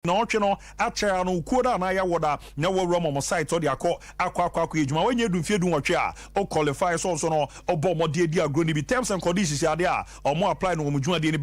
no cheno acha no koda na ya woda na wo romo site or the akwa ejuma when you do fie do watch o qualify so no obo mode di agro ni bi terms and conditions ya there or more apply no mo dwuma de ni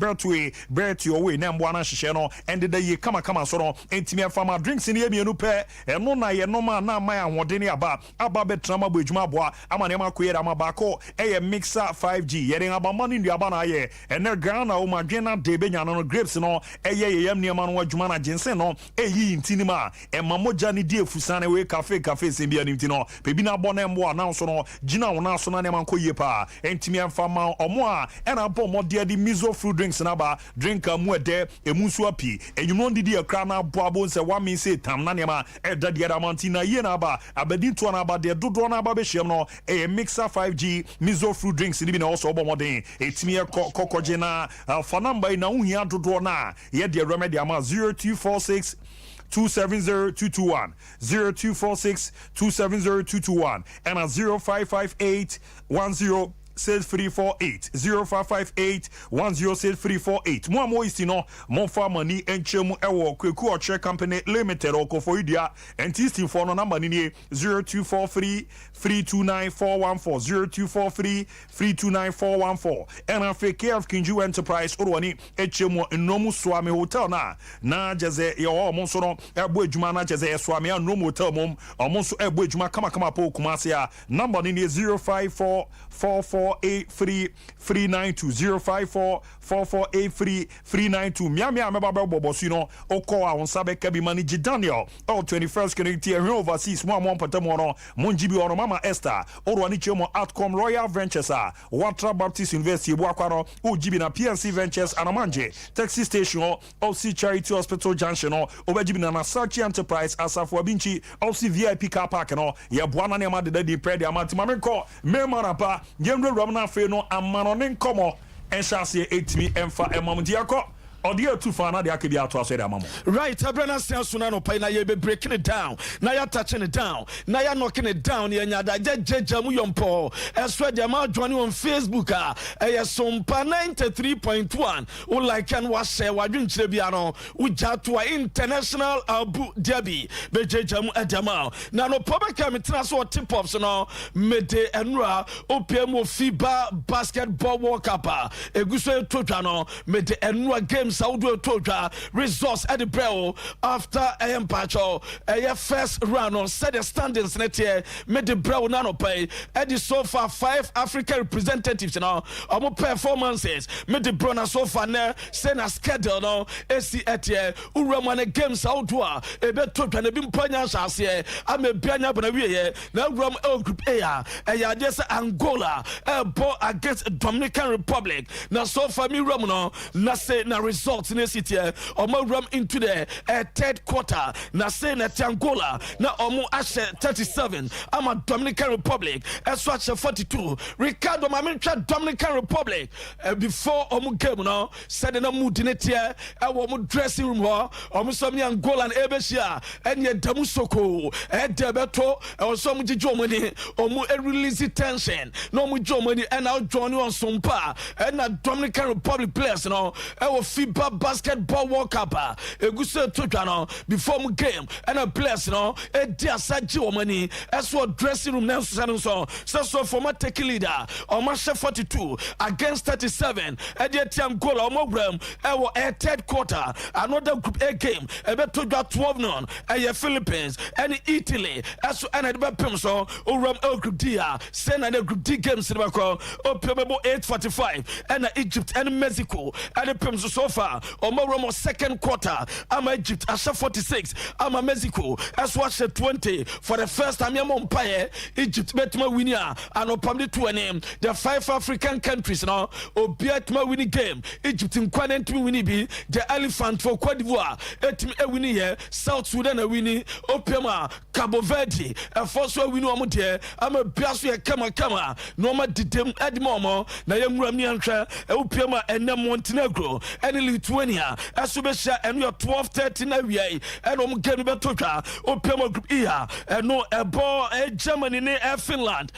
bet your way na mbo na hye no and the ye kama so no entimi afama drinks ni emienu pe eno na ye no ma na ma ahode ni aba betrama bo ejuma boa ama ne ma koyera ma ba ko eye mixer 5G ye den aba mani ndu aba na ye ene Ghana o ma dwena de be nya no grapes no eye yem ne ma no adwuma na jensen no eyi ntinima emamoja ni die fusane we cafe sembia ni ntino pebi na bɔ mbo announce no gina wona so na ne man koye pa entimi amfama omo a ena bɔ mode di miso fruit drinks na ba drink amu ede emu so api enyuno ndidi akra na bɔ abo nse wa min se tam na ne ma eda de adamanti na ye na ba abedi to na ba de dodo na ba be hiem no mixer 5G miso fruit drinks ni bi na also bɔ mode etimi kokoje na fa number na uhia dodo na ye de remedy ama 0246 270221 0246 270221 and at 0558 10 6348 0558 106348 mo istino mo fa mani enchemu ewo kweku oche company limited okofo idia entisti for no number ni 0243 329 414 0243 329 414 and afeke of Kinju Enterprise orwani enchemu nomu swami hotel na jeze yo mo so no ebo adwuma na jeze swami nomu hotel mom omo so ebo adwuma kama po kumase a number ni 0544483392 0544483392 miamia mebaba bobosu no oko a wonsa be kabi manage Daniel all 21st connect here overseas mo patam no monjibi ono mama Esther orwani chemo outcome Royal Ventures Watra Baptist University buakwaro ojibi na PNC Ventures anamanje taxi station OC Charity Hospital Junction no obajibi na Sachi Enterprise asafo abinchi OC VIP car park no ye boana ne ma de di prede amati mameko memarapa yemre Ramna Feno amanonin komo enshase etimi emfa emamdiako Odia too far na de akebia ato aso de amamo. Right, Abrana Suna no pai na ye be breaking it down. Na ya touching it down. Na ya knocking it down. Ye nyada jejamu yompo. Eswe de ma joining on Facebook Sompa 93.1. O like and was share wadwin chire no. Uja to international Abu Dhabi. Be jejamu edama. Na no pobeka metra so tip ups no mede enra opemo FIBA basketball world cup. Eguso totwa no mede enra games Saudi Toja resource at the bell after Pacho first round on set the standings net year made the brown nano pay at the so far 5 African representatives now performances made the brown so far ne send a schedule no AC at year Uramane games outdoor a bet to and a bim ponya shas here I'm a piano but now Ram L Group A just Angola ball against Dominican Republic now so far me Ramono na say na results in the city omo ram into the third quarter na say na Angola na omo ashe 37 ama Dominican Republic eswache 42 Ricardo Mamincha Dominican Republic before omo game no said na mood in it here omo dressing room ho omo so me Angola and Ebeshia enye damusoko debeto oso omo jijo money omo release tension no omo jo money and now join on Sompa and na Dominican Republic players no FIBA basketball world cup eguso totwa no before mu game and a place no dia saji o mani eso dressing room na so former take leader o ma 42 against 37 e dia tiam goal o mo gram third quarter another group A game e be totwa 12 non Philippines and Italy eso and the pem so o ram group D send na group D games in bako o pemebo 8:45 and Egypt and Mexico and the pem so far Omo second quarter ama Egypt asha 46 ama Mexico as watch 20 for the first time Empire Egypt betuma winia and opamde to name the 5 African countries now obiatuma winning game Egypt in quantum winning be the elephant for Cote d'Ivoire etim winning here South Sudan a winning opiama Cabo Verde a first one winning omo there ama biaso ye kama no ma didem edimomo na yemura mi anhwa opiama enem Montenegro any Lithuania ɛso bɛhyia ɛno yɛ 12:30 na wiei ɛna game bɛtotwa opiam group E ɛno ɛbɔ Germany ne Finland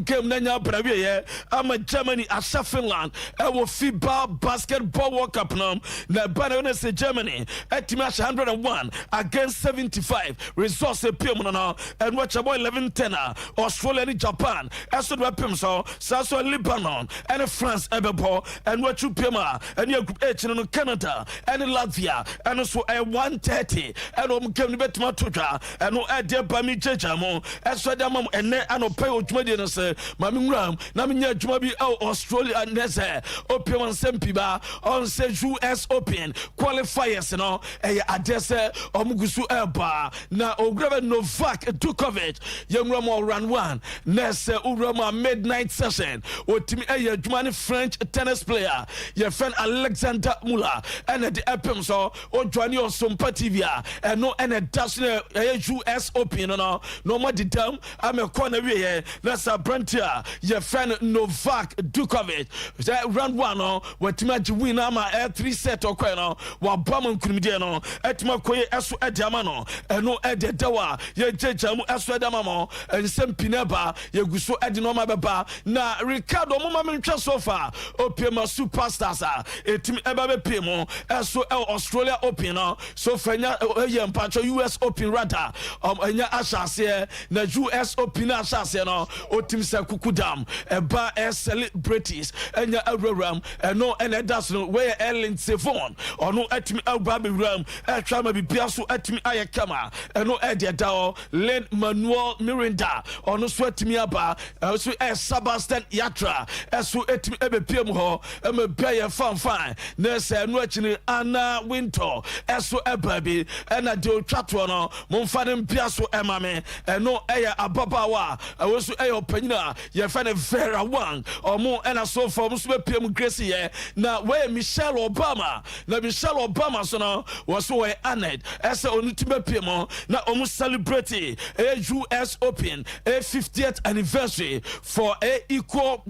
game na nya brawie ama Germany ahyɛ Finland ɛwɔ FIBA basketball World Cup no na bana na say Germany ɛtimi ahyɛ 101 against 75 resource piam no and watch about 11-10 Australia and Japan ɛso de pim so Lebanon and France ɛbɛbɔ and watch you pima and your group H no Canada and Latvia and also 1:30 and game the betma toja and no idea by me jejamo ɛso de mam ene anopɛ odwumadi no sɛ mami ngram na me nya adwuma bi Australia and nese opiam nsɛmpi ba on say US Open qualifiers no adese omugusu eba na ograve Novak Djokovic yengramo round 1 nese urama midnight session otimi adwuma ne French tennis player your friend Alexander Muller and the epim so o joani on Sompa TV and no and a dash US Open no more didam am a corner we that's a brantia your friend Novak Djokovic round 1 wetima win ama 3 set or kweno wa bam nkunimde no etima koye eso ediama no eno ededawa ye jejamu eso edama mo ensem pineba ye guso edi no ma beba na Ricardo mo ma mentwa so far opiema superstars etimi eba be pemo eso Australia Open no so fanya ye mpacho US Open rather enya asase na US Open asase no otim se kukudam eba celebrities enya awram eno ene das no where Ellen Sevon ono etimi agba be ram etwa ma bibia so etimi ayekama eno ededa Len Manuel Miranda ono so etimi aba so Sebastian Yatra eso etimi ebepiem ho emebia fan na se no akini Anna Winter eso ebabi ena de otwato no momfa ne mpia so emame eno eya ababawa wo so eya opanyina ye fa ne Vera Wang omo ena so form so bepiem Grace ye na we Michelle Obama na Michelle Obama so no was so honored as on timepiem na omo celebrate US Open 50th anniversary for equal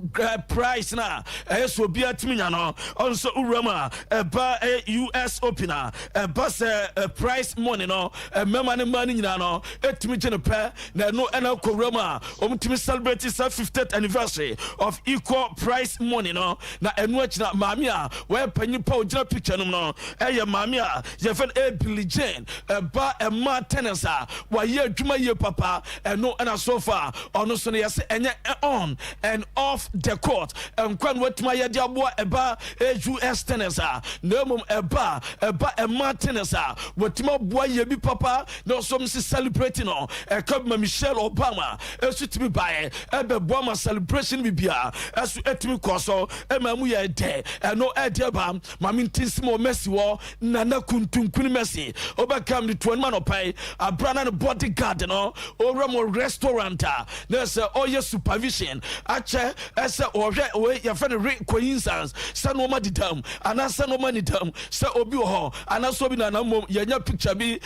price na so be atiminya no also urama ba US Open ba se price money no mema ne money nyina no etimi gene pe na no ena korama omo timi celebrate 50th anniversary of equal price money no na enu achina mami a we panyi pa ogina picture no mami a ye fen Billie Jane ba ma tennis wa ye adwuma ye papa eno na so far ono so ne yese enye on and off the court enkwan wetima ye de aboa eba US tennis na mum eba ma tennis wetima boa ye bi papa na so msi celebrating no ekab Michelle Obama esu timi bae ebe boa ma celebration bibia esu etimi koso emamu ye de eno edeba mami ntinsimo Messi wo nana kuntunkuni Messi obakam the 20 man opai abrana no bodyguard no oramo restaurant na se oye supervision ache ese ohwe ye fe ne coincidence se no ma didam ana se no ma nidam se obi ho ana so bi na na mom ye nya picture bi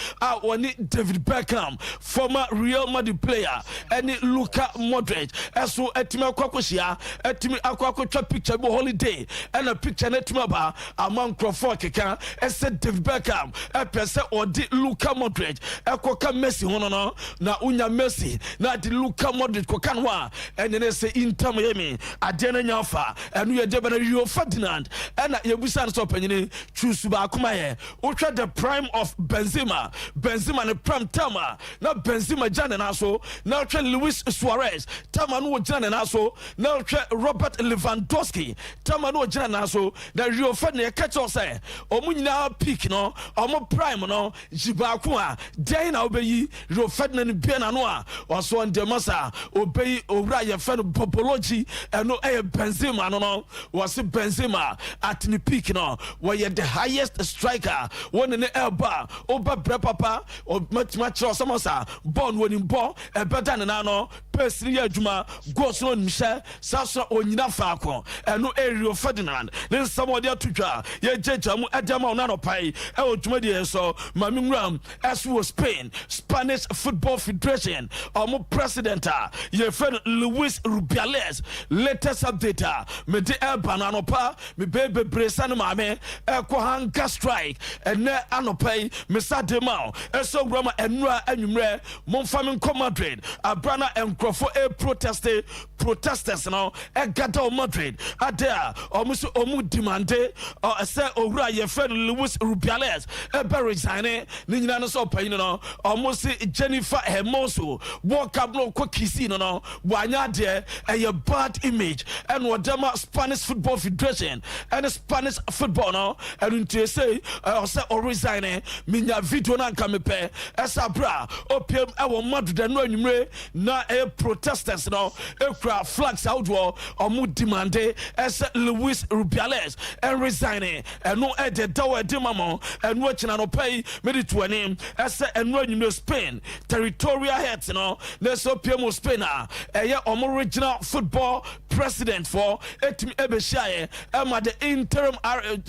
woni David Beckham former Real Madrid player any Luka Modric eso etimi akwakohia etimi akwakotwa picture bi holiday and a picture netuma ba among Crawford keka ese David Beckham pese odi Luka Modric ekoka Messi hono no na unya Messi na di Luka Modric koka no a ene ne se Inter Miami ade na nyafa enu ye de bana Rio Ferdinand ena ye busa so panyini choose ba akoma ye utwa the prime of Benzema ne prime tama na Benzema jane na so na utwa Luis Suarez tama no jane na so na utwa Robert Lewandowski tama no jane na so na Rio Ferdinand catch us say omu nyina peak no omu prime no jibaku a den na obeyi Rio Ferdinand bia na no a oso ndemasa obeyi owura ye fe no popology eno Benzema no was Benzema at the peak no where the highest striker one in the elba oba bre papa or much samosa born when in ball better than no person adwuma goes no Michel sasa onyina faako eno Rio Ferdinand then somebody atutwa ye jejamu adama na no pai odwuma de so mami ngram as was Spain Spanish Football Federation president ye friend Luis Rubiales latest update me de elba na no pa me bebe bresa no mame ɛkɔ hunger strike ɛnɛ anɔpɛ mesa de ma ɛsɛ wurama ɛnura anwummerɛ momfa me nkɔ Madrid abrana nkurɔfo protesters no ɛgada Madrid ade a ɔmo so ɔmo demande ɛsɛ owura yɛfrɛ no Luis Rubiales ɛbɛ resign ne nyina no sɛ ɔpanyin no ɔmo se Jennifer Hermoso World Cup no kɔ kisi no wanya adeɛ ɛyɛ bad image ɛna ɔdɛma Spanish Football Federation ɛne Spanish football no ɛno nti ɛsɛ ɔsɛ ɔresign minya video no anka mepɛ ɛsɛ abra ɔpiem ɛwɔ Madrid no anwummerɛ na ɛyɛ protesters no ɛkura flags ahodoɔ ɔmo demande ɛsɛ Luis Rubiales ɛresign ɛno ɛde dawa ɛde mama ɛno akyina no pɛi mede to anim ɛsɛ ɛno anwummerɛ Spain territorial heads no na ɛsɛ ɔpiem Spain a ɛyɛ ɔmo regional football president for etimi ebehyiaye ɛma the interim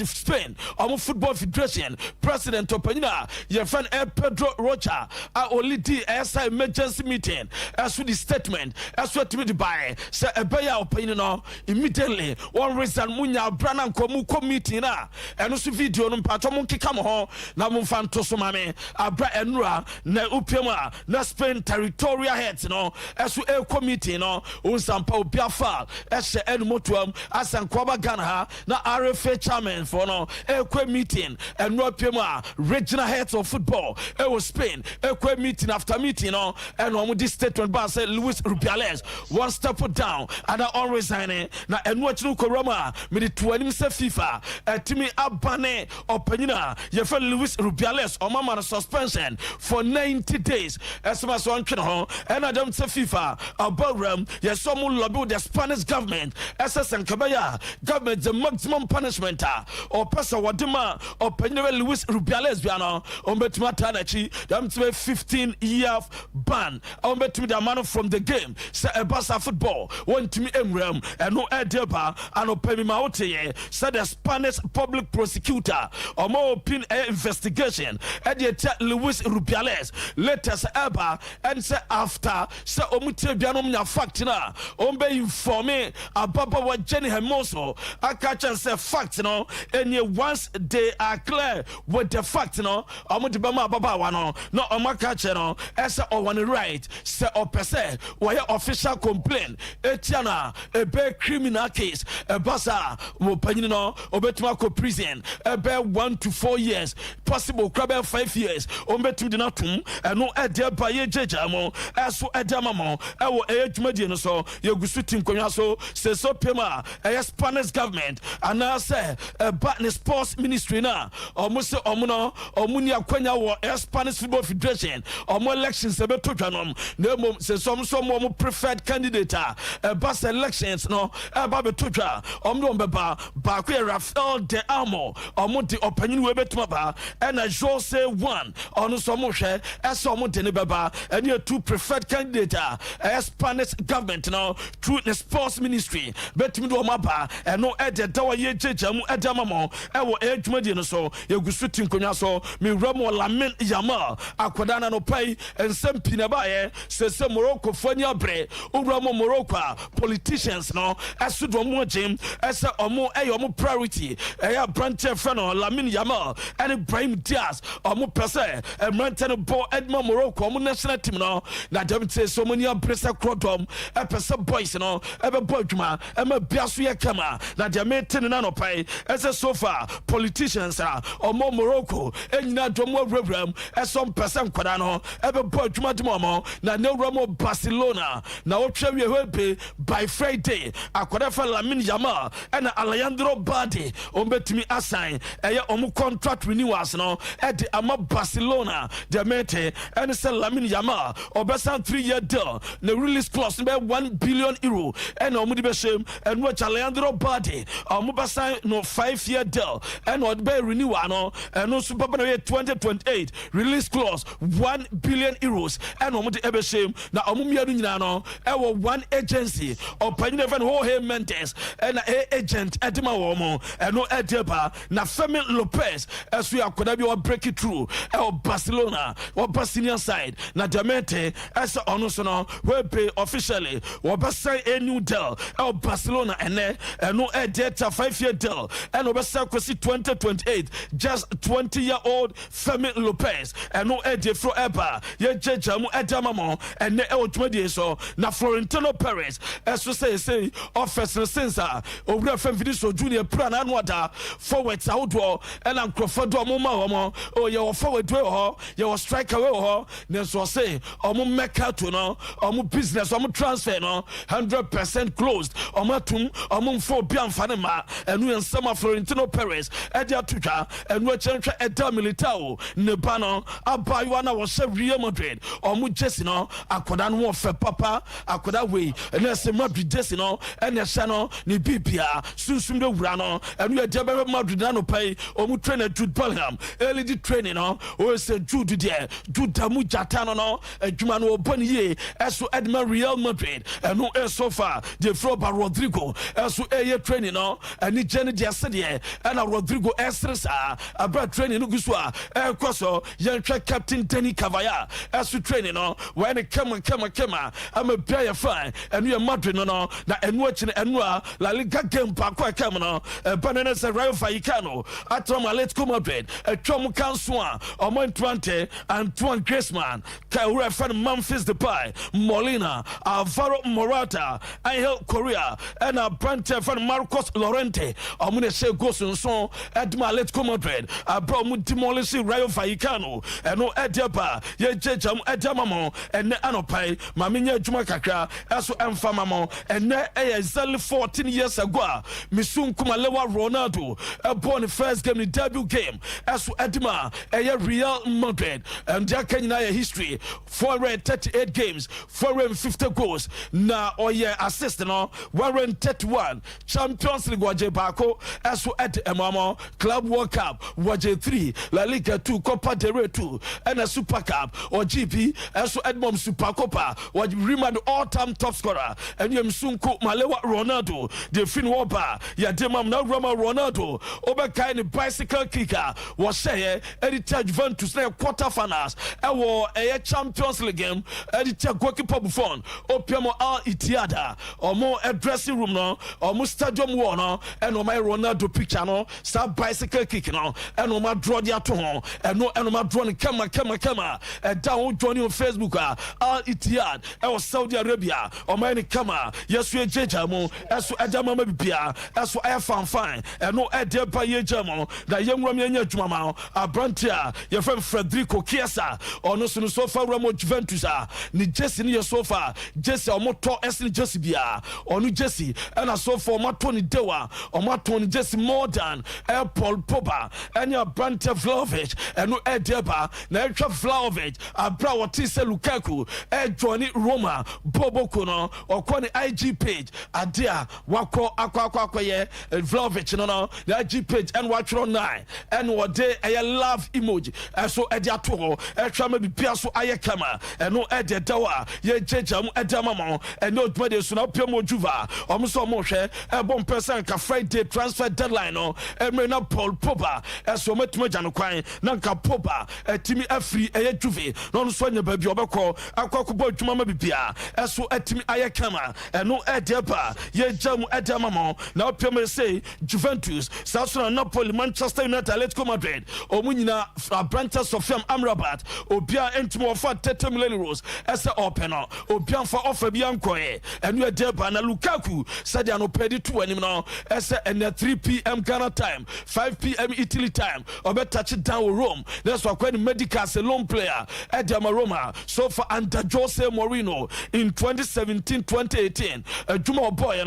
Spain ɔmo football federation president opanyina yɛfan Pedro Rocha a olidi ɛsa emergency meeting ɛso the statement ɛso etimi de bae sɛ ɛbɛyɛ opanyina no immediately one reason munya brana nkomu committee na ɛno so video no mpato mo nkeka mo ho na mo mfa nto so mame abra ɛnura na upiem a na Spain territorial heads no ɛso a committee no unsampa obiafa ɛhyɛ ɛnumotuam asankwaba Ghana ha na RFA chairman for no ɛkɔ meeting ɛnura piem a regional heads of football ɛwɔ Spain ɛkɔ meeting after meeting no ɛna ɔmo di statement ba sɛ Luis Rubiales one step down and on resigning na ɛnu akyi no koroma me de to anim sɛ FIFA ɛtimi abane ɔpanyina yɛfɛ Luis Rubiales ɔmama no suspension for 90 days ɛsɛma so ɔntwe no ho ɛna dɛm sɛ FIFA abawram yɛsɛ ɔmo lobby with the Spanish government ɛsɛ sɛnkɛbɛyɛ government the maximum punishment a ɔpɛ sɛ wɔde ma ɔpanyina Luis Rubiales bia no ɔmbɛtumi ata n'akyi dɛm sɛ 15-year ban ɔmbɛtumi de ama no from the game sɛ ɛbasa football wɔntumi emram ɛno ɛdeba anɔpɛmi ma woteyɛ sɛ the Spanish public prosecutor ɔmo open investigation ɛde ɛtia Luis Rubiales latest ɛba ɛn sɛ after sɛ ɔmo tie bia no nya fact na ɔmbɛ informe ababawa Jenny Hermoso aka kyɛn sɛ fact no ɛnyɛ once they are clear with the fact no ɔmo de bɛma ababawa no na ɔmo aka kyɛn no ɛsɛ ɔwɔ ne right sɛ ɔpɛ sɛ wɔyɛ official complaint ɛtia na ɛbɛ criminal case ɛbasa wɔ panyin no ɔbɛtumi akɔ prison ɛbɛ 1 to 4 years possible kora 5 years ɔmbɛtumi de no atom ɛno ɛde ba yɛgyegya mo ɛso ɛde ama mo ɛwɔ ɛyɛ dwumadie no so yɛgu so ti nkonnwa so sɛ so pem a ɛyɛ Spanish government anaasɛ ɛba ne sports ministry na ɔmo sɛ ɔmo no ɔmo ni akwanya wɔ ɛyɛ Spanish Football Federation ɔmo elections ɛbɛtɔ dwanom na mmom sɛ sɔm so ɔmo preferred candidate a ɛba elections no ɛba bɛtɔ dwa ɔmo de ɔmo bɛba baako yɛ Rafael de Amo ɔmo de ɔpanyin wɔ ɛbɛtuma ba ɛna Jose one ɔno so ɔmo hwɛ ɛsɛ ɔmo de ne bɛba ɛne yɛ two preferred candidate a ɛyɛ Spanish government no through the sports ministry bɛtumi de ɔmo aba ɛno ɛde dawa yɛ gyegya mu ɛde ama mo ɛwɔ ɛyɛ dwumadie no so yɛgu so ti nkonnwa so mewura mo Lamine Yamal akwadaa na no pai nsɛm pii na baayɛ sɛ Morocco fo ani abrɛ owura mo Morocco a politicians no ɛso do ɔmo gyem ɛsɛ ɔmo ɛyɛ ɔmo priority ɛyɛ abrante fɛ no Lamine Yamal ɛne Brahim Diaz ɔmo pɛ sɛ ɛmrante no bɔ ɛdema Morocco ɔmo national team no na dɛm te sɛ ɔmo ni abrɛ sɛ korodɔm ɛpɛ sɛ boys no ɛbɛbɔ adwuma ɛma bia so yɛ kama na deɛ mete ne nanɔpae ɛsɛ so far politicians a ɔmo Morocco ɛnyina dɔm awurawuram ɛsɛ ɔmpɛ sɛ nkwadaa no ɛbɛbɔ adwuma de ma ɔmo na ne wura mo Barcelona na wotwa wie hɔ be by Friday akwadaa fa Lamine Yamal ɛna Alejandro Balde ɔmbɛtumi asign ɛyɛ ɔmo contract renewals no ɛde ama Barcelona deɛ mete ɛne sɛ Lamine Yamal ɔbɛsan 3-year deal na release clause no bɛ 1 billion euro ɛna ɔmo de bɛhyɛm ɛno akyi Alejandro Balde ɔmo bɛsan no 5-year deal ɛna ɔde bɛ renewal no ɛno nso bɛbɛ na yɛ 2028 release clause 1 billion euros ɛna ɔmo de ɛbɛhyɛm na ɔmo mmienu nyinaa no ɛwɔ one agency ɔpanyin ɛfɛ no Jorge Mendes ɛna agent ɛde ma wɔn mo ɛno ɛde ba na Femi Lopez ɛso yɛ akwadaa bi wɔ break it through ɛwɔ Barcelona wɔba senior side na Demente ɛsɛ ɔno so no wɔbɛ officially wɔbɛsan a new deal ɛwɔ Barcelona ɛnɛ ɛno ɛde ta 5-year deal ɛna obesa kwesi 2028 just 20-year-old Femi Lopez eno ede fro eba ye jeja mu edamamo ene e odwumade so na Florentino Perez eso say office since owura fam fidi so junior plan anwada forward sawodo ena nkrofo do mo ma homo o ye forward we ho ye striker we ho ne so say omo mercato no omo business omo transfer no 100% closed omo tum omo mfo bia mfane ma enu ensama Florentino Perez ede atutwa enu chenhwe eda militao ne bano abayo na wo se Real Madrid omo jesi no akoda no fe papa akoda we na se Madrid jesi no ene hye no ne bibia sunsum de wura no enu ede be Madrid na no pai omo trainer Jude Bellingham early the training no o se Jude de Jude damu jata no adwuma no oboni ye eso Edmund Real Madrid enu so far de Froba Rodrigo eso eye training no ani jene de ase de na Rodrigo esresa abra training no guso a ekoso yenhwe captain Danny Cavaya eso training no when it come am a player fine enu ye Madrid no na enu achine enu a La Liga game pa kwa kam no banana se Rayo Vallecano atrom Atletico Madrid etwom kanso a omo 20 Antoine Griezmann Kaura fan Memphis Depay Molina Alvaro Morata Angel Correa and a Brante fan Marcos Llorente omune se goals nso Edma Atletico Madrid abro mu demolish Rayo Vallecano eno edeba ye jejam edamamo ene anopai mamenye adwuma kakra eso emfamamo ene exactly 14 years ago Misunkuma Lewa Ronaldo born first game the debut game eso edma Real Madrid and their Kenya history 438 games 450 goals na oye assist no 131 Champions League waje bako eso at emamo Club World Cup waje 3 La Liga 2 Copa del Rey 2 and a Super Cup or GP eso Edmom Super Copa waje remand all-time top scorer and Msunku Malewa Ronaldo the fin woba ya demam na Roma Ronaldo obekai ni bicycle kicker was say edita Juventus na quarter finals ewo Champions League game edita goalkeeper Buffon opiamo Al Ittihad omo dressing room no omo stadium wall no eno my Ronaldo picture no sa bicycle kick no eno ma draw dia to ho eno ma draw ni kama down joining on Facebook Al Ittihad ewo Saudi Arabia omo ni kama yesu ejeja mo eso edama ma bibia eso aye fanfan eno ede ba yejamo da yemram yenya adwuma ma abrantia ye fam Federico Chiesa ono so far Ramo Juventus ni Jesse ni so far Jesse omoto esni Jesse bia onu Jesse and so for mato ni dewa omato ni Jesse more than Paul Pogba and your Brante Vlahovic and no edeba na etwa Vlahovic abra wotise Lukaku joini Roma Bobo Kono okoni IG page adia wako akwa ye Vlahovic no the IG page and watch on 9 and what day a love emoji so edia to etwa ma bibia so aye kama eno ede dawa ye jejam edamamo eno dwade so na piamo juva omso mo hwe ebom person ka Friday transfer deadline no emre na Paul Pogba eso metuma jano kwan na nka Pogba etimi afri eye juve no so nya ba bi obekọ akwakubo adwuma ma bibia eso etimi aye kama eno ede ba ye jam edamamo na piamo say Juventus South Napoli Manchester United Atletico Madrid omunyina Branta Sofiam Amrabat obia entimo for 30 million euros ese openo obia for offer bia nkoe enu edeba na Lukaku said no pedi to anim no ese ene 3 p.m. Ghana time 5 p.m. Italy time obe touch it down with Rome that's why when medical salon player Edema Roma so for under Jose Mourinho in 2017-2018 Juma boy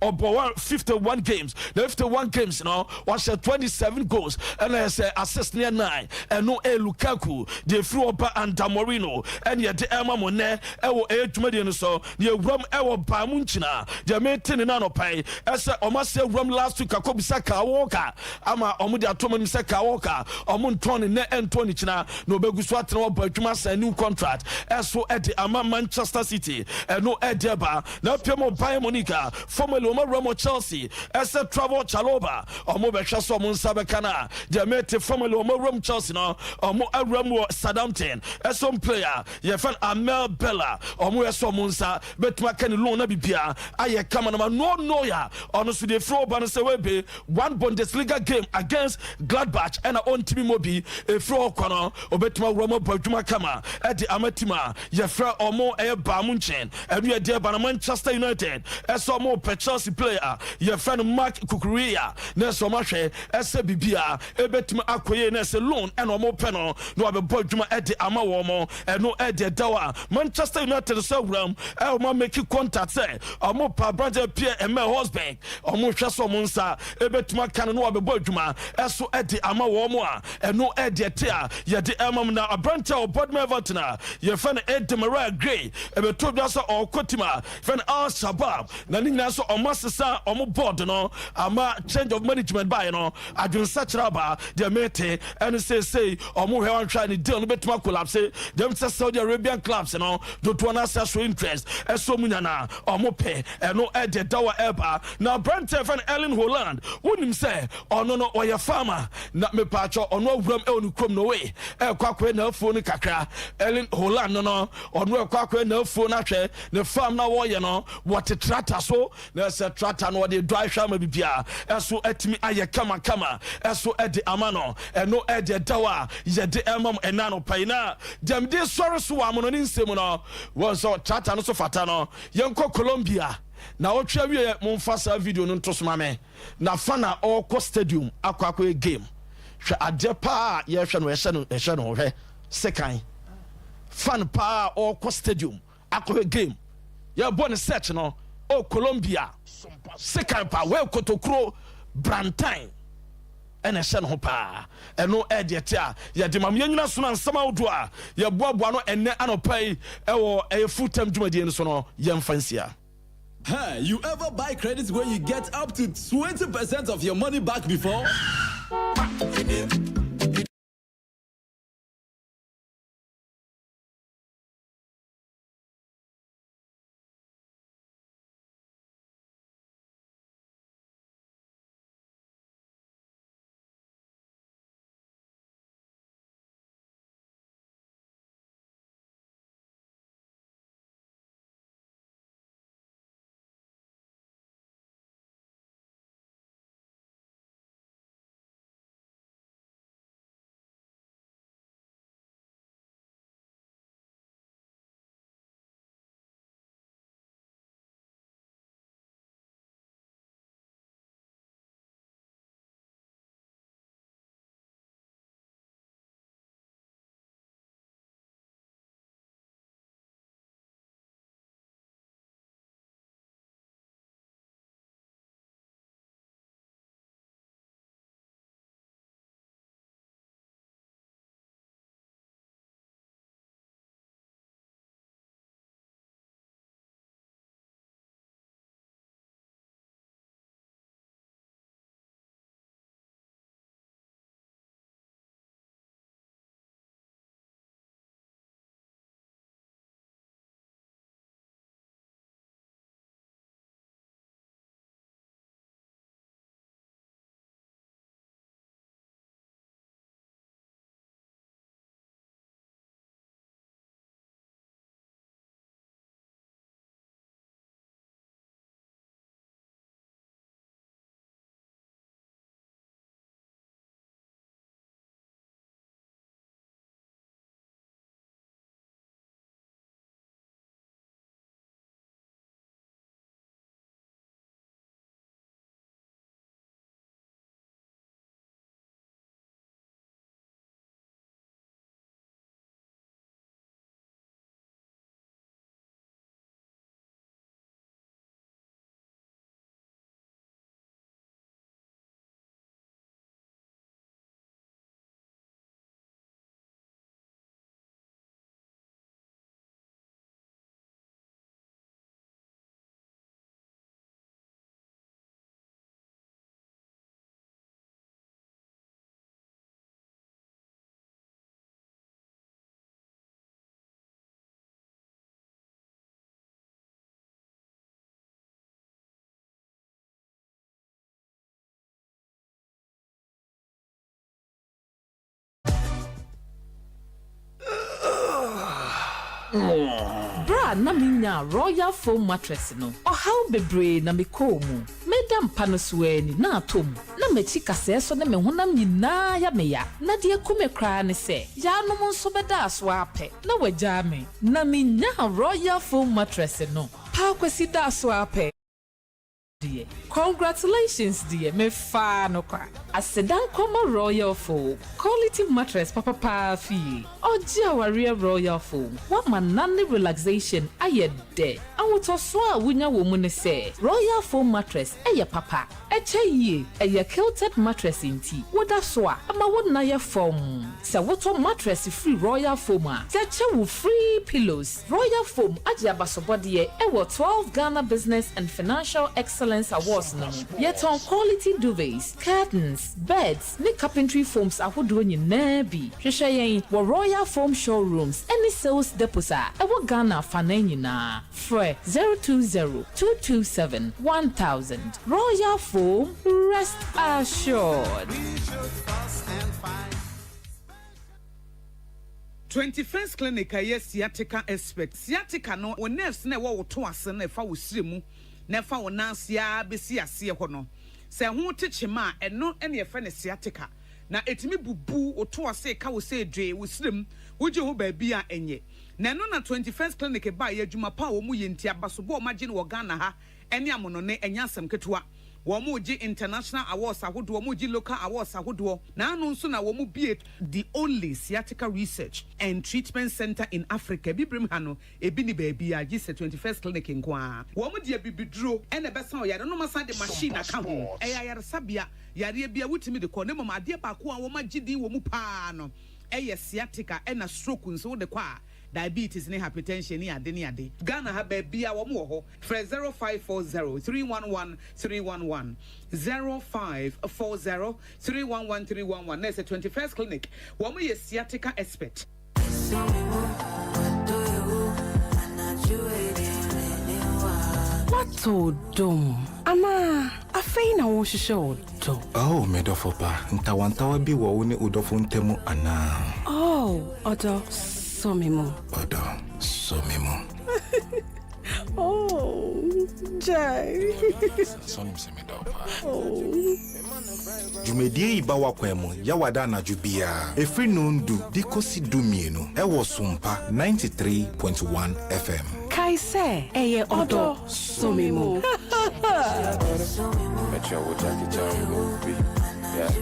obo 51 games the 51 games was 27 goals and I say assist near 9 and no Lukaku the throw up under Mourinho and yet the Emma Mone ewo ejumade so the rum ewo ba munchina the maintain na no pai ese omase rum last week akobisa ka woka ama omo de atom se ka woka omo ntone ne entone china no beguso atene wo badwuma sa new contract eso ede ama Manchester City no edeba na piemo Bayern Munich formerly omo Ramo Chelsea ese travel Chaloba omo be hwe so omo nsabe kana the mate formerly omo Ramo Chelsea no omo Ramo Southampton eso player ye fan Amel Bella omo eso monsa betuma kan loan na bibia aye kama na no ya ono so de fro ba no se we be one Bundesliga game against Gladbach and on Timmy Mobi efro kono obetuma Romo Bajuma Kama at the Amatima Yefra Omo Bamunchen and we are there by Manchester United as some more Chelsea player your friend Mark Kukuria Nelson Mashe SBBA ebetuma akoye na se loan and Omo Peno no abe Bajuma at the Amawomo and no at the Dawa Manchester United so ram Elma make contact say Omo pa brother Pierre and my husband Omo Shaso Monsa ebetuma kan no abe Bajuma eso at the Amawomo and no at the tia ya the Elma na abranta o Bodmer Vatina your friend Ed Mariah Gray ebeto biasa o Kotima friend Al Shabab na ni na so omo sesa omo board no ama change of management by no adun sachraba the mete and say omo he wan try ni deal no betuma collapse them say Saudi Arabian clubs no do to na so interest eso munya na omo pe no e de dawa eba na Brentford friend Erling Haaland wonim say ono no oye farmer na me pacho ono awuram e onu krom no way e kwakwe na afuo ni kakra Erling Haaland no ono kwakwe na afuo na hwe ne farm na wo ye no what trata so na se trata no de dry shama bibia eso etimi aye kama eso e de amano no e de dawa ye de emam enano paina dem de sori so amono ni nsem no wo so trata no so fata no yenko Colombia na otwa wie momfasa video no ntosoma me na fana okọ stadium akwa game hwe ade pa ye hwe no hwe second fan pa okọ stadium akwa game ye born search no o Colombia second pa we kotokuro Brantain ene hye no pa eno edietia ye de mam yenyina so na nsama wodo a ye boaboa no enne anopai ewo full time dwumadie no so no ye mfansia. Hey, you ever buy credits where you get up to 20% of your money back before? Bra na minya Royal Foam mattress no. O how bebre na me ko mu. Medam pano sueni na atom. Na na mechi kase so na me honam nyina ya meya na de akume kra ne se ya no nso beda aso ape na wagya me na menya Royal Foam mattress no pa kwasi da aso ape. Congratulations, dear. Me fa no kwa. Asedan komo Royal Foam. Quality mattress papa fi. Oji aware Royal Foam. What manane relaxation aye de. Awoto so a wunya wo mu ne se. Royal Foam mattress eye papa. Eche ye eye quilted mattress inti. Woda so a ama wo na ye foam. Se woto mattress free Royal Foam a. Teche wo free pillows. Royal Foam aje abasobode e wo 12 Ghana Business and Financial Excellence Awards no. Yet on quality duvets, curtains, beds, ne carpentry foams ahodo nyina bi. Hwehwe yen wo Royal Foam showrooms, any sales depots a ewo Ghana fana nyina. Frɛ 020-227-1000. Royal Foam, rest assured. 21st Clinic yes sciatica expert. Sciatica no o nerves na wo to ase na fa wo siremu. Na fa wo nansia besi ase ho no se ho techema eno ene fa ne sciatica na etimi bubu oto ase ka wo se dwe wo sirem wo je ho ba bia enye na no na 21st Clinic ba ye adwuma pa wo mu yenti abaso bo o magye no wo Ghana ha ene amono ne enya asem ketewa wo mu ji international awards ahodo wo mu ji local awards ahodo na anu nso na wo mu bie the only sciatica research and treatment center in Africa bibrim ha no ebi ni ba bia ji se 21st Clinic nkoa wo mu de bibiduro ene besa o yare no masa de machine aka ho yare sabia yare bia wutimi de ko ne mama ade ba ko a wo magye di wo mu pa no sciatica ena stroke nso de kwa diabetes ne hypertension ni ade Ghana ha ba bia wo mo ho 0540-311-311 0540-311-311 na 21st Clinic wo mo sciatica expert. What to do? Ama, afei na wo hwehwe do. Oh, medofopa. Ntawantawa bi wo ne udofo ntemu ana. Oh, odo somemo. Odo somemo. Oh, Jai. Sonim se medofa. Oh. Jumedie ibawa kwemu ya wada na jubia. Efri nundu dikosi dumienu. Ewo Sompa 93.1 FM. Kaise eye odo somemo. Metro wo Jackie movie. Yeah.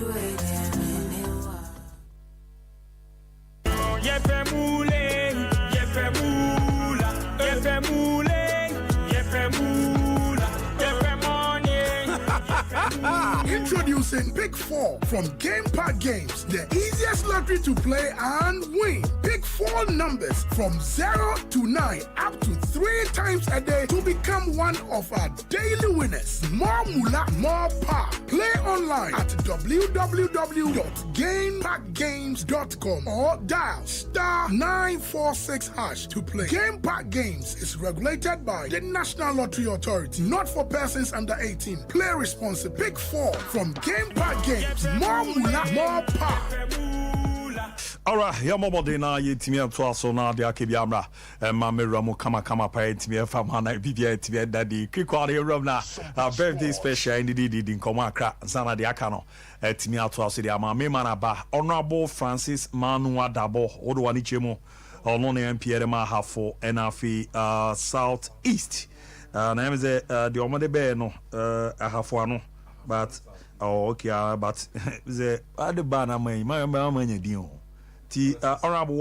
Introducing Pick 4 from Game Park Games, the easiest lottery to play and win. Pick 4 numbers from 0 to 9 up to 3 times a day to become one of our daily winners. More moolah, more power. Play online at www.gameparkgames.com or dial *946# to play. Game Park Games is regulated by the National Lottery Authority, not for persons under 18. Play responsibly. Pick 4 from Game Park Games. More moolah, more power. Alright, ya momo de na ye timi to aso na de akebia mra ma mera mo kama pa timi fa ma na bibia timi daddy kwikwa de rom na birthday special ndi nkomo akra sana de aka no timi ato aso de ama me mana ba honorable Francis Manu Adabo odo wani chemo ono ne MPR ma hafo enafi South East na emze de omode be no ahafo ano but okay but the other bana my din ti honorable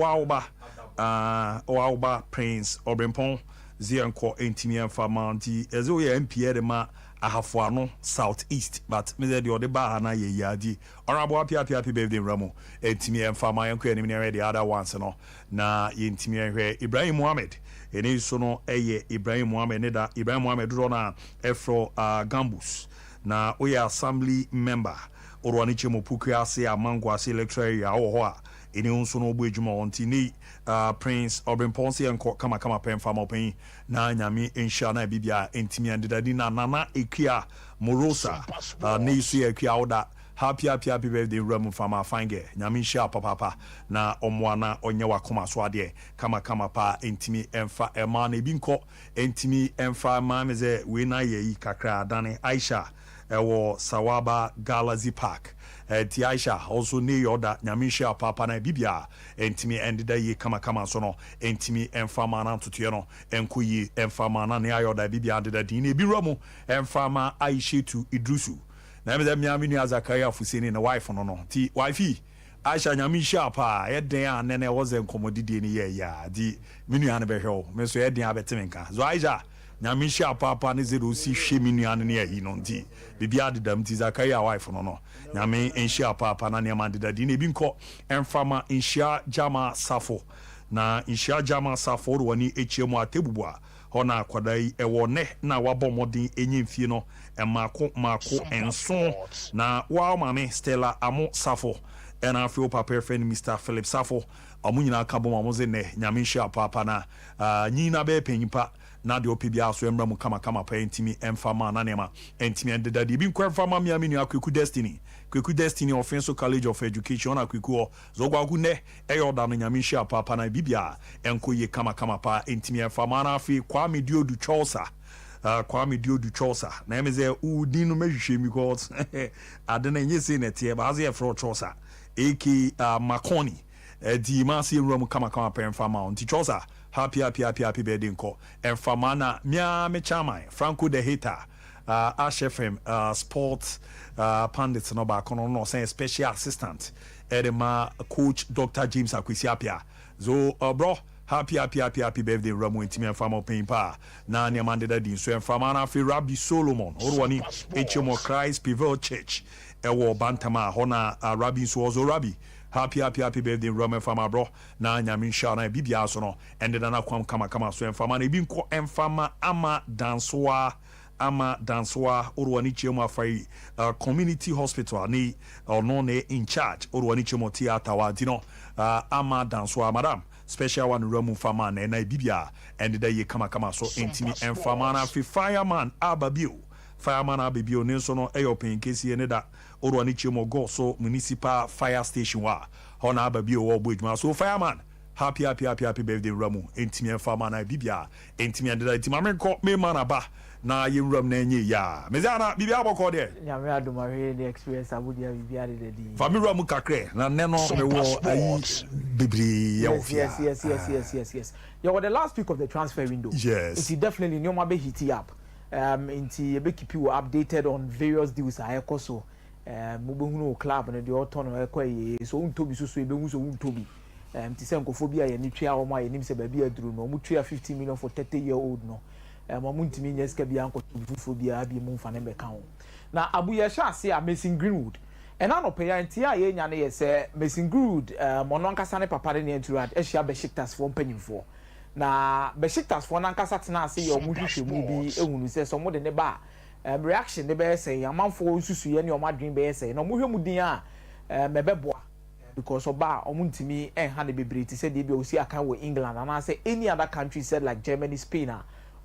Wauba Prince Obrempon Zianko Entimi Famanti ezo ye MPR ma ahafo ano South East but me the other ba na ye yadi honorable happy birthday Ramo Entimi Fama yanko enimi na the other ones no na ye Entimi hwe Ibrahim Mohammed eni so no eye Ibrahim Mohammed ne da Ibrahim Mohammed do na efro Gambus na oya assembly member orwani chemo puku ase amango ase lecturer ya ho a eni unso no obo ejuma onti ni Prince Obremponsi enko kama pemfa mapen na nyame ensha na bibia entimi andedadi na nana ekia morosa na isu ekia oda happy birthday Ramu Fama Fange nyame ensha papa na omwana onye wakoma so ade kama pa entimi emfa ema na binko entimi emfa ma meze we na yi kakra dane Aisha ɛwɔ Sawaba Galaxy Park ti Aisha also ne yoda nyamisha papa na bibia entimi endida ye kama so no entimi emfama na ntotoye no enkoyi emfama na ne ayoda bibia endida din ne bi ramu emfama Aisha tu Idrusu na me da miaminu Azakaria Fuseni na wife no ti wife Aisha nyamisha pa yeden anene woze nkomodidie ne ye ya di minu ane behwe me so yeden abetemenka so Aisha nyamisha papa ne zero si hwe minu ane ne yi no nti bibia dedam ti Zakaria wife no nyame enhia papa na ne ma dedadi ne bi nko emfama enhia jama safo na enhia jama safo ro wani echiemu atebubua hona akwadai ewo ne na wabɔ modin enyemfie no emako enso na wa mame Stella Amo Safo and I feel papa friend Mr. Philip Safo amunyina ka bom amoze ne nyame hia papa na nyina be penyipa na de opibia so emra mu kama pa entimi emfama na nema entimi endedade bi nkwa emfama miaminu akweku destiny offense college of education akweku zogwagu ne eyoda no nyame hia papa na bibia enkoye kama pa entimi emfama na afi Kwame Diodu Chosa na emeze udi no mehwehwe mi because adena nyese netie ba aze efro Chosa AK Makoni di masi enrum kama pa emfama onti Chosa happy birthday nko emfama na mia me chairman Franco the Hater Ash FM sports pundits no ba kono no say special assistant edema coach Dr. James Akwesi Apia so bro happy birthday ramu intimi emfama pimpa na ne mande da din so emfama na fi Rabbi Solomon orwani HMO Christ Pivotal Church ewo Bantama hona Rabbi so ozo Rabbi happy birthday Roman Fama bro na nyame hia na bibia so no ende na kwam kama so emfama na bi nko emfama ama dansoa orwani chemu afai community hospital ni no ne in charge orwani chemu theater wa dino ama dansoa madam special one Ramu Fama na bibia ende da ye kama so intimi emfama na fi fireman ababio ne so no eyopen kesi ne da orwani chemo go so municipal fire station wa hona ababio wo bojuma so fireman happy birthday Ramu intimi emfama na bibia intimi ende da intimi amenko me manaba na ye ram na enye ya mezana bibia boko de nyame adomare the experience abudia bibia de di family ram kakre na ne no me wo ayi bibri ya ofia yes you were the last week of the transfer window yes it definitely no ma be hit up into be keep you updated on various deals I so mubehunu club na the autono ekwa so untobi so ebehu so untobi ti se nkofobia ye ni twia o ma ye nim se ba bia duru no mu twia 50 million for 30-year-old no mamuntimi nyeska bia nkofobia bi mu mfa ne beka ho na abuye sha ase a Mason Greenwood ena no paya ntia ye nya ne ye se Mason Greenwood mono ankasa ne papa ne enturat ehia Besiktas fo mpanyimfo na Besiktas fo nankasa tena ase ye omuhwehwe mu bi ehunu se so mo de ne ba reaction ne be say amanfo susu ye ne o madwen be say na omuhwe mu din a mebeboa because oba omuntimi enha ne bebreti se de bi osi aka wo England and I say any other country said like Germany, Spain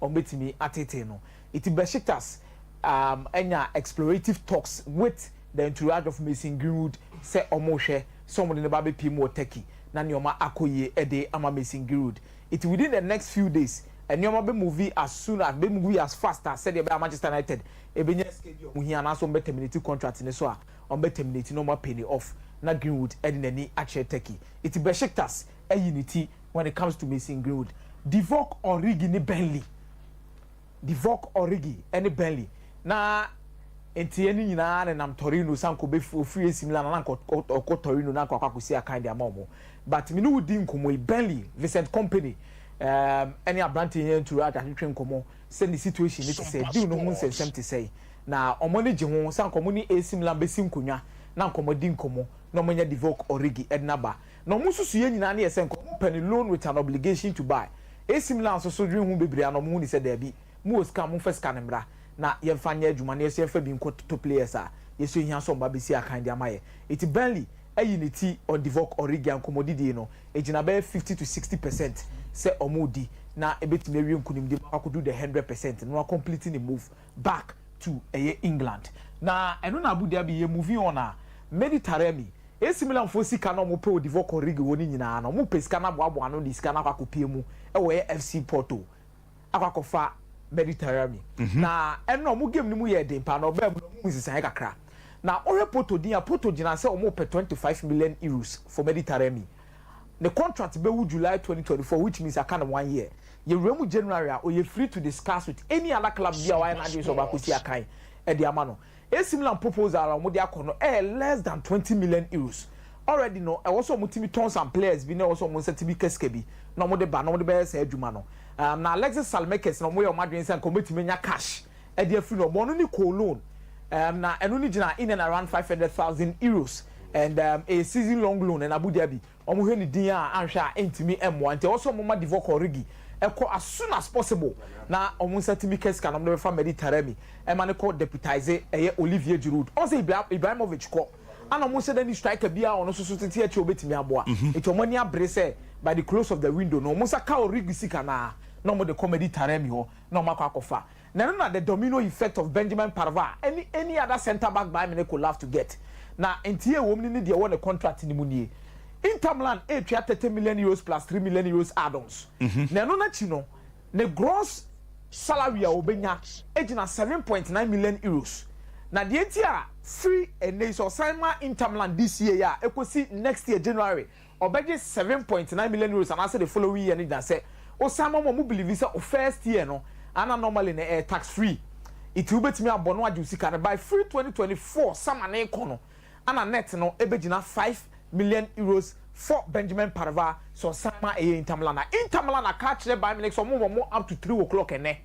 ombetimi atete no it Besiktas enya explorative talks with the entourage of Mason Greenwood say omohwe someone in the baby pimo Turkey na nyoma akoye ede ama Mason Greenwood it within the next few days and nyoma be movie as soon as be movie as fast as said about Manchester United ebenya schedule mu hia na so be terminate contract ne so a on be terminate no more penny off na Greenwood edinani ache Turkey it Besiktas a unity when it comes to Mason Greenwood Divock Origi ni Burnley Divock Origi any Burnley na enti eni nyina na nam Torino sanko be free similar na ko Torino na kwa kusi akan dia mawo but me no wudi nkomo Burnley Vincent Kompany any abranti here to rat atwe nkomo send the situation it say do no hu nsem te say na omone je ho sanko mo ni similar be sim konwa na nkomo di nkomo na omanya Divock Origi ednaba na omususu ye nyina na ye say nkomo penny loan with an obligation to buy similar so dwen hu bebre na mo hu ni say da bi mu oska mu first kanembra na ye fanya adwuma na ye fa bi nko to players a ye so hia so mba be si akan dia maye it Burnley a unity on Divock Origi and commodity no ejina be 50 to 60% say omudi na ebetime wi nkunim di akodu the 100% no completing the move back to England na eno na abudia bi ye moving on a Mediterranean similar for sika na mo pe Divock Origi woni nyina na mo pe sika na boabo ano di sika na akakopie mu e FC Porto akwakofa Mediterranean na eno mo game ni mu ye den pa na oba mu musisan kakra na ore poto gina say omo pe 25 million euros for Mediterranean. The contract be July 2024, which means a kind of 1 year. You remu January or you free to discuss with any other club via why na so ba kusi akai e de amano. A similar proposal on dia kono less than 20 million euros. Already no, I also mutimi tons and players bi na also mo set bi keske bi. No mo de ba no mo de be say adwuma no. Na Alexis Salmekes no mo your madwen say committee nya cash. E de free no mo no ni co loan. Na enu ni gina in and around 500,000 euros. And a season long loan and Abu Dhabi. Omo he ni din a anhwa entimi M1 nti also mo ma divorce origi as soon as possible na omo setimi keska na mo fa Mediterranean e ma ne call deputize Olivier Giroud also Ibrahimovic ko ana mo se dani striker bia ono so tete achi obetimi aboa it omo ni abre say by the close of the window no mo saka origi sika na mo de Mediterranean ho na mo akwakofa na the domino effect of Benjamin Pavard any other center back Bayern Munich could love to get na entie wo ni de won the contract ni mu nie Inter Milan 30 million euros plus 3 million euros add-ons. Na no na chi no, the gross salary a obenya ejina 7.9 million euros. Na the etia free and they so sign Inter Milan this year ya ekosi next year January obeje 7.9 million euros and I say the following year need say o sama mo believe say o first year no ana normally na tax free. It will betimi abono aju sika by free 2024 sama na ekono ana net no ebejina 5 million euros for Benjamin Pavard so sama Inter Milan catch the Bayern Munich so more up to 3 o'clock ene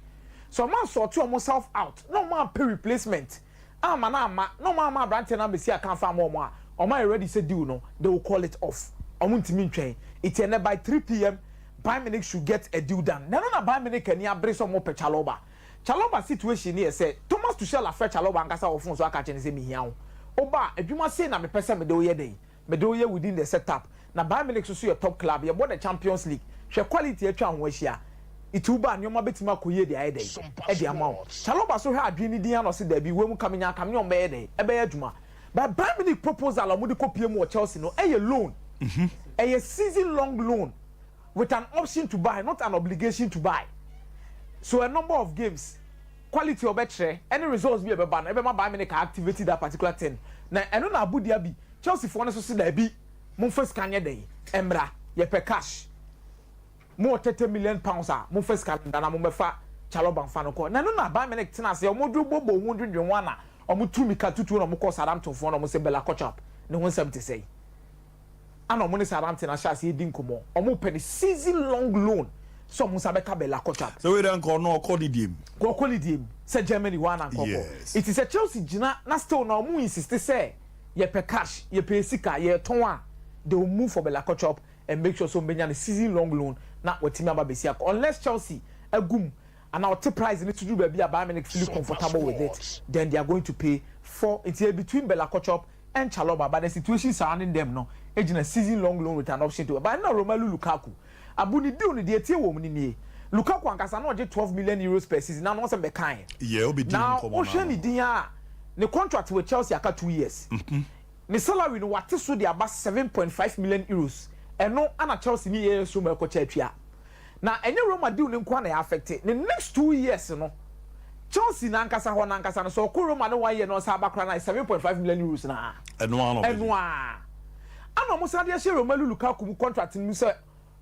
so man sort to almost out no man pay replacement no man brand na be see account farm more o man already said deal no they will call it off omuntimi ntwen it ene by 3 p.m. Bayern Munich should get a deal done na Bayern Munich eni abre so more pe Chalobah situation here say Thomas Tuchel afre Chalobah angasa ofun so aka che ne se mi hia oba adwuma say na me pese me de oye den me de oye within the setup na Bayern Munich so your top club you won the Champions League hwe quality atwa ho ahia ituba nyoma betima koye de ayede e de amount Chalobah so hwe adwini din ano se da bi wemu kamenya kamenya be yede e be adwuma but Bayern Munich proposal am de kopie mu Chelsea no e loan a season long loan with an option to buy not an obligation to buy so a number of games quality of betre any results be ebe ban ebe ma Bayern Munich activate that particular thing na eno na Abu Dhabi Chelsea for so se da bi mon first can ye dey emra ye pe cash more 30 million pounds a mon first can na mo mefa Chalobah fa no ko na no na Bayern Munich tina se omo dwo bobo omo dwedwen na omo tumi ka tutu na mo ko Southampton for na mo se Bella Kochap ne ho nsem te sei ana omo ne Southampton na sha se di nkomo omo pe season long loan so mo sabe ka Bella Kochap so we don't call no call the say Germany one and call it is a Chelsea gina na still na omo insist say ye pe cash ye pe sika ye ton a they will move for Bella Kochap and make sure so many season long loan na watimi aba besia unless Chelsea agum and our price need to do baby Bayern Munich feel comfortable with it then they are going to pay for it's between Bella Kochap and Chalobah but the situation surrounding them no aging a season long loan with an option to but now Romelu Lukaku abuni deal ni de tie wo mu ni Lukaku ankasa na oje 12 million euros per season now no se be kan obi deal now o hwe ni din a the contract with Chelsea aka 2 years the salary no what so dey about 7.5 million euros eno ana Chelsea ni year so ma ko cha atwa na enye Roma deal ni nko na affect the next 2 years no Chelsea na ankasa ho na ankasa no so ko Roma no 1 year no sa bakra na 7.5 million euros na eno ana mo sa de share Romelu Lukaku mu contract ni say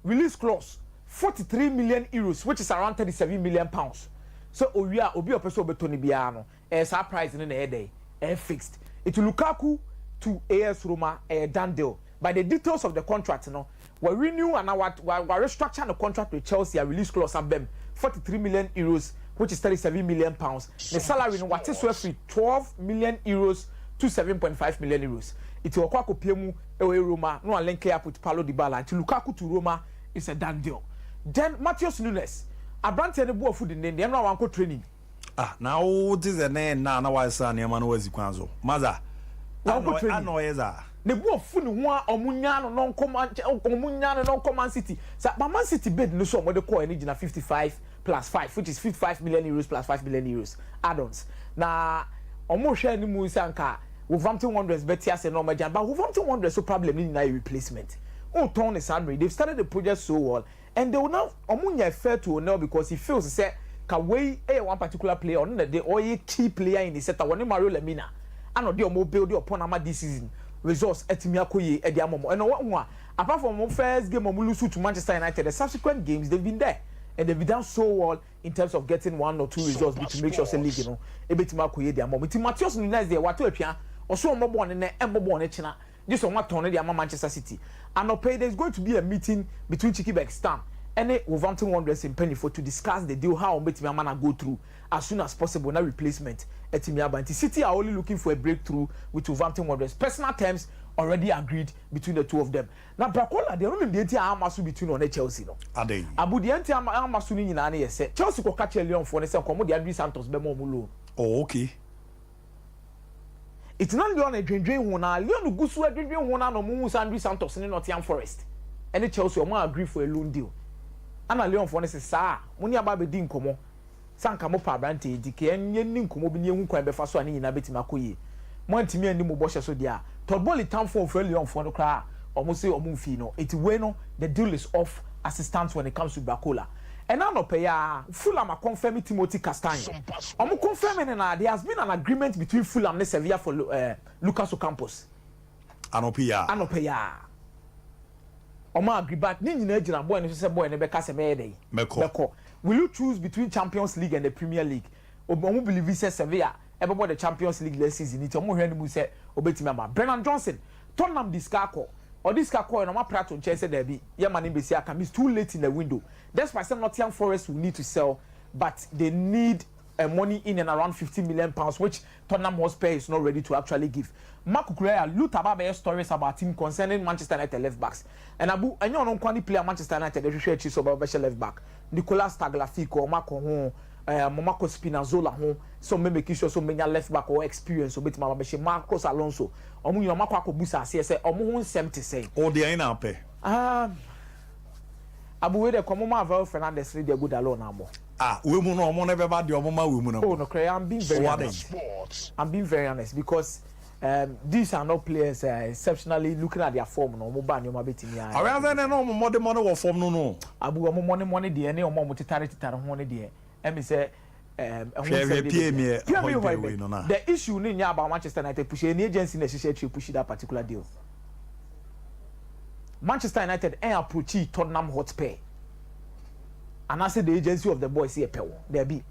release clause 43 million euros which is around 37 million pounds so owia obi opeso betoni bia no surprise ni na e fixed it Lukaku to AS Roma done deal by the details of the contract no we renew and we restructure the contract with Chelsea a release clause of them 43 million euros which is 37 million pounds the salary no what is free 12 million euros to 7.5 million euros it will kwa kopiemu Roma no link up with Paulo Dybala to Lukaku to Roma is a done deal then Matheus Nunes abrante ne bo afu de ne no wanko training now this is na wa sa ne ma no wazi kwanzo maza wanko training anoyeza ne bo afu ne ho a omunya no non command City sa Man City bid no so mo de call any gina 55 plus 5 which is 55 million euros plus 5 million euros add-ons na omo hwe ni mu sanka Wolverhampton Wanderers betia se no majan but Wolverhampton Wanderers so problem ni na replacement Tony Sandry, they've started the project so well, and they will now omunya fair to now because he feels say Kaway one particular player on the oye key player in the setup one Mario Lemina and no more build upon ama this season results etimiakoye ediamomo and one apart from first game of Mulusu to Manchester United the subsequent games they've been there and they've done so well in terms of getting 1 or 2 results to make sure say league ebetimakoye ediamomo ti Matheus Nunes there wato atwa oso omobo ne embobo ne china just on what turn the Manchester City and there's going to be a meeting between Chiki Beckstam and Wolverhampton Wanderers in Pennyford to discuss the deal how Betimiamana go through as soon as possible. No replacement. Etimiaba. City are only looking for a breakthrough with Wolverhampton Wanderers. Personal terms already agreed between the two of them. Now Bracola, they only the Amasu between on Chelsea. No. Are they? Abu the Amasu in Nani said Chelsea will catch a Leon for the Commodi Andri Santos Bemo Mulo. Oh, okay. It's not Leon a drain Hona, Leon Gusu a drain Hona no Mumus Andri Santos in Nottingham Forest. And the Chelsea will agree for a loan deal. Ana Leon for say sa muni aba be di nkomo sanka mo pa brante di ke enye ni nkomo bi ni ehun kwan be fa so ani nyina betima koye mo antimi ani mo bo hye so dia todball town for Leon for no kra omo say omo mfi no eti we no the deal is off assistance when it comes to Bracola and now no pay ya Fulham are confirming Timothy Castagne omo confirming na there has been an agreement between Fulham and Sevilla for Lucas Ocampos anopia Oma agree but ni nyina agina boy no say boy ne beka se me dey beko will you choose between Champions League and the Premier League omo believe say Sevilla ebebo the Champions League last season it omo hwe mu say obetimi ama Brennan Johnson Tottenham discako or discako no ma prato nche say there be ye man be say aka it's too late in the window despite some Nottingham Forest will need to sell but they need money in and around 50 million pounds, which Tottenham Hotspur is not ready to actually give. Mark Kukurea looked about stories about him concerning Manchester United left backs. And Abu, and you know, one player Manchester United, they share chiefs about left back. Nicolas Tagliafico, Marco Hon, Marco Spinazzola, home. So maybe sure so many left back or experience. So bit Marcos Alonso. Omu yo Marco Busa say omu 70 say. Oh, they ain't up. Abu we de komo ma Val Fernandez read the good alone now. We will no more never bad your mama women. Oh no, I'm being very honest. I'm being very honest because these are not players exceptionally looking at their form no mobile no mabeti me. I rather than no more the money or form no. Abu money the any or more titari honey there. And me say the issue in about Manchester United push any agency necessary to push that particular deal. Manchester United approach Tottenham Hotspur. And I say the agency of the boys here there be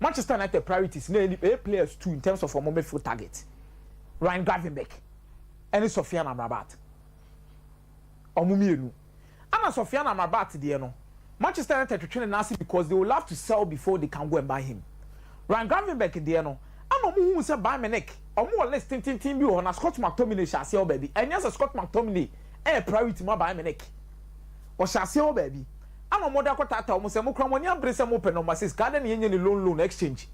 Manchester United priorities players too in terms of a moment for target. Ryan Gravenberch and Sofiane Amrabat. Omumienu. And Sofiane Amrabat there no. Manchester United to train Nasi because they will have to sell before they can go and buy him. Ryan Gravenberch there no. And Omu say buy me neck. Omu less tin bi on Scott McTominay shall say baby. And yes Scott McTominay priority ma buy me neck. Or shall say baby. I'm more than quite almost a mocramonia brace and open on my sis garden in loan exchange.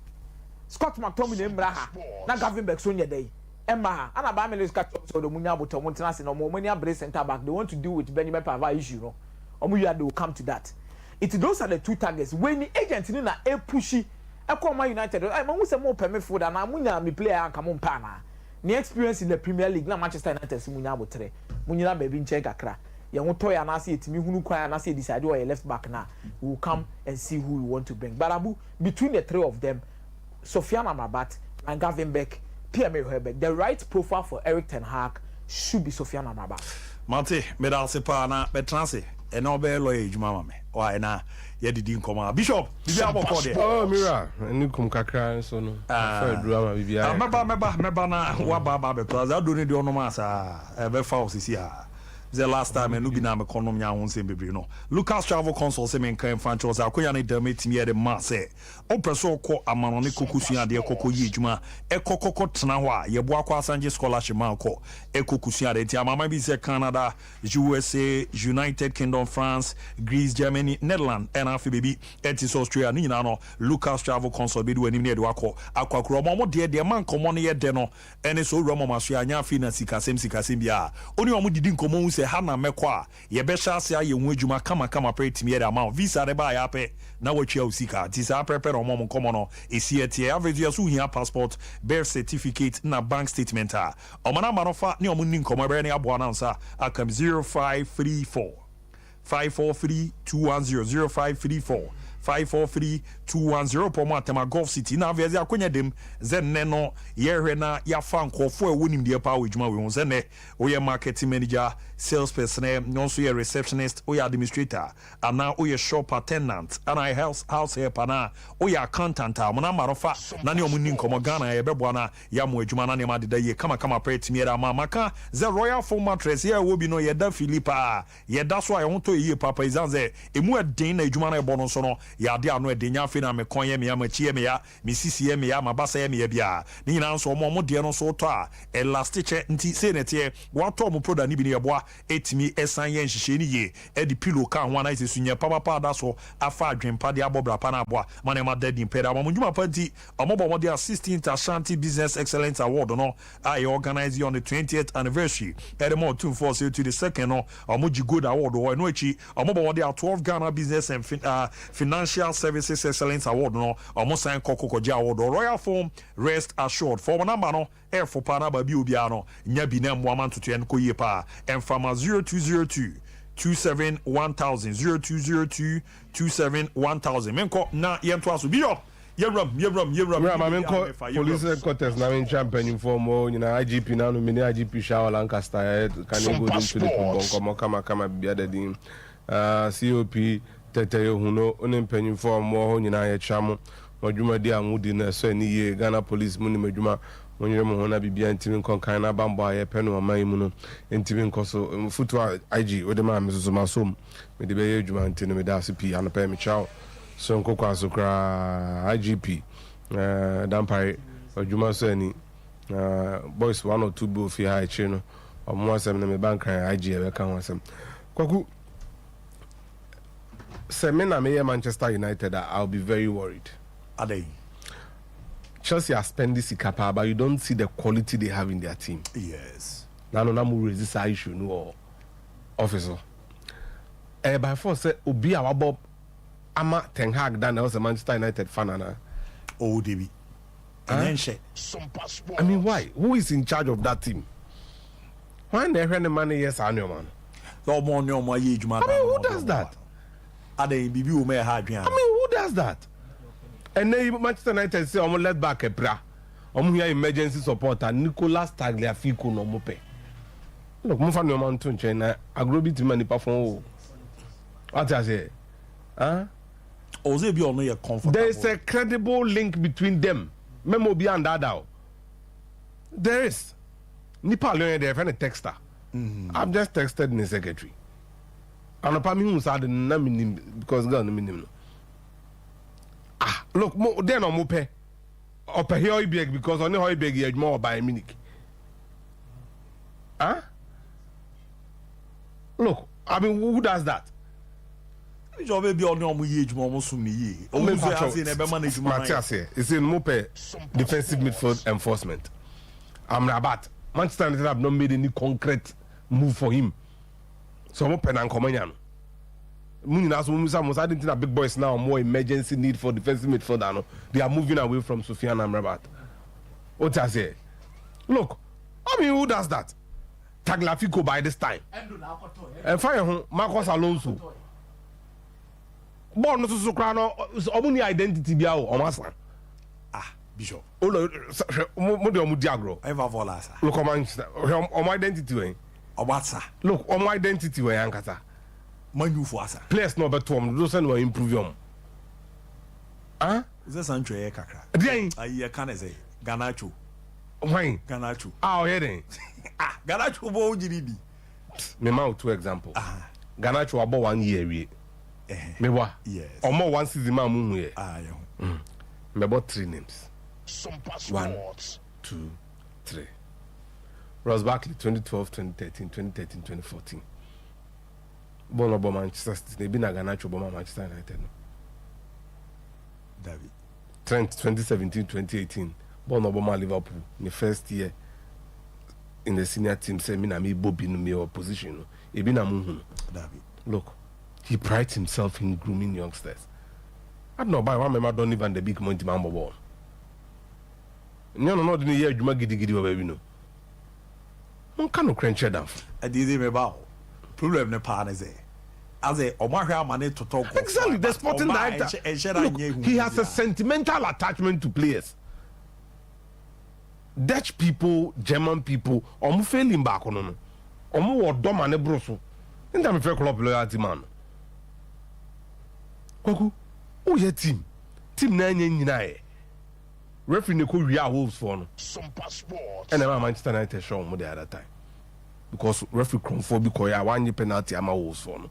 Scott McTominay Braha, now Gravenberch Sonia Day. Emma, and a Bamilis cut so the Munyabo to Montanas and Omonia brace and tabac. They want to deal with Benjamin Pava issue. No, Omuya will come to that. Those are the two targets. When the agent in a pushy, I call my United. I'm almost a more permit for than Amunya, me player and come on pana. The experience in the Premier League, Manchester United, Munyabo Tre, Munya baby in Chekakra. Toy and I see it, me who cry and I say decide who are left back now. We will come and see who we want to bring. But Abu, between the three of them, Sofiane Amrabat and Gravenberch, Pierre-Emerick Højbjerg, the right profile for Eric Ten Hag should be Sofiane Amrabat. Mate, medal sepa na betranse. Eno be lawyer juma me. Why na ye didn't come Bishop, bibia boko de. Oh, Mira, eni kum kakra so no. For drama bibia. Meba na wa baba be because I don't need the onoma sa e be fa osisi ha. The last time and Lubina economy won't say baby no. Lucas Travel Console say men can franchise akoya ne dame me the ma say. O preso ko amano ne kokusua de kokko yi djuma e kokko tena ho a ye bo akwa Sanje scholarship man ko e kokusua de ti amama bi say Canada, USA, United Kingdom, France, Greece, Germany, Netherlands and afi baby etis Australia ni nyina no Lucas Travel Console be do anim ne de akọ akwa mo de man komo ne ye de no ene so romo maso anya afi na sikasem bia oni omo didi nkomo se hana mekwa ye be shase aye hu adwuma kama pretimi ye da visa de ba ya pe na watwa usika ti sa prepare omo nkomo no esi etie average so hia passport, birth certificate na bank statement a omo na manofa ne omo ni nkomo be ne abo anansa akam 0534 543 210 0534 543-210 pomo atema Golf City na avezi akonya dem zenne no yehwe na yafa nkofo e wonim de pa wadwuma we ho zenne oye marketing manager, salesperson, nonso ye receptionist, oye administrator, ana oye shop attendant, ana house help ana oye accountant a mona marofa na ne omuni nkomo Ghana ye bebo na ya mo adwuma na ne ma deda ye kama preti miera maka ze Royal Foam mattress ye wo bi no ye da Philippa ye da so a ye ho to ye papa izanze emu eden na adwuma na e bono so no ya de ano eden nya fe na me konye me ya ma chie me ya me sisi me ya ma basa ye me ya bia ni nyina nso mo de no so to a elastic nti se ne tie wato mo product ni bi ne ye boa etimi esan ye nhihye ni ye e di pillow ka ho na ise sunya papa da so afa adwempa de abobra pa na boa ma ne ma dadin peda mo dwuma pa nti omobo mo de 16th Ashanti Business Excellence Award no I organize on the 20th anniversary edemo 24 to the second no omoji good award o no echi omobo mo de 12 Ghana Business and Financial Services Excellence Award no omo sign kokokoja award Royal Foam Rest Assured for number no air for pana ba bi obi ano nya bi na mwa mantoto en ko yie pa Enfama 0202 27 1000 0202 27 1000 menko na yento aso bi yo yewram police headquarters na men champion for mo nyina IGP na no mini IGP Shaw Lancaster can go into the kama bia dadin COP tete huno onen panyin for mo nyina ye chamo modwuma di amudi na so ni ye Ghana police mu ni madwuma monyere mo hona bibia ntimi nkonkan na bambo aye penu aman mu no ntimi nkoso futu IG odema mesoso masom me de be ye adwuma ntino me da CP anopa me chaw so nkokwa so kra IGP dampare adwuma so ani boys 1 or 2 bo fi ha echi no omo asem na me bankan IG e ka ho asem kwaku semina me Manchester United I'll be very worried. Are they? Chelsea are spending sikapa, but you don't see the quality they have in their team. Yes. Now, no more resist issue no officer. By force, say Obi Bob Ama Ten Hag than was a Manchester United fan ana. Oh, David. I mean, why? Who is in charge of that team? Why they earn the money? Yes, I know, man. I mean, who does that? Are they bibi o me ha adwan? I mean, who does that? And then Manchester United say, "I'm let back a bra. I'm here emergency supporter Nicolas Tagliafico no mope." Look, mo fa no man to China. Agrobit mani perform. What I say? Huh? Oze bi ono ye comfortable. There is a credible link between them. Memo bi and that. There is. Nipa learn there friend texter. I've just texted the secretary. And upon me who said na minim because God minim. Look, they no mo pay. Or pay here beg because only how beg you more by Munich. Huh? Look, I mean, who does that? You be on your age more soon ye. Matthias here. It's in Mope defensive midfield enforcement. Rabat. Manchester United have not made any concrete move for him. So Mope and Komanian. I didn't think that big boys now more emergency need for defensive midfielder. They are moving away from Sufyan Amrabat. What I say? Look, I mean, who does that? Tagliafico by this time. And fire Marcos Alonso. Born to Sukrano, Omuni identity biao, Omasa. Bishop. Modio Mudiagro. Eva Volasa. Look, on my identity. Look, on my identity, Yankata. Manu for us. Players no better one. Those who improve them. Huh? Is this Andre Kakra? Then I can't say Ganacho. Why? Ganacho. Oh, here Ganacho bo jiribi. Me mouth 2 example. Ganacho about 1 year. Me wa? Yes. Or more 1 season man moon here. Me about 3 names. Sompa 1, 2, 3. Ross Barkley 2012, 2013, 2013, 2014. Born about Manchester City. They been a Ganacho about Manchester United. David. Trent 2017, 2018. Born about Liverpool. In the first year in the senior team, say me na me Bobby no me opposition. He been a muhu. David. Look, he prides himself in grooming youngsters. I don't know by one member don't even the big money man ball. No, the year you might giddy baby no. One kind of crunch down. I did him about. Problem ne pa ne say as a Omahia Mane to talk. Exactly, the sporting director. Look, he has a sentimental attachment to players. Dutch people, German people, omu failing back on no. Omu wo dom ane broso. Nta me fe club loyalty man. Kwaku, o ye team. Team na nya nyina e. Referee ne ko wi Wolves for no. Sompa Sports. And Manchester United show mo the other time. Because referee Cronford because ya one penalty ama Wolves for no.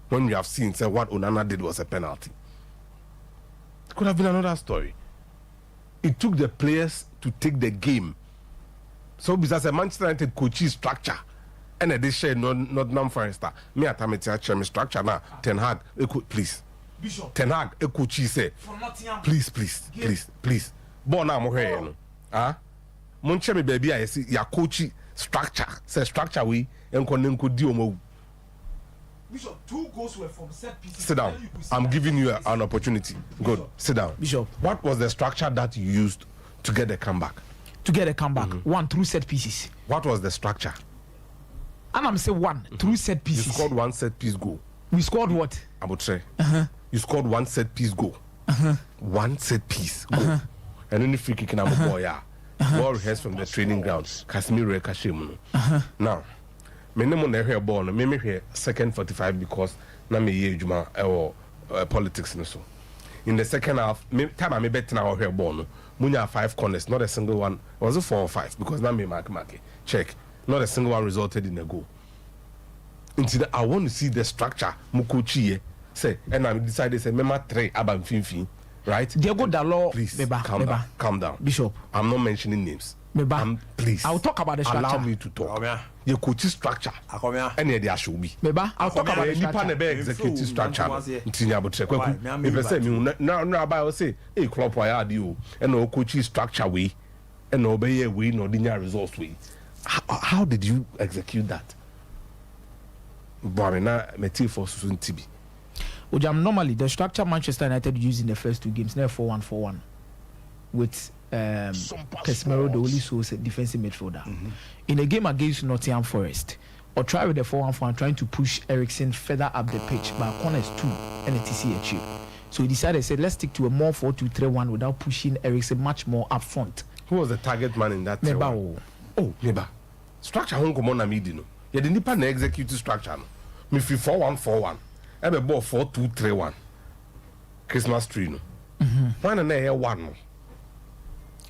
When we have seen say what Onana did was a penalty. It could have been another story. It took the players to take the game. So because a Manchester United coaching structure and they share Nottingham Forest. Me at Amity structure now. Ten Hag, please. Bishop. Ten Hag, a coach say, please. Born now, no. Monche me baby, I see your coaching structure. Say structure we and could do. Bishop, 2 goals were from set pieces. Sit down. I'm giving you an opportunity. Good. Sit down. Bishop. What was the structure that you used to get the comeback? To get a comeback, 1 through set pieces. What was the structure? And I'm saying 1 through set pieces. You scored 1 set piece goal. We scored what? I would say. You scored 1 set piece goal. 1 set piece goal. And then the free kick in our boy, ball rehearsed from the training ground. Casemiro Kashim. Now, me no mo hear ball no me hear second 45 because na me ye juma or politics no so. In the second half, time I bet na hear ball no. Munya 5 corners, not a single one. Was it 4 or 5? Because now me mark check. Not a single one resulted in a goal. Until I want to see the structure. Mukochi say, and I decided say mema 3 abam finfin, right? Diego Dalot, please Meba. Calm down. Bishop, I'm not mentioning names. Meba, please. I'll talk about the structure. Allow me to talk. Your coaching structure. And there should be. Meba, I'll talk about the structure. Nipa nebe executive structure. Ntinya botre kwaku. Me say me na about say e club wa ya di o. And no coaching structure we. And no be we no dinya results we. How did you execute that? But na meti for Suntibi. Ojam, normally the structure Manchester United used in the first 2 games, never 4-1-4-1 with Casemiro, the only source defensive midfielder. In a game against Nottingham Forest, or try with the 4-1-4-1, trying to push Eriksen further up the pitch, but corners 2 and a TCHU. So he decided, said, let's stick to a more 4-2-3-1 without pushing Eriksen much more up front. Who was the target man in that? Meba. Oh, Meba. Structure home come on amidi no. You didn't pan execute structure no. Me free 4-1-4-1. Ebe ball 4-2-3-1. Christmas tree no. Why na here 1 no?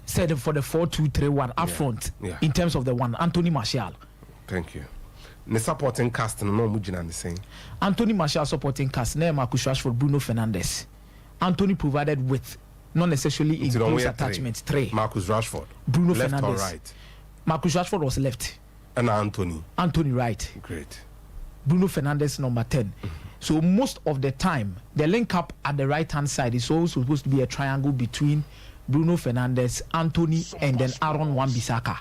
Said for the 4-2-3-1 up front. Yeah. In terms of the one, Anthony Martial. Thank you. The supporting cast no mujina the same. Anthony Martial supporting cast. Ne Marcus Rashford, Bruno Fernandes. Anthony provided with not necessarily a close attachment 3. Marcus Rashford. Bruno left Fernandes. Or right? Marcus Rashford was left. And Anthony. Anthony right. Great. Bruno Fernandes number 10. So most of the time, the link up at the right hand side is also supposed to be a triangle between Bruno Fernandes, Anthony, and then Aaron Wan-Bissaka.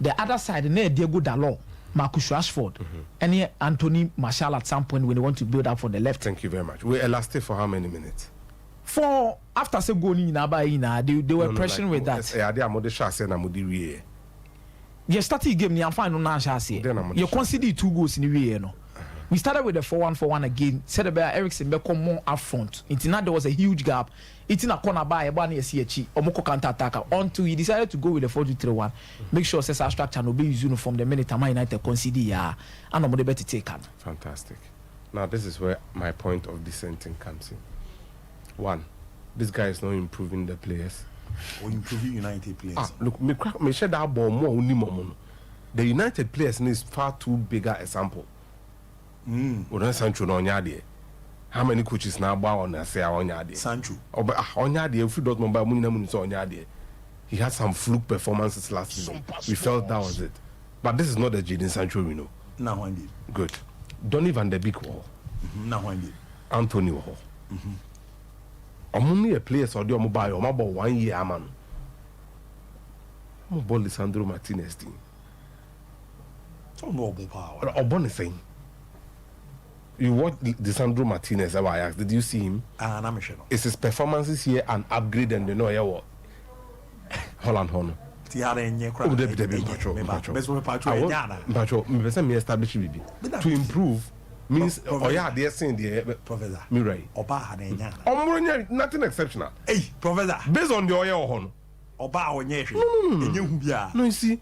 The other side, Diego Dalot, Marcus Rashford, and Anthony Martial at some point when they want to build up for the left. Thank you very much. We elastic for how many minutes? For after say goal they were pressuring with that. You started game, you find no you consider 2 goals in the way, no. We started with the 4-1-4-1 again. Said about Eriksen become more up front. There was a huge gap. It's in a corner by a bunny CHE or Moko counter attacker. Until he decided to go with the 4-2-3-1. Make sure our structure no be used from the minute Man United consider and no better take on. Fantastic. Now this is where my point of dissenting comes in. 1, this guy is not improving the players. Or improving United players. Look, me share that ball more only more. The United players needs far too bigger a sample. Sancho no nyade. How many coaches now bow on say onyade? Sancho. Onyade if you don't remember munina so onyade. He had some fluke performances last season. We felt that was it. But this is not the Jadon Sancho we know. Now indeed. Good. Donny van der Beek wall. Now indeed. Anthony wall. Only a players or the mobile or about 1 year man. I'm about Lisandro Martinez team. So no power. Or bonne thing. You watch Lisandro Martinez at Ajax. Did you see him? I'm sure. Is his performances here an upgrade and they know what? Holland Honor. To improve, means oya dey sing the Professor Mirai oba ha na nya omro nothing exceptional hey Professor based on the oya ho no oba onye hwe enye hu bia no you see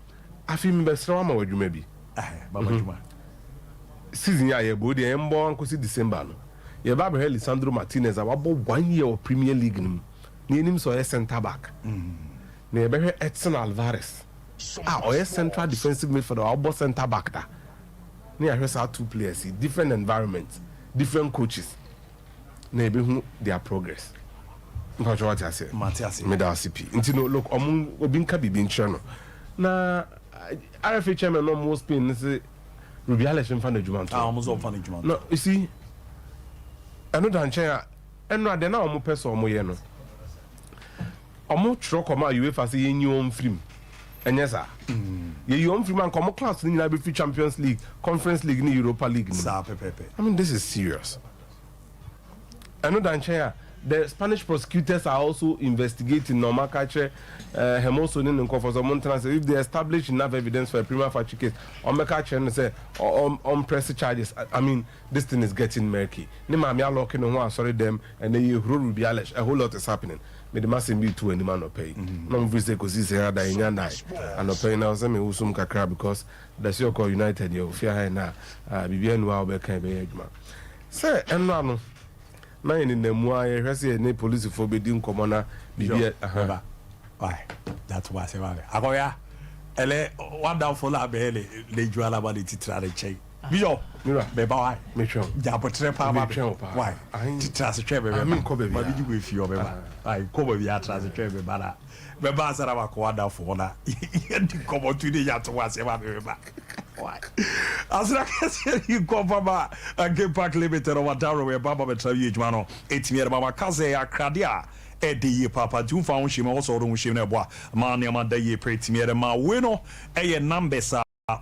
afi me besra ma wadwuma bi baba dwuma season ya ye bo de mbo ankosi December no ye ba be Lisandro Martinez ababo 1 year of Premier League nim na enim so ye center back na ye be Edson Alvarez or central defensive midfielder or center back da na ye hwesa two players different environments different coaches na be hu their progress nko what I say Matias medal CP nti no look obi nka bibi nkyere no na RFA chairman no most pain say Rubiales fan the Juman almost all fan the Juman no you see another nkyere eno ade na omo person omo ye no omo tro koma UEFA say yenyi on film enye sa ye on film and come class ni na be free Champions League Conference League ni Europa League sa pepe I mean this is serious another nkyere the Spanish prosecutors are also investigating Nomakache, Hemoso, and Kofoso Montana. If they establish enough evidence for a prima facie case, Omakache and say on press charges. I mean, this thing is getting murky. Nimamia locking on one, sorry them, and then you Rubiales. A whole lot is happening. But the massive be two and the man no pay. No visit because he's here that in your night. And no pay now, some Usum Kakra because the Soko United, you fear now. Bibian Waubeck, say, and no. Na in the moa hwese ne police for be din komona bibia why that's why say akoya ele wonderful abele le juala ba le titra le chei biyo mira be ba why me chon ja potre pa ba why titra se chwe be me ko be ba bi go fi o be ba ai ko ba bi atra se chwe be ba na be ba sara ba ko wonderful na ndi ko tu de ya to wa se ba be ba why asra kase you go baba Game Park Limited o wadaro we baba betra yi adwuma no etimi ere baba kaze akrade a edi papa tu fa won shime wo so ro won shime na bo ma ne ma da yi pretimi ere ma we no eye numbers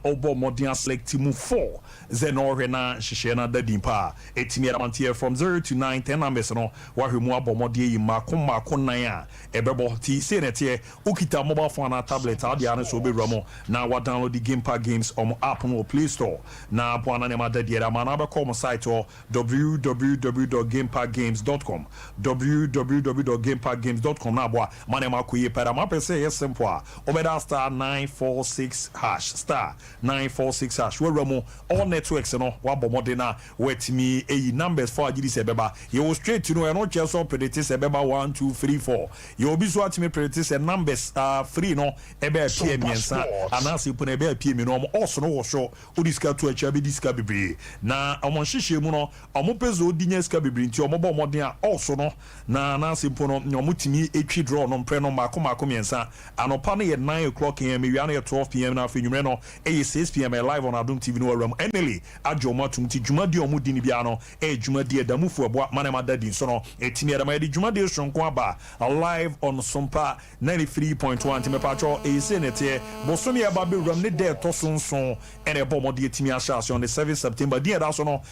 obo modern select mu 4 zenore na hihye na dadin pa etimi amantie from 0 to 9 10 numbers no wa hwemu abomode yi mako nan a ebebo ti se netie ukita mobile phone na tablet ade ane so bewramo na wa download the Game Park games on app no Play Store na apo na ma dadiera ma na be come site www.gameparkgames.com www.gameparkgames.com na abo ma na ma koye para ma pese yes simple a obeda star 946 hash star 946 hash we ramo all networks no wa bomode na wetimi eyi numbers for agidi se beba you straight to know no cheso predict se beba 1 2 3 4 you obi so atimi predict se numbers free no ebe apie miensa anase puna ebe apie mi no also no wo show odiska to acha be diska bebre na omon hihye mu no omopezo odinya ska bebre nti omobo modern a also no na anase puno nyomutimi etwi draw no mpre no mako miensa anopa no ye 9 o'clock am wi ana ye 12 pm na afenwumre no 6 p.m. live on Adum TV no ram enely adwoma tumti dwumadi omudi ni bia no dwumadi adamufu abo manema dadi so no etimi adama di dwumadi sonko aba live on Sompa 93.1 timepacho senete bosomi aba be ram ne de to sonson ene bomodi etimi asase on the 7th September di da so no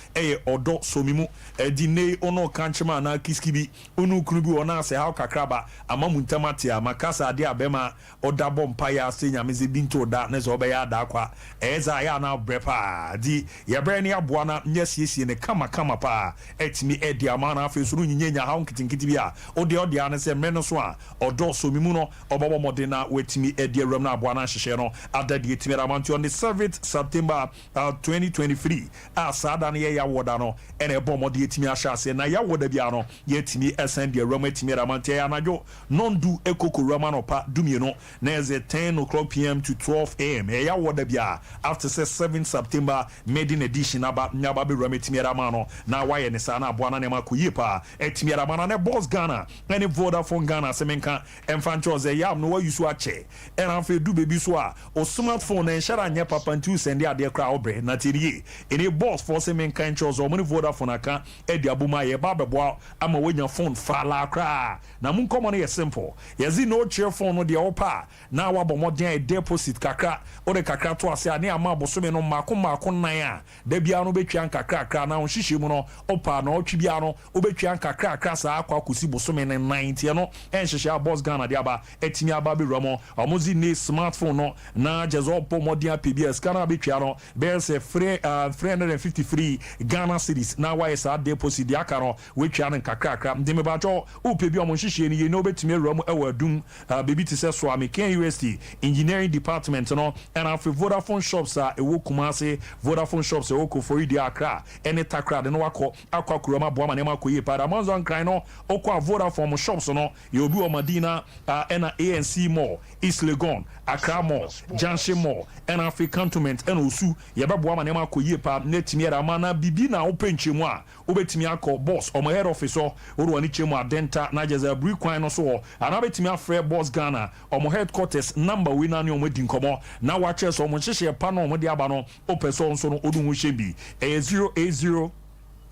odo somimu di ne ono kanchema na kiskibi onu kunubi ona se how kakraba amamuntamati makasa ade abema odabo mpaya se nyameze binto da ne so be ya da kwa eza ya na brepa di ya brani aboa na nyesiesie ne kama pa etimi edi amana afesuru nyinya ha nkitinkiti bia ode ana se mre no so a odo so mimu no obobo modena wetimi edi awram na aboa na hyehyɛ no adadi etimi ramanti on the 7th September 2023 asada na ya woda no ene ebo mode etimi ahyase na ya woda bia no yetimi esend awram etimi ramanti ya najo nondu ekoko rama no pa dumie no na eze 10 o'clock pm to 12 am ya woda bia after 7 September maiden edition aba nyaba be rametimi ramano na waye ne sana aboana ne makoyi pa etimi ramana ne boss Ghana any Vodafone Ghana semenka emfancho ze yam no wayusu ache era fe du bebi so a o smartphone na nshara nya papa ntu sende ade kra obre na tirie any boss for semenka encho zo mo Vodafone aka edi abuma ye ba bebo ama wanya phone fala kra na mun komo no ye simple yezi no cheer phone no de opa na wa bomoden deposit kakra o de kakra ato ase ane ama bosome no mako nan a da bia no betwa nkakra na onhihye mu no opa na otwi bia no obetwa nkakra saa akwa kosi bosome ne 90 no enhihye boss Ghana de aba etimi aba be romo omozi ne smartphone no na jezo opo modern PBS kana betwa no bears 353 Ghana cedis na why sa deposit de aka no wetwa ne nkakra de me ba cho opebi omonhihye ni ye no betimi romo ewadum baby ti se so American USD engineering department no and after Vodafone shops ewo Kumasi Vodafone shops ewo Kofori di Accra ene takra de no akwa kuroma boama ne makoye para Amazon kran no okwa Vodafone shops no ye obi o Madina ena ANC Mall East Legon Accra Mall Junction Mall and after cantonment and osu ye be boama ne makoye pa netimi era mana bibi na openchemu a obetimi akọ boss o head office o ro ani chemu adenta na jeza bri kwan no so ana betimi afre boss Ghana omo headquarters number we na ne omo di nkomo na wa che so omo hihye pa no omo di aba no opeso nso no odu hu hye 080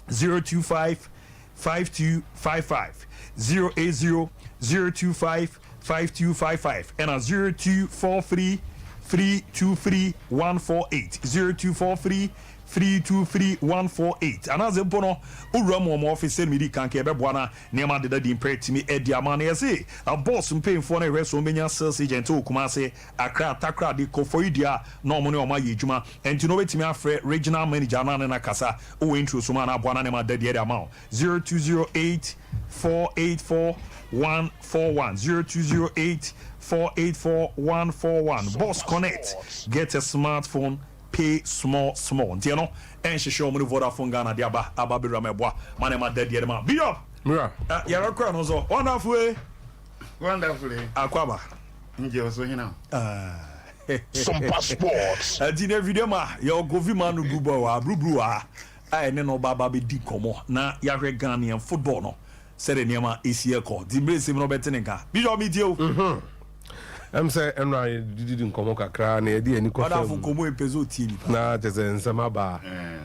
025 5255 080 025 5255 and 0243 323 148 0243 323 148 no owura mo office midi kanke ebe boana nema de di impretimi edi amana yesi a boss mpemfo na reso menya sales agent Kumasi Accra takra di kofoidia no mo ne o ma yejuma enti no betimi afre regional manager na kasa o intro so ma na boana nema de di amount 0208 484 141 0208 484 141 Boss Connect get a smartphone pay small ntia no enhihye omo Vodafone Ghana de aba be rameboa mane ma dade de ma be up mira ya rakra no so wonderfully akwaba nje oso hina Sompa Sports adine video ma ya ogovi ma no gubo wa brubru a ne no baba be di komo na ya hwe Ghanaian football no sere niama esie ko di mrese no betenenka be up media o say enra didi nkomo kakra na yedi ani ko fa nkomo epezo tie ni na teze nsema ba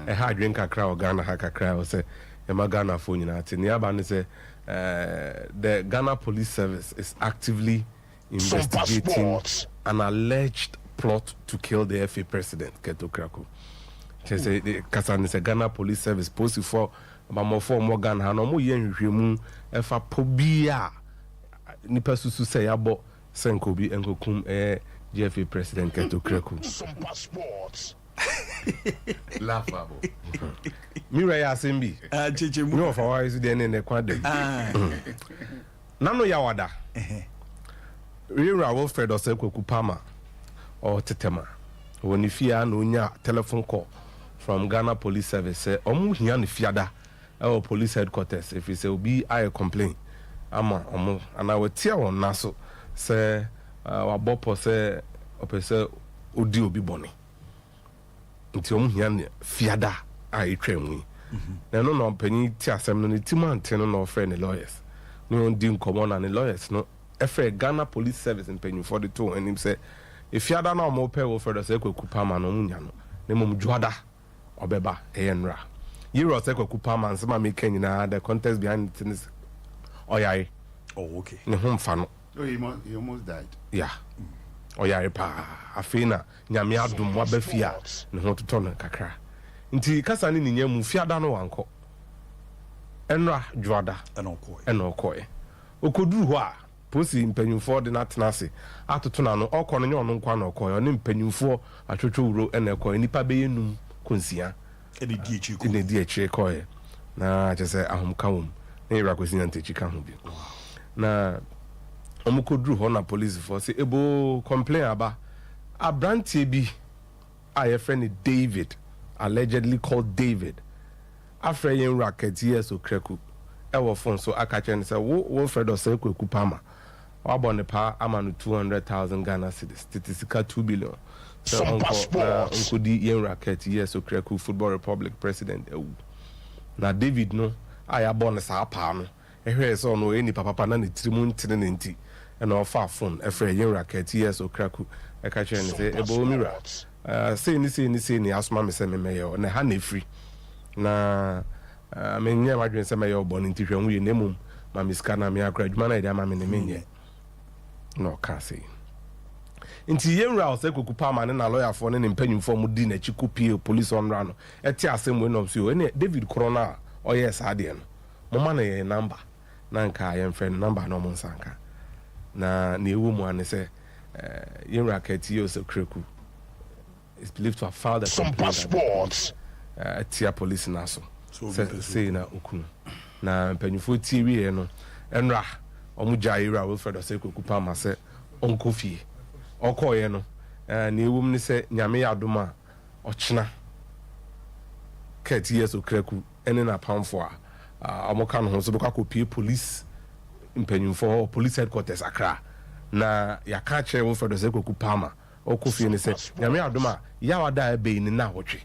ha dwen kakra o Ghana ha kakra o say e ma Ghana fo nyina ati ni aba ne say the Ghana Police Service is actively investigating an alleged plot to kill the FA president Keto Krako. Say the kasane say Ghana Police Service post for mo Ghana no mo ye nhwehwemu efa pobia ni pasusu say abo Senkobi enkokum GFA president Keto Krako. Sompa Sports. Laughable. Mira ya sembi. Cheche mu. No for why is there in the kwade. Nano ya wada. Rira Wilfred Osekweku Pama or Tetema. When you fear no nya telephone call from Ghana Police Service say omu hia ne fiada our police headquarters if you say obi I complain ama omu and I will tear on naso say wabopo say opese odi obi boni nti omu hia ne fiada a etwemu na no no panyi ti asem no ne timante no no friend lawyers no di nkomo na ne lawyers no efe Ghana Police Service panyi for the two and him say if fiada na omo pe wo further say Kweku Pama no munya no ne mom juada obeba eyenra yiro say Kweku Pama nsema make nyina the context behind things oyare okay ne ho mfa no He almost died. Yeah. Oyare pa afina nyame adom waba fia ne ho toto no kakra. Nti kasa ne nya mu fiada no wanko. Enra juada enokoe. Okoduru ho a posi mpanyumfo de natenase atoto na no okọ no nya ono nkwa no okoe ne mpanyumfo atwotwo wuro enekoe nipa beyenum konsia ene di echi koe na jese ahom kawum ne ira kwesinya ntechi ka ho bi. Na omukodru ho na police force ebo complain aba abrantie bi a friend David allegedly called David after yen racket yes okreku ewo phone so akachen say wo Fred Osekweku Pama wabone pa amanu 200,000 Ghana cedis statistica 2 billion so onko di yen racket yes okreku Football Republic president na David no aya bone sa pa no ehwe so no eni papa na ne tirimu ntene ne nti and offer phone efre yen racket yes okraku e ka chere ne say ebo mira say ni asma me say me meyo na ha na free na me nya wadwen say meyo bo nti hwe ye nemum ma miska na me akra djuma na ide ma me ne menye no ka say nti yenra ose koku pama ne na lawyer for ne mpanyimfo mu di na chi kopie police on rano eti asem we no so ene David Corona o yes ade no moma na ye number na nka ye mfre number no mo nsanka na ewu mu ane se yenra kati so kreku is believed to have filed a complaint Sports. Tia police na so say na okunu na mpanyimfo tiwi no enra omu jaira Wilfred Osekoku pama se onko fie okoye no na ewum ni se nyame yadoma ochena 30 years okreku ene na pamfo a omoka no so bekwa kopie police mpanyimfo police headquarters Accra na yaka che Wilfred Osekoku pama okofie ni se nyame yadoma yawada ebe ni na wotwe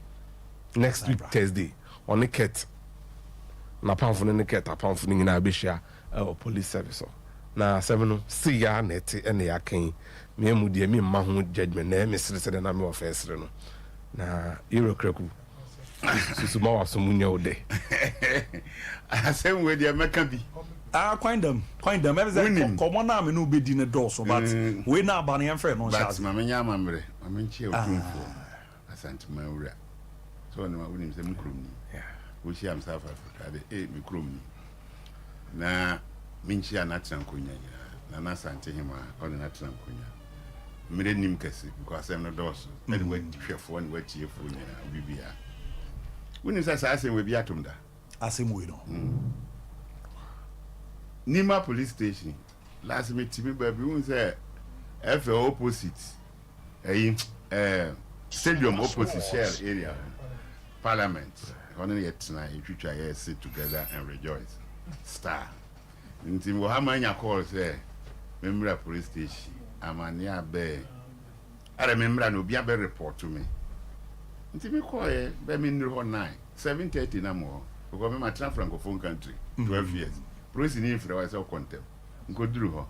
next week Thursday on the ket na pamfo ne ket pamfo ni nyina abehia police service na 7 see ya net ene ya kan me mu de me ma ho judgment na me sere na me ofesere no na iro kreku susu ma waso munya ode Asem we de meka bi. Coin them every common na me no be di ne door so but we na aba na yemfre no But ma menya amamre ma menchie otumfo asante mawura so na ma wonim se mkrom ni wo shi am South Africa de me krom ni na minchi anatra nkonya na asante hima o de natra nkonya mire nim kase because am no doso na de wahwefo na wachiefo nya bibia wonim sa asem we bi atomda asem we no Nima police station last me timi baby won say F opposite stadium opposite shell area parliament on yet tonight you try to sit together and rejoice star nti wo ha manya call say memra police station amania be are memra no bia be report to me nti me call be me nri ho 7:30 na mo because me ma francophone country 12 years police ni frɛ wa sɛ kontem nkoduru ho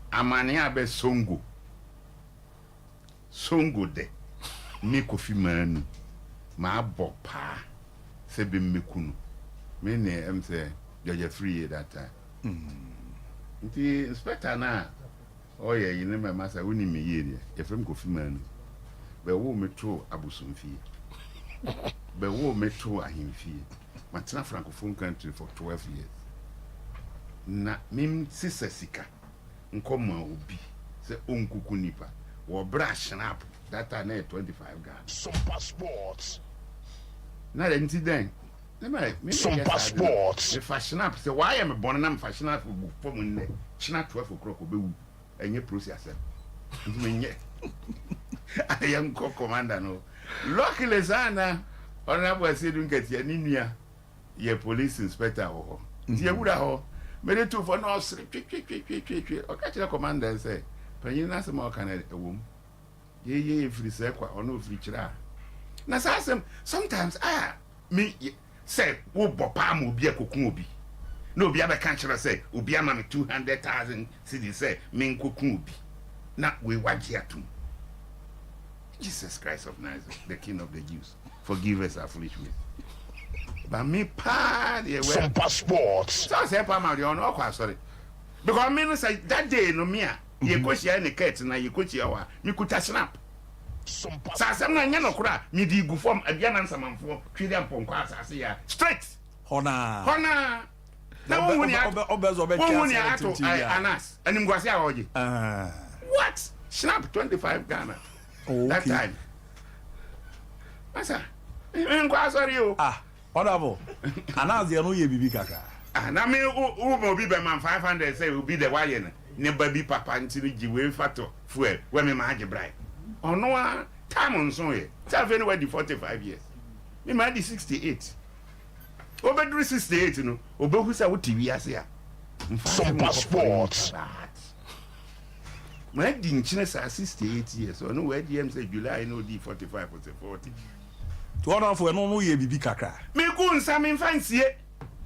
amane abe songo de me kofi manu ma bopa se be mekunu me ne em say Georgia free that time nti inspector na oye yine me masa woni me yere ye frem kofi manu be wo meto abusumfie be wo meto ahimfie matena francophone country for 12 years na mim sisasika nkoma obi se onkuku nipa wo bra snap data na 25 Ghana Sompa Sports. na the incident me Sompa Sports. the fashion up say why am born na fashion up for mun china 12 o'clock obewu enye process me nye I am commander no luckily sana honorable Asedu Nketia ni nua ye police inspector ho nti ewura ho me to for no sri twi o ka kire commander say panyin na se ma kana ewom ye free say kwa ono free kira na sasem sometimes me say wo bopa ma obi akokun obi na obi abeka kire say obi ama me 200,000 cedi say me nkokun obi na we waje atum Jesus Christ of Nazareth, the King of the Jews, forgive us our foolish ways. But me pa the Sompa Sports. So I say pa ma no kwa sorry. Because me no say that day no me ye ko share ne ket na ye ko chia wa me kuta snap. Sompa. Sa asem na nya no kura me di gu form abia na nsamanfo twede amponko asase ya straight. Hona na wo huni obezo be ato anas anim gwase a oje. What? Snap 25 Ghana. That time. Masa. Nkwa sorry o. Honorable. Anazi no ye bibi kaka. Na me wo mo bi be man 500 say will be the wire ne baby papa ntiri giwe fato fuel we me ma age bribe. Ono a time nso ye. Tell anywhere the 45 years. Me ma di 68. Obedru 68 no. Obehu say wo TV ase a. Sompa Sports. My dinchine sa 68 years. So no where DM say July no di 45 or 40. To order for no ye bibi kaka. Me go nsa me fancy.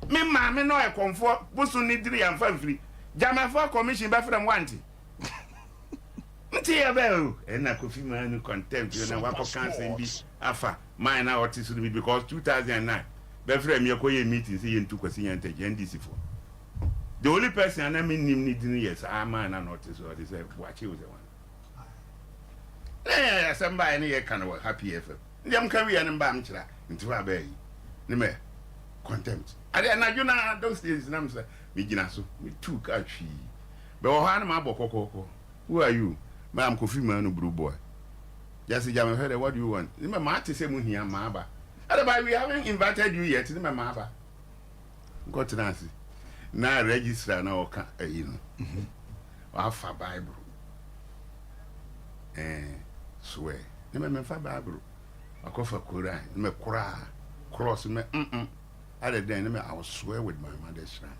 Me ma me no e komfo busu ni diri am fanfiri. Jama for commission be from wanti. Nti ya be o. E na Kofi Manu contempt you na wako cancel bi afa. Mine na otis be because 2009 be frem ye koye meeting say ye ntu kwasi yan take NDC for. The only person I mean him need yes, man and notice what he said, watch you the one. Eh, somebody any kind of happy FM. Them carry and bam chira into a bay. Nime contempt. I didn't know those days. And I'm saying, me ginaso, me too catchy. But what my boko? Who are you? Ma'am Kofi Man, blue boy. Just jam heard what do you want? Nime Marty say mun here, Maba. Otherwise, we haven't invited you yet. Nime Maba. Got to Nancy. Now register now, you know. Alpha Bible. Swear. Nime me fa Bible. I call for Quran. Me cry. Cross me. Other than I will swear with my mother's shrine.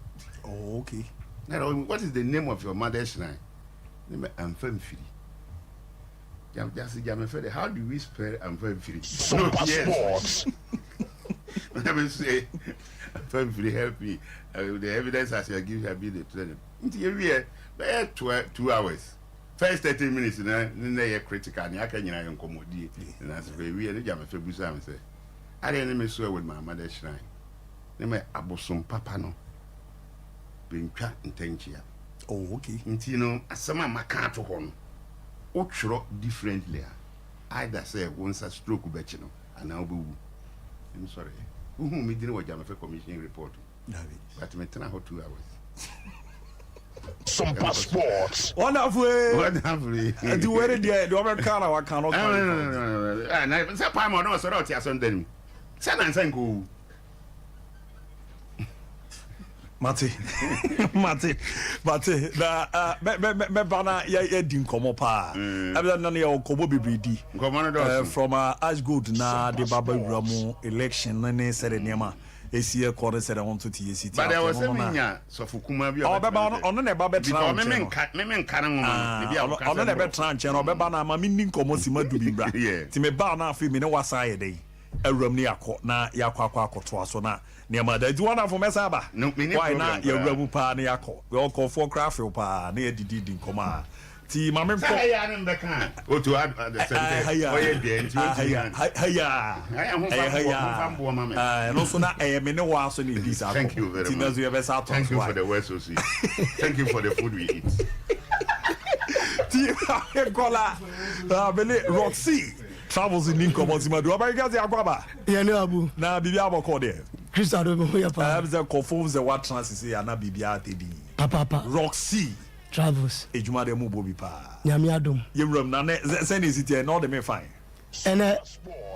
Oh, okay. Now, what is the name of your mother's shrine? I'm firm free. How do we spell I'm firm free? Sompa Sports. Let me say, I'm firm free. Help me. The evidence as you give you be the training. Until we are 2 hours. First 30 minutes, then they are critical. I can't accommodate. And as we are the Jam Febusa, say, I didn't swear with my mother's shrine. Name abosom papa no bentwa ntanchia. Oh, okay. Ntino asema maka to ho no otworo differently. Either say once a stroke bechi no ana obewu. I'm sorry. Who me didn't watch my commission report. But me tena hot 2 hours. Sompa Sports. Wonderfully. Do where the Americana wa cannot. No. And say pa mo no so that ya Sunday. Say na nsan go. Mate, na me bana ya din komo pa. Abia na ya komo bebredi. From Ashgood na the Baba Uramu election na ne sere niema. Esi e kore sere won to tie city. But there was a minya so fukuma bi o beba ono na eba betra. Me nka na ngoma. Bi a ono na betra nche no beba na ma minni komo si madu bi bra. Ti me ba na afi me ne wasa ye dey. Awuram ni akọ na yakọ akoto aso na niema da di wana for mesaba why na yawuramu pa na yakọ we all for craft pa na edidi din koma ti mame ko ya na mbeka o to the center o ye de nti o ti haya no so na me ne wa so na edisa akọ thank you very much thank you for the words so sweet thank you for the food we eat ti kola bele Roxy travels in Ninko Mozimadu. America's Aquaba. Yeah, Abu. Na Bibia Boko there. Christa do ya pa. I have the conforms the what transit say na Bibia tedi. Papa. Roxy travels. Ejuma de mu bobi pa. Nyame adom. Yemram na send is it here no dey fine. And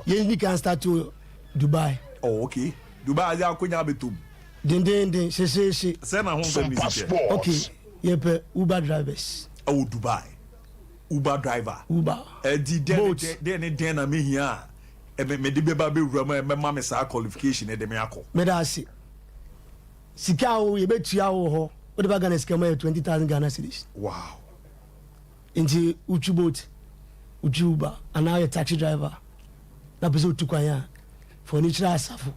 you can start to Dubai. Oh, okay. Dubai ya konya betum. Den she. Say na hon send is here. Okay. Yepe Uber drivers. Oh, Dubai. Uber driver. Uber. Di den na me here. Me de beba be wura me ma sa qualification e de me akọ. Me da si. Sika o ye betua wo ho. O de ba Ghana sika ma 20,000 Ghana cedis. Wow. Inji uchu boat. Uchu Uber and now a taxi driver. Na bezo tukwanya. For natural asafo.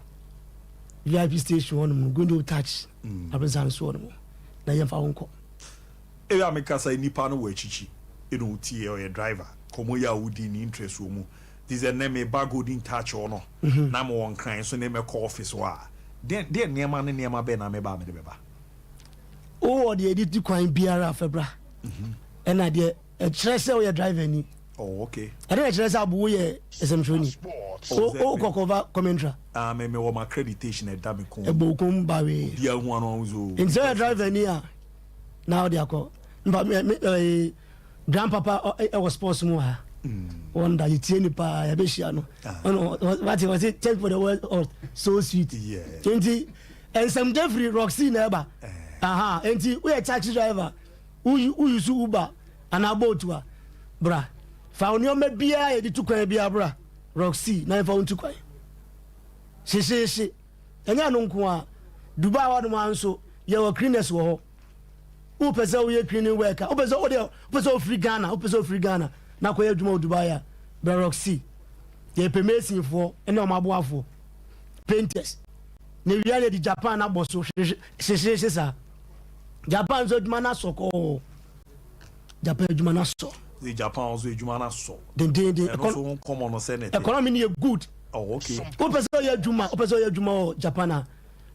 VIP station one go do touch. Abesan so one. Na yemfa wonko. E ya me kasa nipa no wa chichi. Eno tie o driver komo ya wudi ni interest wo mu this is name ba golden touch ono na mo won kan so na me call office wa den niema ne niema be na me ba me de be ba o de edit kwan biara febra na de e kire se o ye driver ni oh okay e de kire se abu ye esemtroni o kokova commentra me wo ma accreditation e da me ko e bo ko mba we dia hu anu zo in say driver ni a now they akọ mba me grandpapa was sports mu ha one that you tie ni pa ya be hia no what was it thank for the word or so sweet yeah 20 and some Jeffrey Roxy na eba enti we a taxi driver who use Uber and about wa bra fa oni o ma bia ye di tukwan bia bra Roxy na fa untu kwan she enya no nko a Dubai wa no anso ye wa cleaners wo ho who pesa we cleaning worker who pesa free Ghana na ko adwuma Dubai ya Roxy ye permission for ene o maboafo painters ne wiare di Japan na boso she sa Japan zo adwuma na soko Japan adwuma na so the Japan zo adwuma na so den so common no senate economy ni good oh okay who pesa ye adwuma Japan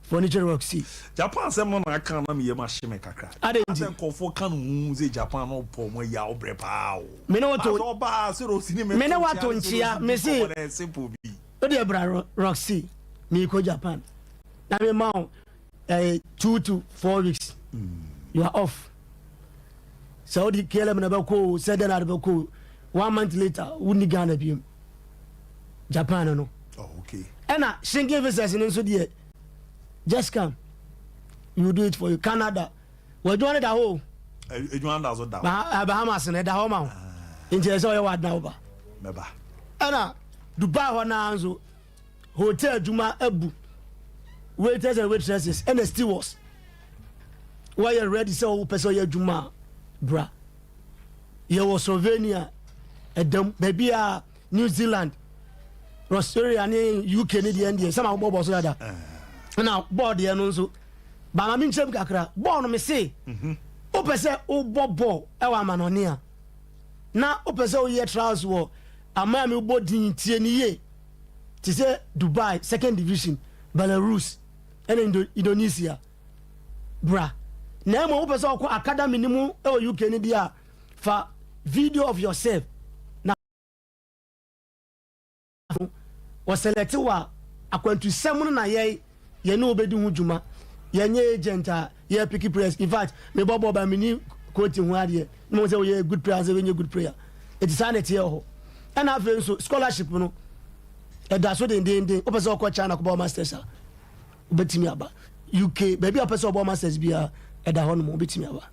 furniture Roxy. Japan sem no na kan na me yema hye kakra. Adenti kofo kan hu ze Japan no po mo ya obre pa o. Me no to ba se ro sini me. Me no wato nchia me say simple bi. O de bra Roxy me ko Japan. Na me ma 2 to 4 weeks. You are off. Saudi KLM na bako said na bako 1 month later wouldn't Ghana be Japan no. Oh okay. And Schengen visas in so there. Just come. You do it for you. Canada. We're doing it at home. You understand that? Bahamas and the home. Into so you what now ba. Meba. And Dubai wana anzo hotel Juma Ebu. Waiters and waitresses and the stewards. Why you ready so person ya Juma bra. You was Slovenia maybe New Zealand. Australia and UK Canadian some of boss that. Now board there no so. Ba ma minchem kakra. Board no me say. O pese o bobo e wa manonia. Na o pese o ye trials wo ama me body tie ni ye. Ti say Dubai second division, Belarus and Indonesia. Bra. Na mo o pese o academy ni mu e UK ni dia for video of yourself. Na was selected wa akwantu sem na ye no obedi hu djuma ye nye agent ye pick press. In fact me bobo ba me ni quoting hu ade no say we good prayer say we good prayer it is sanity here ho and have so scholarship no e da so den o pese o ko China ko ba masters obetimi aba UK baby o pese o ba masters bia e da ho no obetimi aba.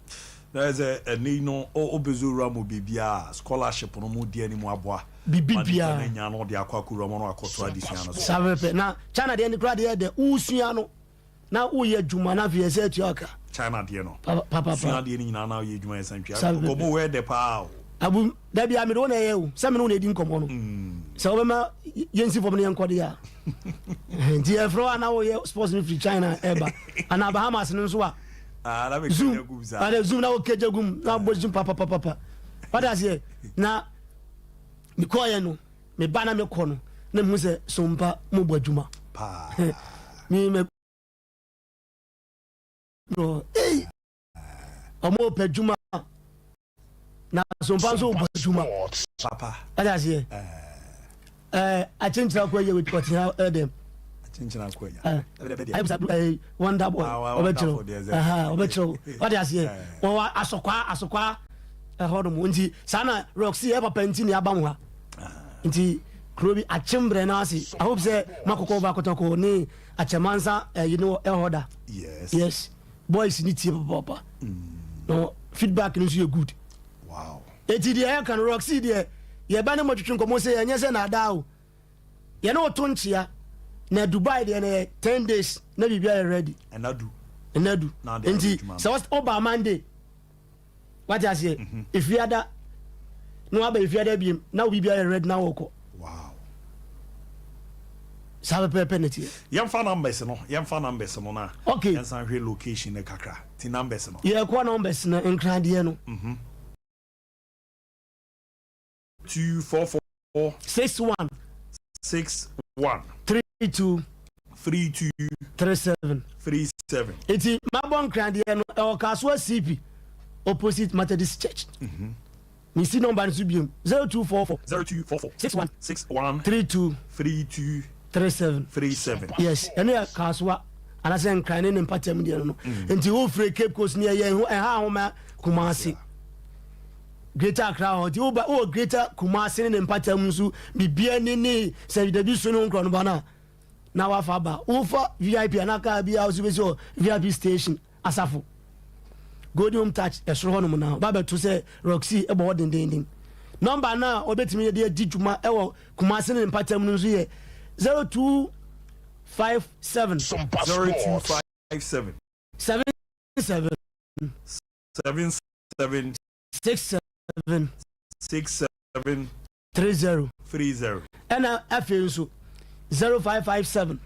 There is a no obezura mo bibia scholarship no mo die ni mo aboa bibia na nya no de akwa kuro mo no akoto adisia no so sabepe na China de ni kra de usua no na uye djuma na vie se tuaka China de no papa China de ni na uye djuma esantwa ko mo we de pa abu da bia me do na ye o se me no na di nkomo no se obema yensi fo me yankode ya ndi efro na wo ye sports in China eba ana Bahamas no so a na me kenya gum za ada zoom na wo keje gum na bojim papa what does here na me koye no me ba na me ko no na mu se Sompa mo bojuma pa me no omo pejuma na Sompa so bojuma papa what does here I change that way with what them chinchina kwa ya wonder boy obetro what does here o asokwa hodo mu nti sana Roxy e papa nti ni aba mu ha nti krobi achembre na asi I hope say makoko ba kotoko ni achemansa you know e hoda yes boys ni tie papa no feedback no so good wow eti dia kan Roxy dia ye ba ne motwetwe nkomo say enye se na da o ye na otonchia na Dubai dia na 10 days na bibia ready enadu nti so was over Monday what you say if you ada no aba if you ada biem na bibia ready na woko wow sabe penalty yamfa numbers no na okay yansan hwe location ne kakra ti numbers no ye kwa numbers na enkrade no 244 61 32 37 eti mabon krade no e okaso CP opposite Methodist Church mi si number nso biem 0244 61 32 37 yes ene ya kaswa ana se nkran ne mpatam die no enti wo free Cape Coast ne ye ho ha ho ma Kumasi Greater Accra ho ti wo Greater Kumasi ne mpatam nso bibia ni se dabi so no nkron bana na wa fa ba wo fa VIP anaka bia wo be so VIP station asafo Golden Home Touch esro hono na ba beto se Roxy e bo dendending number na obetimi de didjuma e wo Kumasi ne mpatam nso ye 0257 0257 77 30 and FA so 0557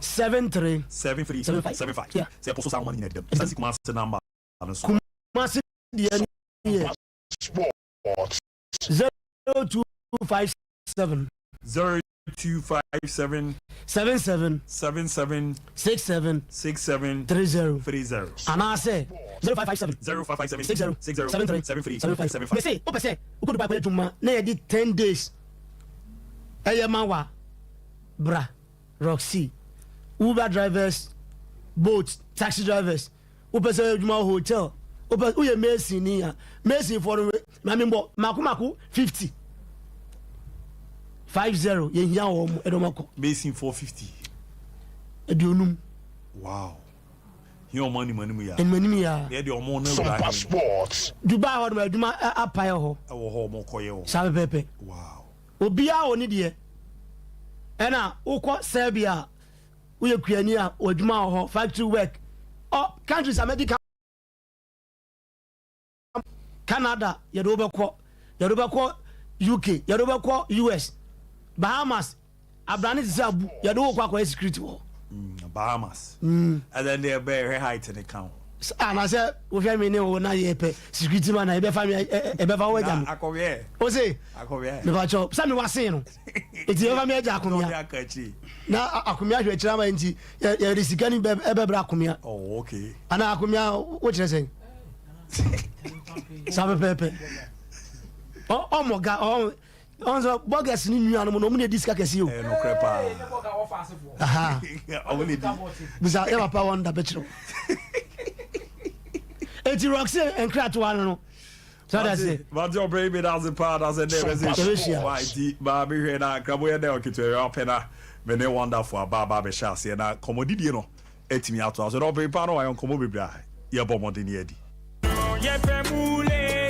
73 75 yeah say apostle someone in them it's Kumasi number Kumasi the sport 0257 257 77 77 67 67 30 30. and I say 0557 0557 60 60 73 73 75. They say, open say, we could buy to ma. Na did 10 days. Ayamawa, bra, Roxy, Uber drivers, boats, taxi drivers. Open say Juma hotel. Open we Messi niya. Messi for mamimbo maku 50. 50 yen ya wo edomako. Messi 450. Edunum. Wow. Your money mu ya. En money ya. Yeah, the omo na Sompa Sports. Dubai ho do aduma apaye ho. E wo ho mo koye ho. Sabe pepe. Wow. Obia oni de. Ena ukọ Serbia. Uye kuani a oduma ho factory work. Oh, countries America, Canada, yadobekọ UK, yadobekọ US, Bahamas, Abrani Zabu, yadobekọ security war. Bahamas. And then they're very high to the count. And I said, we have me no na yepe security man I be family e be fa wajam. Akowe. O say, akowe. Me ba cho, say me wase no. Eti eva me aja akomia. Na akomia hwe kira ma nti ya risikani be bra akomia. Oh, okay. Ana akomia wo kire sen. Sabe pepe. Oh moga onzo bogus ni nua no mo na diska kesi o. No crepa. Aha. Only di. Bisa e papa wonder be kiro. Eti Roxy and Crat one no. So that's it. But your baby doesn't part as a never say. Why di baby here na krabo ye dey okitu up na me ne wonderful baba be shase na komodidi no etimi ato so do baby pa no wa yon komo bebra ye bo modeni edi. Ye femule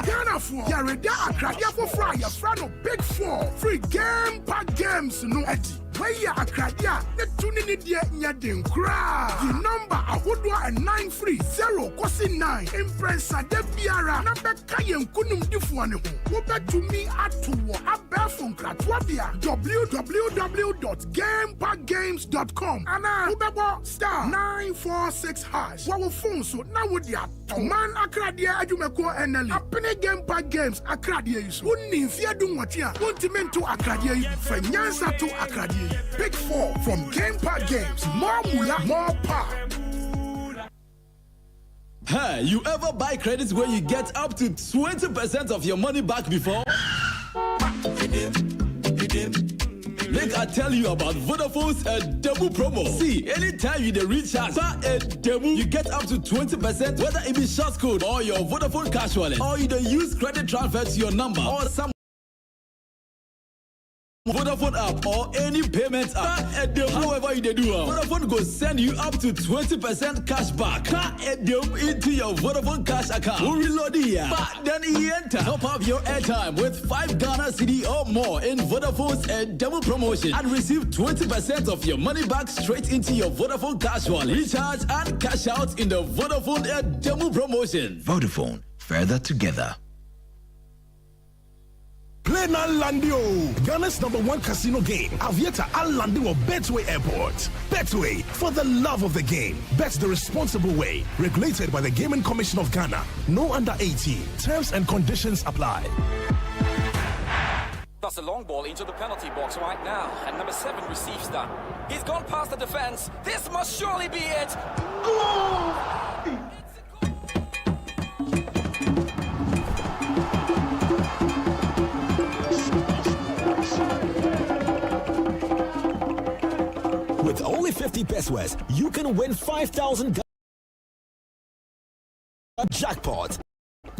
Ghana for Yareda Akradia for fry your friend of Big 4 free game pack games no Eddie. Where ya Akradia the tuning in the nyadin cry. The number Ahodwa and 930 kosi 9 impressa de biara na beka yen kunum difuane ho. Wo bet to me atowo abefon kratwabia www.gamepackgames.com ana ubebo *946#. Wo phone so na wo dia man Akradia adwumeko eneli apene game pack games Akradia iso. Wonni mfia du nwati a wontimento Akradia yi fanyansa to Akradia. Big 4 from Game Pack Games. More moolah, more power. Hey, you ever buy credits where you get up to 20% of your money back before? Make I tell you about Vodafone's demo promo. See, anytime you recharge a demo, you get up to 20%, whether it be short code or your Vodafone cash wallet, or you don't use credit transfer to your number or some Vodafone app or any payment app. However you do, Vodafone go send you up to 20% cash back into your Vodafone cash account. We'll reload here, but then you enter. Top up your airtime with 5 Ghana CD or more in Vodafone's demo promotion and receive 20% of your money back straight into your Vodafone cash wallet. Recharge and cash out in the Vodafone demo promotion. Vodafone, further together. Play now Landio, Ghana's #1 casino game. Aviator Al Landio Betway Airport. Betway, for the love of the game. Bet the responsible way. Regulated by the Gaming Commission of Ghana. No under 18. Terms and conditions apply. That's a long ball into the penalty box right now. And number 7 receives that. He's gone past the defense. This must surely be it. Goal! With only 50 pesos, you can win 5,000 jackpot.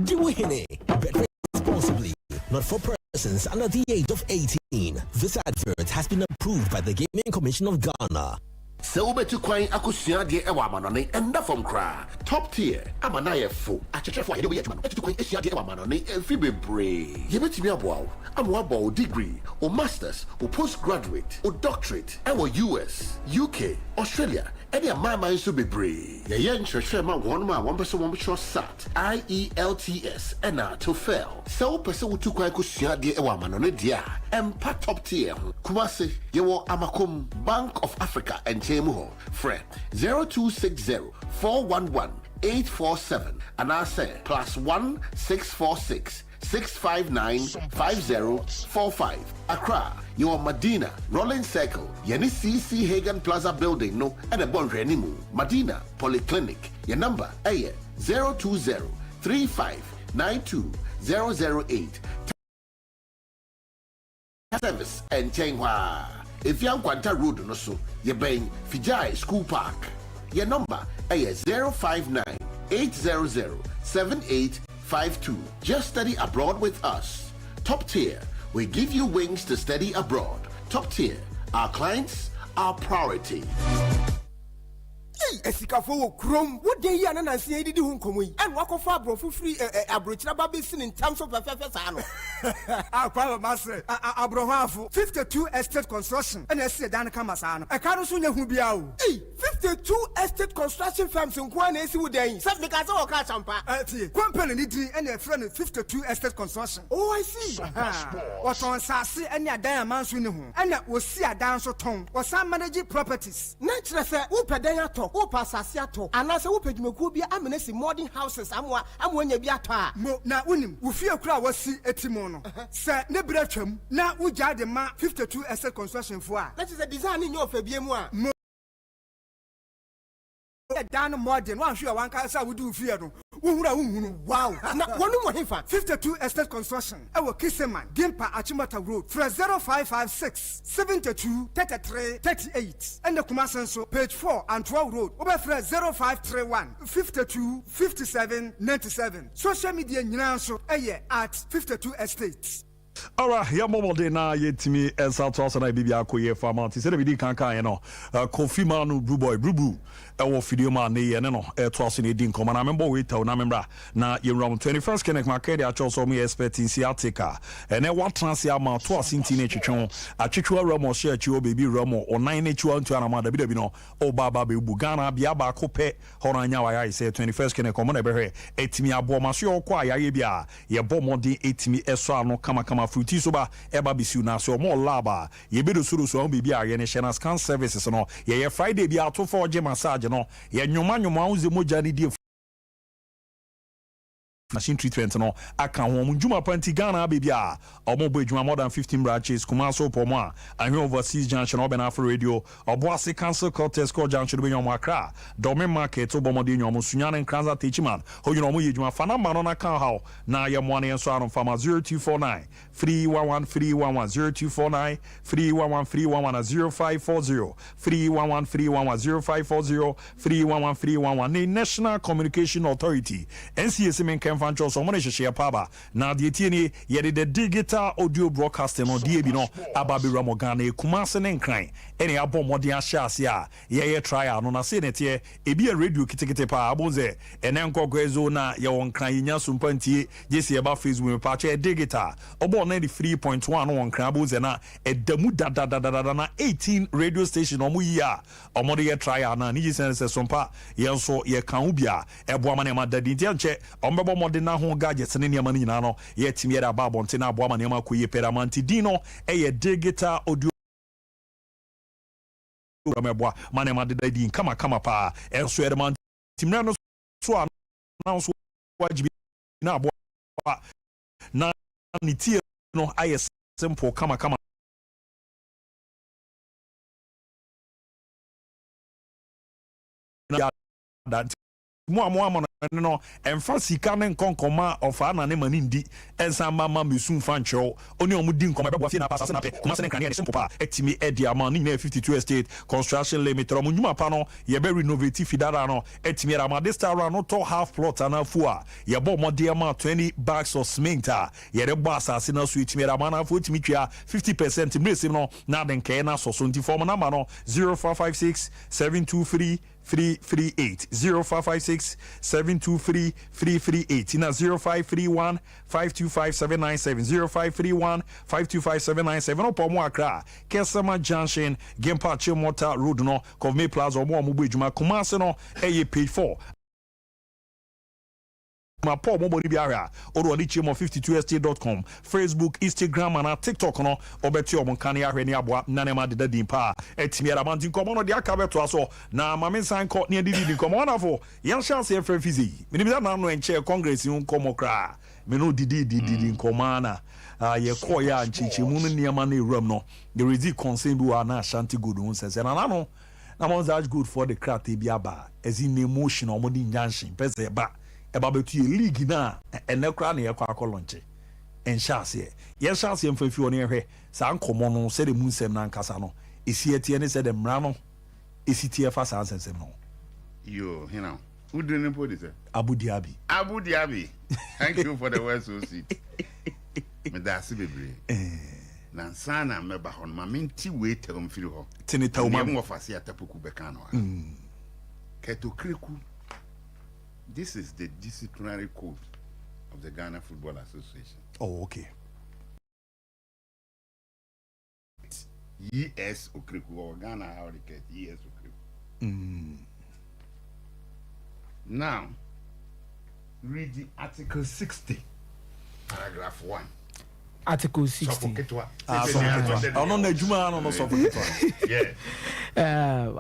Do it. Bet responsibly. Not for persons under the age of 18. This advert has been approved by the Gaming Commission of Ghana. So betu kwai akusua de ewa manone enda from kra top tier amana ye fo achechefo ye de ye adwuma betu kwai asia de ewa manone enfi bebre ye betimi aboawo amwa bo degree or masters or postgraduate or doctorate or US UK Australia any amama nso bebre ye ye nhwehwe ma won ma won person won be sat IELTS and TOEFL so person wotu kwai akusua de ewa manone dia empa top tier kumase ye wo amakom Bank of Africa and friend 0260-411-847 and I say +1646 659-5045. Accra, your Medina, Rolling Circle, Yeni CC Hagan Plaza Building, no, and a bond renimu. Medina Polyclinic, your number, 020-3592-008. Service and Chenghua. If you Kwanta Road no so, you bang Fijai School Park. Your number, 059-800-7852. Just study abroad with us. Top tier, we give you wings to study abroad. Top tier, our clients, our priority. Esikafo wo krom wo de yi ana nansi edidi hu nkomo yi en wakofa abrofo free abrochira ba be sin in terms of perfect sa no akwa ma se abrohafo 52 estate construction and ese dan kama sa no e ka no so nya hu bia o 52 estate construction firms nko na esi wo dan se me ka se wo ka champa tie company ni din and e friend 52 estate construction. Oh, I see. What on sase and ya dan amanso ni hu and wo si adan so ton wo san manage properties na kire se wo pedan ato wo pasase ato anase wo pedwumaku bia amenesi modern houses amwa nya bi ato a mo na unim wo fie kura wasi etimo no se ne bra twam na wo gya de ma 52 estate construction fo a that is a design in your fabie mu a down modern one sure one can say we do fear no wow na wonu mo hefa 52 estate construction e wo Kiseman Gimpa Achimota Road for 0556 72 33 38 and the Kumasenso page 4 and 12 Road over 0531 52 57 97 social media nyina so at 52 estates. Alright, ya momo de na yetimi South House na bibi akoye farmer. Ti se de bidi kankan ye no. Kofi manu blue boy brubu. Ewo video man ne ye ne no. To aso ne din koma na member we tell na member na ye rom 21st connect market ya cho so me expert in Siatica. Ene what transia ma to asinti ne twetwon. Atwetwa rom share chi o baby rom o 9 ne twa ntu anama da bi no. O baba be bu Ghana bia ba ko pe hono anya wa ya say 21st connect koma na be hwe. Etimi abo ma so yo kwa ya ye bia ye bo modin etimi eso ano kama fruity soba eba bisiu na so mo laba ye bedo suru so bibi a ye ne shena scan services no ye Friday bi ato for je massage no ye nwoma uze moja ni die machine treatment no aka ho njuma panti Ghana baby a omo bo ejuma more than 15 branches kuma so pomo a ahwe overseas junction oben afro radio oboase cancel cortes call junction be nyomo akra domin market obomo de nyomo sunya ne kranza techiman ho yino mo yejuma fana ma no na kan ha na ye mo ne so aron fama 0249 311 311 0249 311 311 0540 311 311 0540 311 311 the National Communication Authority NCSM fancho so mo hye paba na de tie ni ye de digital audio broadcasting no die bi no ababe ramo Ghana Kumase ne nkran ene abo mode ahye ase a ye try no na se ne tie ebi a radio kitikite pa abonze ene nkogwezo na ye won nkran yinya sumpantie jesi eba Facebook pa che digital obo na 3.1 no nkran abonze na edamu dadadadada na 18 radio station omo yi a omo de ye try na ni jesi Sompa ye nso ye kan ubia ebo ama ne ma dadi ntia nche ombebo de na ho gadgets ne niam nyina no ye timi era ba bonte na abo ama ne ma koye peramanti din no ye digital audio rameboa mane ma de din kama pa enso eramanti timna no so na so wajibi na abo na ni tie no aye simple kama that mo no emfa sika ne nkonkoma ofa na ne mani ndi ensa mama mesun fancho oni omudi nkoma bebo fie na pasase na pe kuma se ne krane ne simple pa etimi edi ama ni na 52 estate construction limit ro nyuma pa no ye be renovate fidara no etimi ra ma this star no to half plot na fu a ye bo model ma 20 bags of cement a ye de bo asase na so etimi ra ma na fu etimi twa 50% mresim no na den ke na so nti form na ma no 0456 723 338 0556 723 338 na 0531 525 797 0531 525 797 opo mo akra Kesama Junction Gimpa Chimota Road no Kovme Plaza omo bo ejuma Kumase no eye page 4 my Paul Mobile Biara or the chimo 52st.com, Facebook, Instagram, and TikTok. No, or bet you on Kania Reniabwa, Nanema de Dimpa, Etimia Mountain Common, the Akabeto. So now, my men sign court near the Common for young chance here for Fizi. Minimum no and chair Congress in Comocra. Menu didi in Comana. Ye Koya and Chichi Moon near money rum no. The Rezi concern who are not shanty good ones and I know. Now, that's good for the crowd to be aba as in emotion or money yanshin, pese ba. About to league na and no crown here kwa kolonche and chassis yes chassis and for near here san common said the moon sem nan casano is here tiene said the mrano is it here fast answers no you know who didn't put it Abu Dhabi thank you for the words so sweet me that's baby na sana me ba hon ma menti wait on feel ho tinita uma mo fase atapuku beka no keto kriku. This is the disciplinary code of the Ghana Football Association. Oh, okay. Yes, Okriku or Ghana Hurricane. Yes, Okriku. Now, read the Article 60, Paragraph 1. Article 60.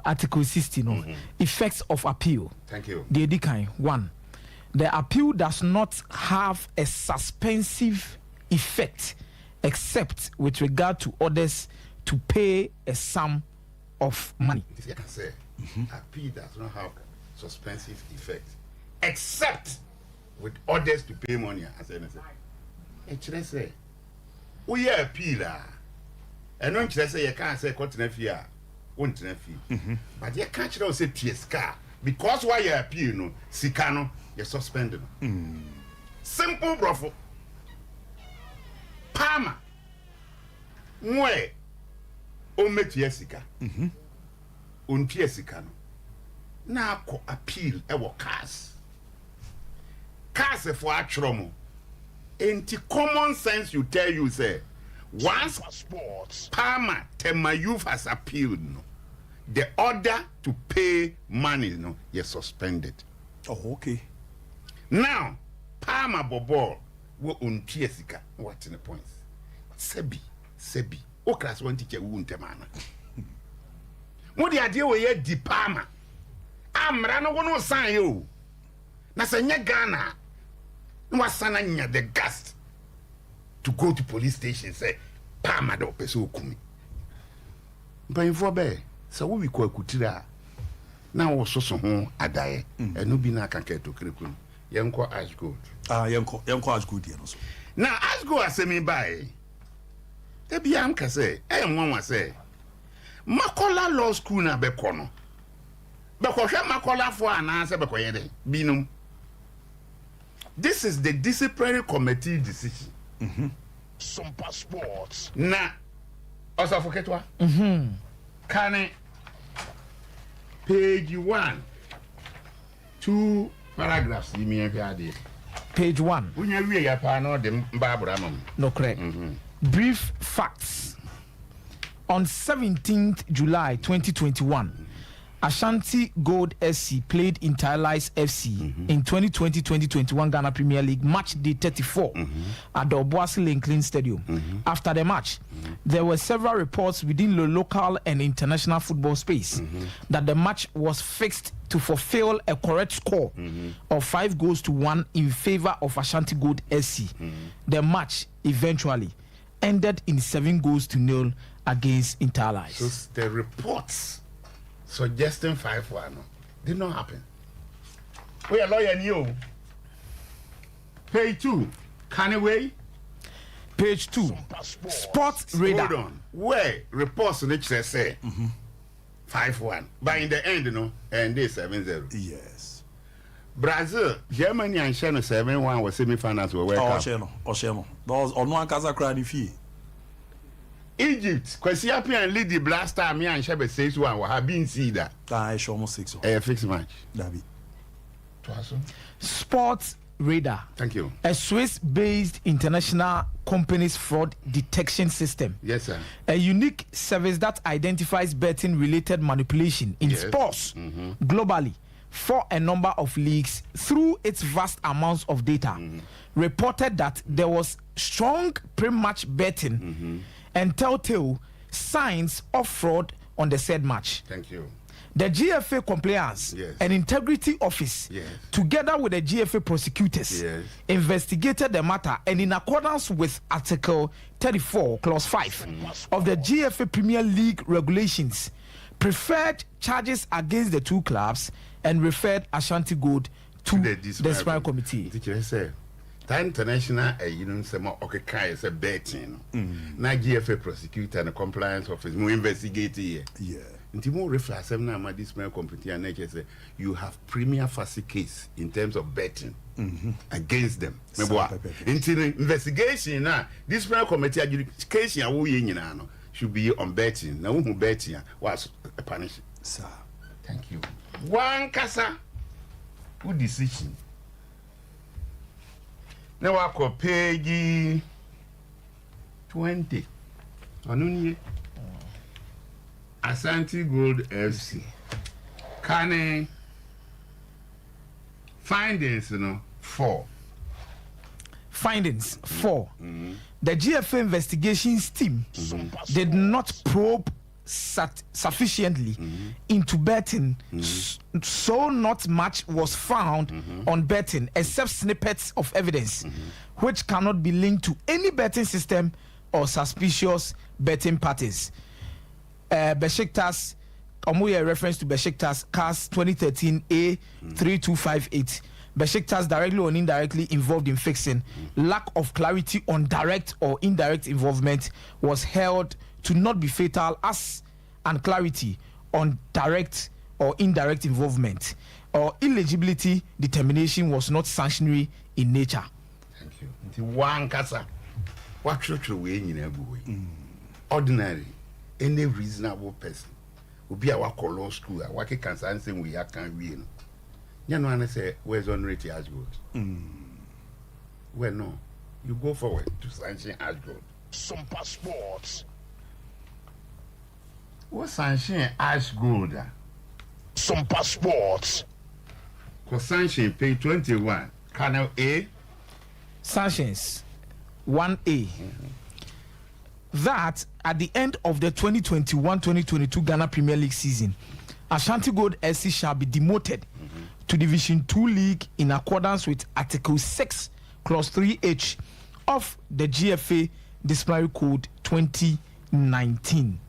Article 60, no. Effects of appeal. Thank you. The Edikan 1. The appeal does not have a suspensive effect except with regard to orders to pay a sum of money. I can say, appeal does not have suspensive effect except with orders to pay money. As I say, we are appealer. And don't you say you can't say continent fee, won't fee. But you can't say TSK because why you appeal no, Sikano, you're suspended. Simple, bro. Palmer, where Ome TSK, TSK now appeal ewo cars. Cars for a tromo. Ain't common sense you tell you say once Palmer Tema Youth has appealed no, the order to pay money no you're suspended. Oh, okay. Now Palmer Bobo wo untiesika what in the points Sebi o class 1 teacher won't temana. What the idea we ye di Palmer amra no wono san yo na sanya Ghana no asana nya the gust to go to police station say Palmer do peso kumi but info be so we ko akutira na wo soso ho adaye eno bi na kan keto krikun yenko ash gold yenko ash gold no so na ash gold asemi bai e bi am ka say e nwanwa say Makola law school na be kono be ko hwe Makola fo ana se be ko yede binum. This is the disciplinary committee decision. Sompa Sports. Na, also forget what? Can page 1, 2 paragraphs. You mean page 1. When you read your panel, the Barbara. No, correct. Brief facts. On 17th July 2021. Ashanti Gold SC played Interlice FC in 2020-2021 Ghana Premier League match day 34 at the Obuasi Lincoln Stadium. After the match, there were several reports within the local and international football space that the match was fixed to fulfill a correct score of 5-1 in favor of Ashanti Gold SC. The match eventually ended in 7-0 against Interlice. So the reports suggesting 5-1 did not happen. We are lawyer new. Page 2, Canaway. Page 2, Sports Radar. Hold on. Where reports on which they say 5-1, but in the end, and they 7-0. Yes. Brazil, Germany, and China 7-1 was semi-finals were welcome. Osheno. Those on one casa cry fee. Egypt, Kwesi and lead the blaster, me and Shebe 6-1. Have been see that. I show almost 6. A fixed match. David. Sports Radar. Thank you. A Swiss-based international company's fraud detection system. Yes, sir. A unique service that identifies betting-related manipulation in sports globally for a number of leagues through its vast amounts of data, reported that there was strong pre-match betting and telltale signs of fraud on the said match. Thank you. The GFA Compliance and Integrity Office, together with the GFA prosecutors, investigated the matter, and in accordance with Article 34, Clause 5 of the GFA Premier League regulations, preferred charges against the two clubs and referred Ashanti Gold to the disciplinary committee. The international, some okay, say betting. Na GFA prosecutor and the compliance office, more investigate here. Inti mo reflect seven na ma disciplinary committee and say you have premier faci case in terms of betting against them. Inti investigation na disciplinary committee adjudication awo ye nyina no should be on betting. Na who betting was punish. Sir. Thank you. One kasa who decision. Now I call page 20. Anunye. Ashanti Gold FC. Can findings, 4. Findings 4. The GFA investigations team did not probe sufficiently into betting, so not much was found on betting except snippets of evidence which cannot be linked to any betting system or suspicious betting parties. Besiktas, a reference to Besiktas CAS 2013 A3258. Besiktas directly or indirectly involved in fixing. Lack of clarity on direct or indirect involvement was held to not be fatal, as and clarity on direct or indirect involvement or illegibility determination was not sanctionary in nature. Thank you. One kasa, what should we in ordinary, any reasonable person will be our law school, our cancer and we can win. You know, and I say, where's honorary as good? Well, no, you go forward to sanction as good. Sompa Sports. What sanction as good? Sompa Sports. Because sanction pay 21. Canal A. Sanctions 1A. That at the end of the 2021-2022 Ghana Premier League season, Ashanti Gold SC shall be demoted to Division 2 League in accordance with Article 6, Clause 3H of the GFA Disciplinary Code 2019.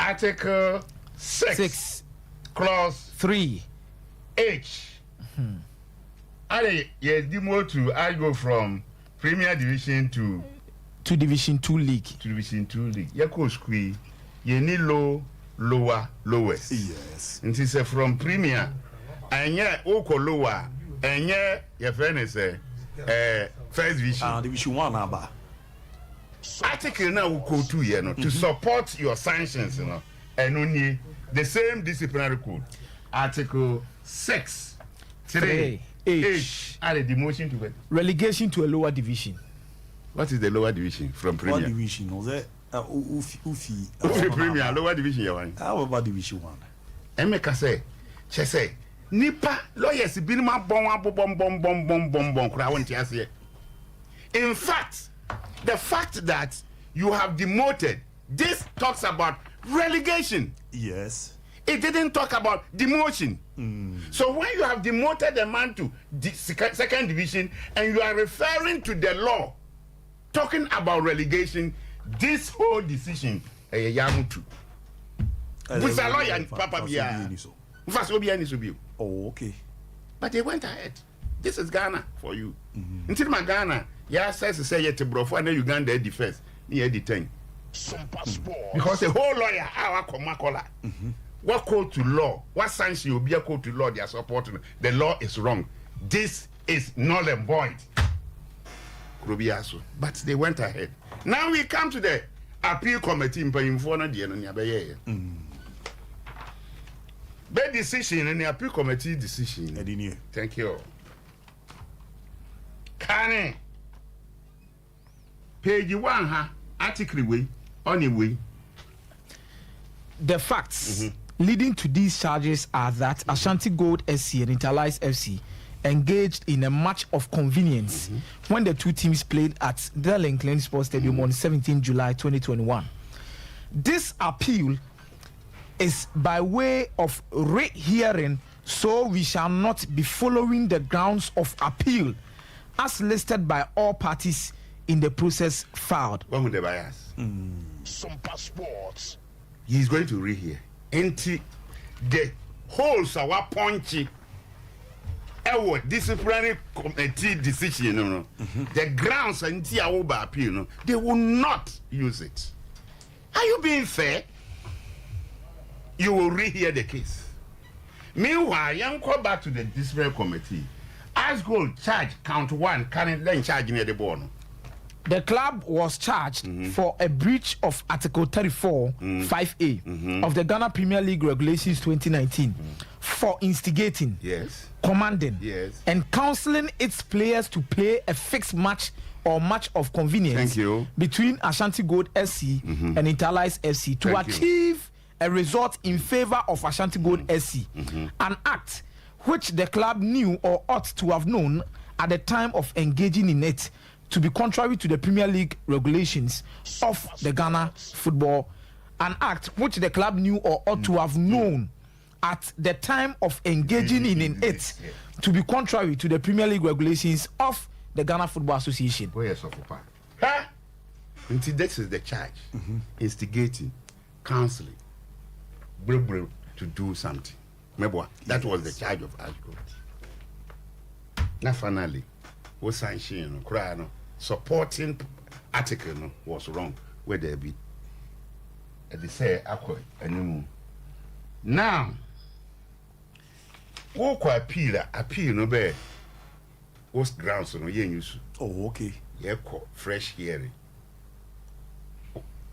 Article 6 Clause 3H. Yes, demoted I go from Premier Division to Division 2 League. To Division 2 League. Yako squee, ye need low, lower, lowest. Yes. And it's from Premier, and yet oko lower, and yet your friend is first division. Division 1 number. Article now will go to support your sanctions, and only the same disciplinary code. Article 6, 3, H. Add the demotion to it. Relegation to a lower division. What is the lower division from Premier? Lower division, was it? Ufi Premier, lower division, you want? How about Division 1? Emeka say, she say, Nipa lawyers been my bomb. In fact, the fact that you have demoted, this talks about relegation. Yes. It didn't talk about demotion. So when you have demoted a man to second division and you are referring to the law, talking about relegation, this whole decision, young too. With a lawyer and Papa Bia. Oh, okay. But they went ahead. This is Ghana for you. Until my Ghana, yeah, says to say yet to Brofo and Uganda defense near the thing. Because the whole lawyer, our Komakola, what code to law, what sanction will be a code to law they are supporting. The law is wrong. This is null and void. But they went ahead. Now we come to the appeal committee in Payimfona Diana. Bad decision and the appeal committee decision. Thank you. Kane. Page 1, article way, only way. The facts leading to these charges are that Ashanti Gold SC and Interlice FC engaged in a match of convenience when the two teams played at the Lincoln Sports Stadium on 17 July 2021. This appeal is by way of re-hearing, so we shall not be following the grounds of appeal as listed by all parties in the process filed. When will they bias? Sompa Sports. He's going to re-hear. Enti the holes are punchy. Disciplinary committee decision, no. The grounds and appeal, no, they will not use it. Are you being fair? You will rehear the case. Meanwhile, you go back to the disciplinary committee. As goal charge count one, can then charge near the ball. The club was charged for a breach of Article 34, 5A of the Ghana Premier League Regulations 2019 for instigating, commanding, and counseling its players to play a fixed match or match of convenience between Ashanti Gold SC and Interlice FC to achieve a result in favor of Ashanti Gold SC, an act which the club knew or ought to have known at the time of engaging in it to be contrary to the Premier League regulations of the Ghana football, an act which the club knew or ought to have known at the time of engaging in it to be contrary to the Premier League regulations of the Ghana Football Association. Until this is the charge, instigating, counseling, to do something. That was the charge of Ashgrove. Now finally, was sanctioned, supporting article was wrong. Where there be, they say anymore. Now, what appeal no be. What's grounds no yen use? Oh, okay. Yeah, fresh hearing.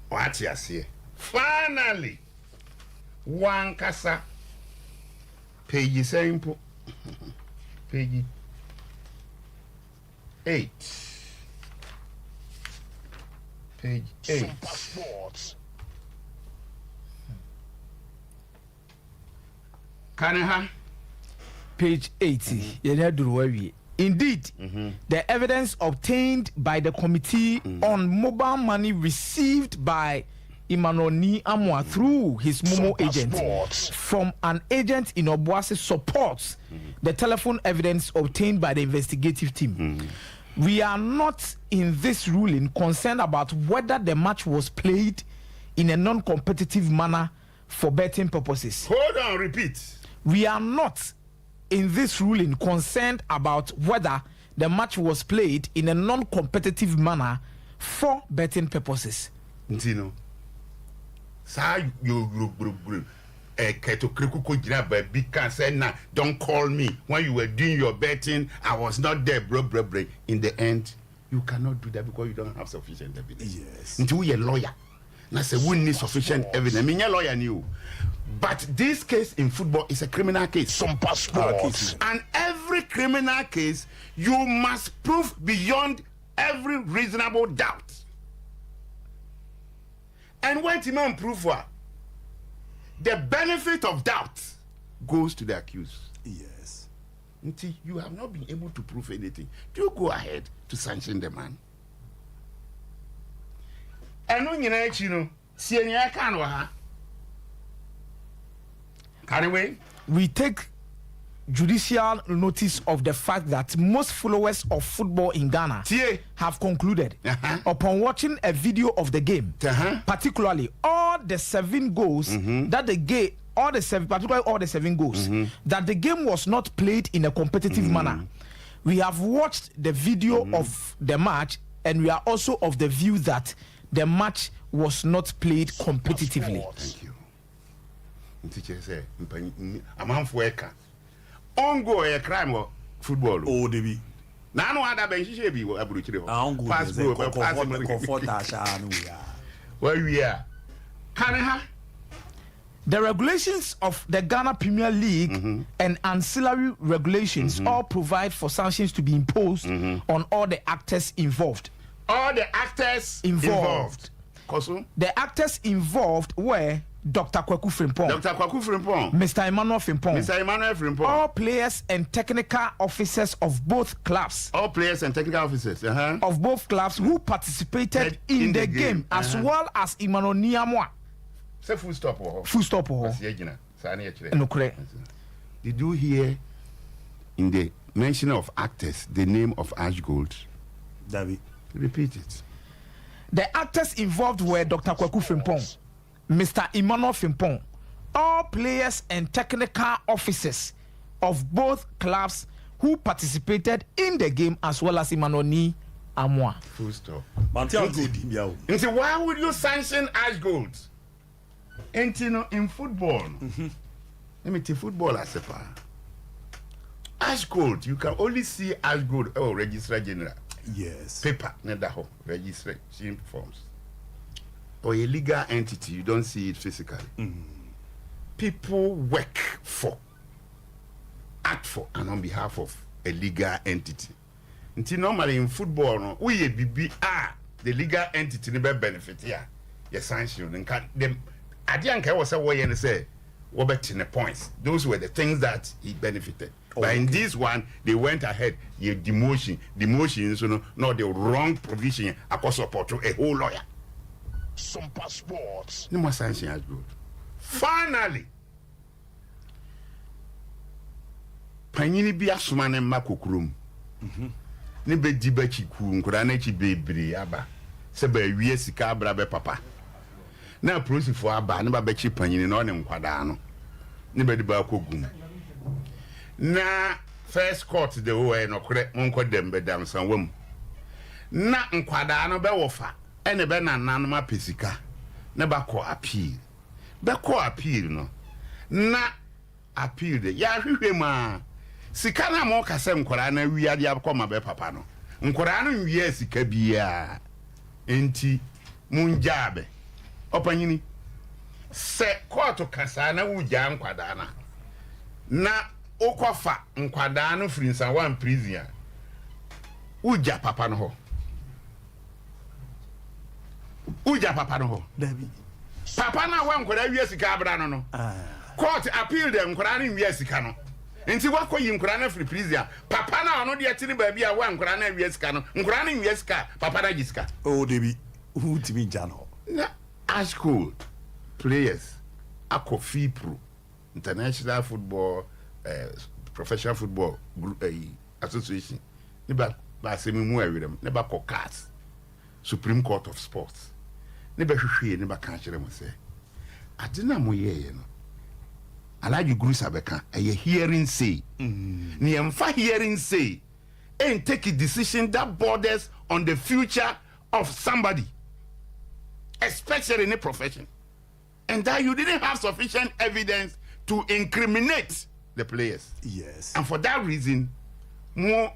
What you say? Finally, one kasa page simple page 8. Page 8. Kanaha. Page 80. Indeed, the evidence obtained by the committee on mobile money received by Emmanuel Ni Amwa through his Momo agent from an agent in Obuasi supports the telephone evidence obtained by the investigative team. We are not in this ruling concerned about whether the match was played in a non-competitive manner for betting purposes. Hold on, repeat. We are not in this ruling concerned about whether the match was played in a non-competitive manner for betting purposes. Ntino. Sa you don't call me when you were doing your betting. I was not there, bro. In the end, you cannot do that because you don't have sufficient evidence. Yes. Until you're a lawyer. Now say we need sufficient evidence. I mean, you're a lawyer knew. But this case in football is a criminal case. Some passports. And every criminal case, you must prove beyond every reasonable doubt. And when you man prove what? The benefit of doubt goes to the accused. Yes. Until you have not been able to prove anything, do you go ahead to sanction the man? And when you know, see any can we take judicial notice of the fact that most followers of football in Ghana have concluded upon watching a video of the game, particularly all the 7 goals that the game, particularly all the 7 goals, that the game was not played in a competitive manner. We have watched the video of the match, and we are also of the view that the match was not played competitively. Thank you. Teacher say, I'm on for a ongo a crime or football. Oh, Debbie. Now, no other bench should be a brutal. Pass where we are. The regulations of the Ghana Premier League and ancillary regulations all provide for sanctions to be imposed on all the actors involved. All the actors involved. The actors involved were Dr. Kwaku Frimpong. Dr. Kwaku Frimpong. Mr. Emmanuel Frimpong. Mr. Emmanuel Frimpong. All players and technical officers of both clubs. All players and technical officers. Of both clubs who participated in the game, as well as Emmanuel Niamwa. Say full stop. Full stop. Did you hear in the mention of actors the name of Ash Gold? David. Repeat it. The actors involved were Dr. Kwaku Frimpong, Mr. Emmanuel Frimpong, all players and technical officers of both clubs who participated in the game, as well as Emmanuel Ni Amwa. Full stop. And so why would you sanction Ash Gold? And you know, in football, let me take football as a part. Ash Gold, you can only see Ash Gold registrar general. Yes. Paper, nedaho, registration forms. Or a legal entity, you don't see it physically. People work for, act for, and on behalf of a legal entity. Until normally in football, no, we the legal entity never benefit here. Yes, sanction and can them. I didn't care what I say. What the points? Those were the things that he benefited. But in this one, they went ahead. You demotion, so not the wrong provision. I could support a whole lawyer. Sompa Sports. No more sanction as good. Finally, Panini be a suman and makukrum. Nebe dibachi kum, Kuranachi baby, Abba. Sebe, yes, cabra papa. Now, proceed for Abba, never betchi Panini on him, Quadano. Nebe the Bakugum. Na first court the way no correct uncle them bedam some wom na nkwada no be wofa ene be na nanoma pesika na ba ko appeal no na appeal de ya hwehwe ma sika na mo kase nkwada na wiade akoma be papa no nkwada no wiye sika bia enti munjabe opanyini se court kasa na wuja nkwada na Okofa nkwada no frinsan one prison uja papa no ho David papa na wan nkwada wi sika abra no court appeal dem nkwada no wi sika no nti wakoyi nkwada na free prison papa na ono de atini ba bia wan nkwada na wi sika no nkwada no wi sika papa na gisika David who timi jano na Ash Gold players akofi pro international football professional football group association neba ba semi mu awirem neba caucus Supreme Court of Sports neba hwehwe neba kan kire mo se adena mo ye no alaji guru sabeka a hearing say ni emfa hearing say and take a decision that borders on the future of somebody, especially in a profession, and that you didn't have sufficient evidence to incriminate the players. Yes. And for that reason, more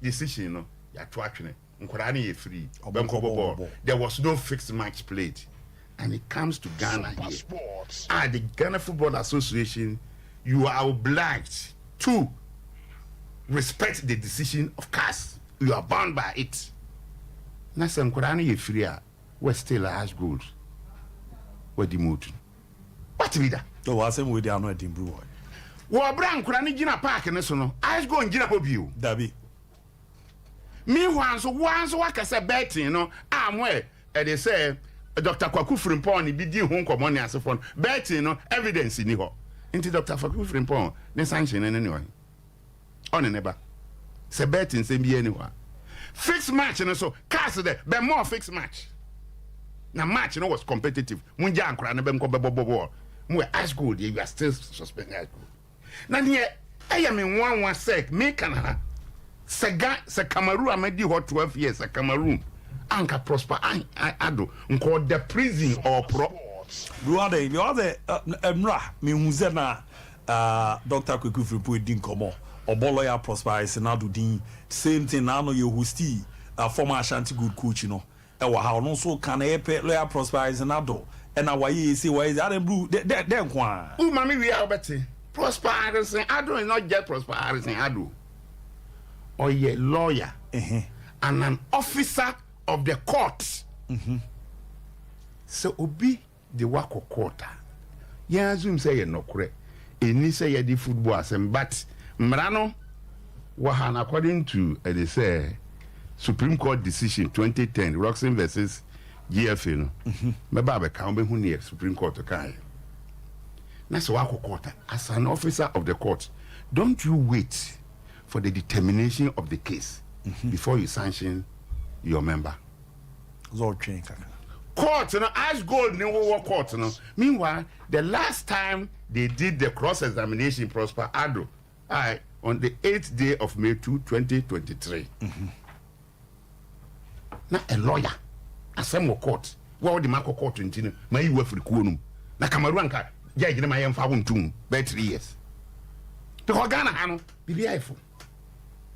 decision, you know, you are tracking it. Free. There was no fixed match played. And it comes to Ghana here. The Ghana Football Association, you are obliged to respect the decision of CAS. You are bound by it. Nasam Kurani Efria, we're still Ash Gold. We're demoted. What be that? So I say we are not in Brew. Well, Brown Kurani Gina Park and so Ash Gold and Gina Hobby. Dabi. Me once what I said betting, you know, I'm where they say Dr. Kwaku Frimpong be di home common as a phone. Betting, you know, evidence in here. Into Dr. Kwaku Frimpong, no sanction anyway. On a neighbor. Say betting, say be anywhere. Fixed match, and so cast there, but more fixed match. Now, match, you know, was competitive. Munja and Kranabem Kobo, Ash Gold, you are still suspended. Ash Gold. Now, here, I am in one sec, me Canada. Sega, Cameroon, I made you 12 years, a Cameroon. Anka prosper, I do. Called the prison or pro. You are the Emra, me Muzena, Dr. Kwaku Frimpong didn't come on. Oboloya prosper is now do same thing now no you who still former Ashanti good coach you know e wa how no so can e pe lawyer prosper is now do and now why you see why is that blue then kwa who mama we are better prosper is I do not get prosper is I do or ye lawyer and an officer of the court so obi the work of court Yeah, assume say no correct. Any say ye di football asem, but Mrano wahan according to they say Supreme Court decision 2010 Roxon versus GFA no. Meba be ka be hu ne Supreme Court kan. Na so wako court as an officer of the court, don't you wait for the determination of the case before you sanction your member. Court, you know, Ash Gold, no court, you know. Meanwhile, the last time they did the cross-examination, Prosper Ado, on the 8th day of May 2023. Now, a lawyer, a same court, what the Marco Court in my you for the Kunum. Na Kamaruanka, yeah, you know, my own tomb, by 3 years. The Hogana Hano, be careful.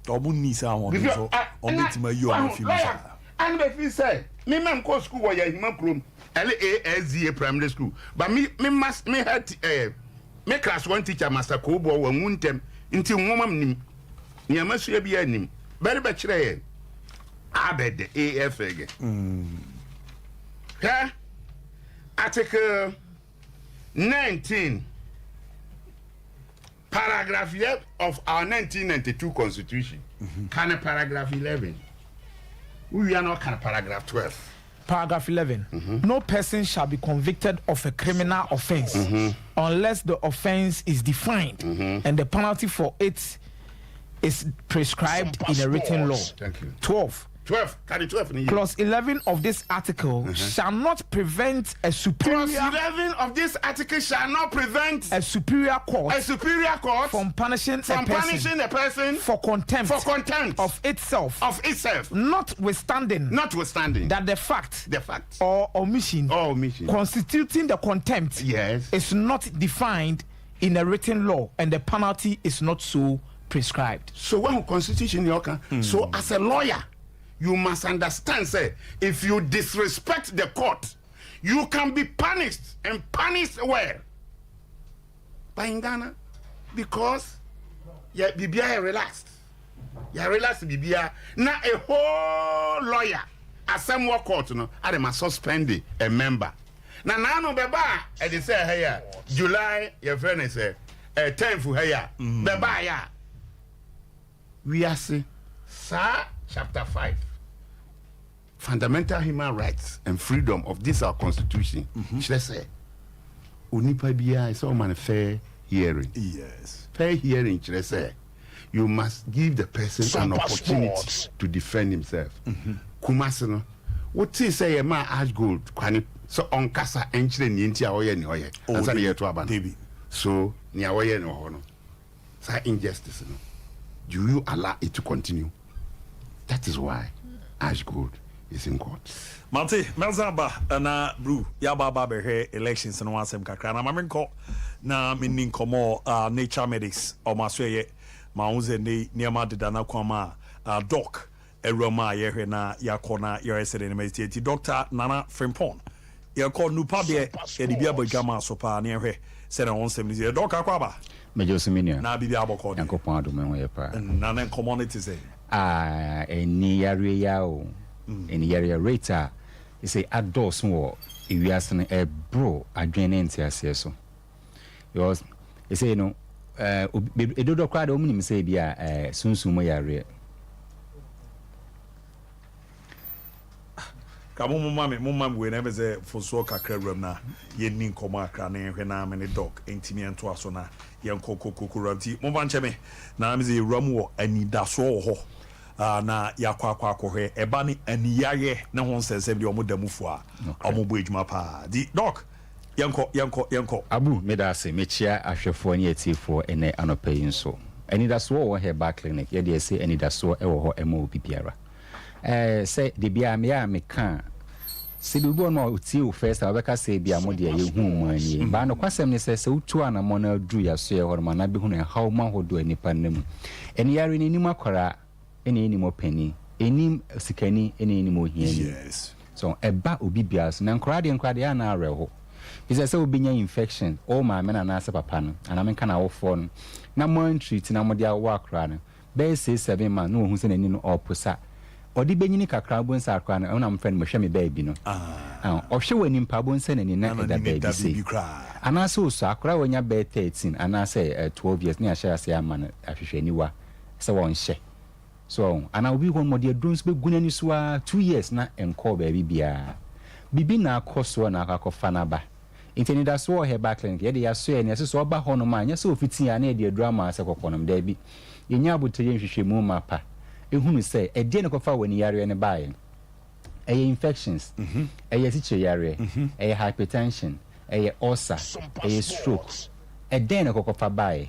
Nisa on you and if you say, me man go school where you room, LASDA primary school, but me had me class 1 teacher, Master Kobo, when wound them until woman near Monsieur Bianim, very bachelor. I bet the AF again. Yeah, Article 19, paragraph 11 of our 1992 Constitution. Can a paragraph 11? We are not kind of paragraph 12. Paragraph 11. No person shall be convicted of a criminal offense unless the offense is defined and the penalty for it is prescribed in a written law. Thank you. 12. 12. Clause 11 of this article shall not prevent a superior. Clause 11 of this article shall not prevent a superior court. From punishing a person for contempt. Of itself. Notwithstanding. That the fact. Or omission. Constituting the contempt. Is not defined in a written law and the penalty is not so prescribed. So when Constitution so as a lawyer, you must understand, say, if you disrespect the court, you can be punished and punished where? By in Ghana, because Bibia relaxed. You relaxed Bibia. Now a whole lawyer, as some work court, I must suspend a member. Now no beba, and they say here July, your friend say 10 for here. Beba ya. We are say, sir, chapter 5. Fundamental human rights and freedom of this our constitution. Should I say? Unipa biya is all man fair hearing. Yes. Fair hearing, should I say? You must give the person an opportunity to defend himself. Kumasino. What is say a man Ash Gold? So on Casa entry ni oye ni oye. Answer the to aban. So ni oye no hono. Sa injustice no. Do you allow it to continue? That is why Ash Gold is in court. Mate, Melzaba na Brew, Yababa Behe elections and one sem kakra. Na mamenko na meaning komo nature medics or masweye mauze ne niama de dana kwama doc eroma yehe na yakona yeresede ne medicate Dr. Nana Frimpon. Yako nupa be edibia bojama sopa ne yehe se na onsem ni doc akwaba. Mejosuminia. Na bibia aboko. Yankopon adome ho yepa. Na na community say. Eni yare yao. Eni yare rate say adults wo ewiase no bro adwene ntiase so. Because you say no edodo kwa de omunim say bia sunsumo yare. Kamu mumam we never say for so kakra ram na ye nin koma akra na hwe na me ne dog entimi ento aso na ye nkokokokuranti mumba ncheme na me say ram wo anidaso ho na yakwa hwe eba ni aniyaye na ho nsensem de omodamufu a omobo ejuma pa di dog yanko abu medase mechia ahwefo ne etifo ene anopayi nso anidaso wo he back clinic ye de say anidaso e wo ho ema obi biara say de bia me ya me kan se bibo no ti o first abeka say bia mo de ye hu mani ba no kwasem ne say utu ana mo na adu ya so ye horma na bi hu na how ma hodo anipa nem eni yare ni nim akwara eni mo pani eni sikani eni mo hiani yes so eba obi bia so na nkrade ya na areho is say obi nya infection o ma me na ase papa no ana me kan na wo fo no na mo treat na mo de awo akra no be say 7 man no hu se na ni no oposa odi benyini kakra bonsa akra no na mfrend mo hwe me baby no ohwe wani mpa bonsa na ni na da baby say anaasɛ osu akora wɔnya bɛɛ 13 anaasɛ 12 years ne ahyɛ ase ama no ahwehwɛniwa sɛ wɔnhyɛ so ana obi hɔ no de aduro nso bɛgu n'ani so a 2 years na ɛnkɔɔ baabi biara bibi na akɔ soɔ na akɔfa n'aba nti ni da so wɔ herbal clinic yɛde yɛasoɛ ne ɛsɛ sɛ ɔba hɔ no ma nyɛ sɛ ofiti a na yɛde aduro ama sɛ kɔkɔ nom daabi yɛnya abotire nhwehwɛmu ma pa ehunu sɛ ɛdeɛ ne kɔfa wɔ ne yareɛ ne baeɛ ɛyɛ infections ɛyɛ sikyere yareɛ ɛyɛ hypertension ɛyɛ ulcer ɛyɛ stroke ɛdeɛ ne kɔkɔfa baeɛ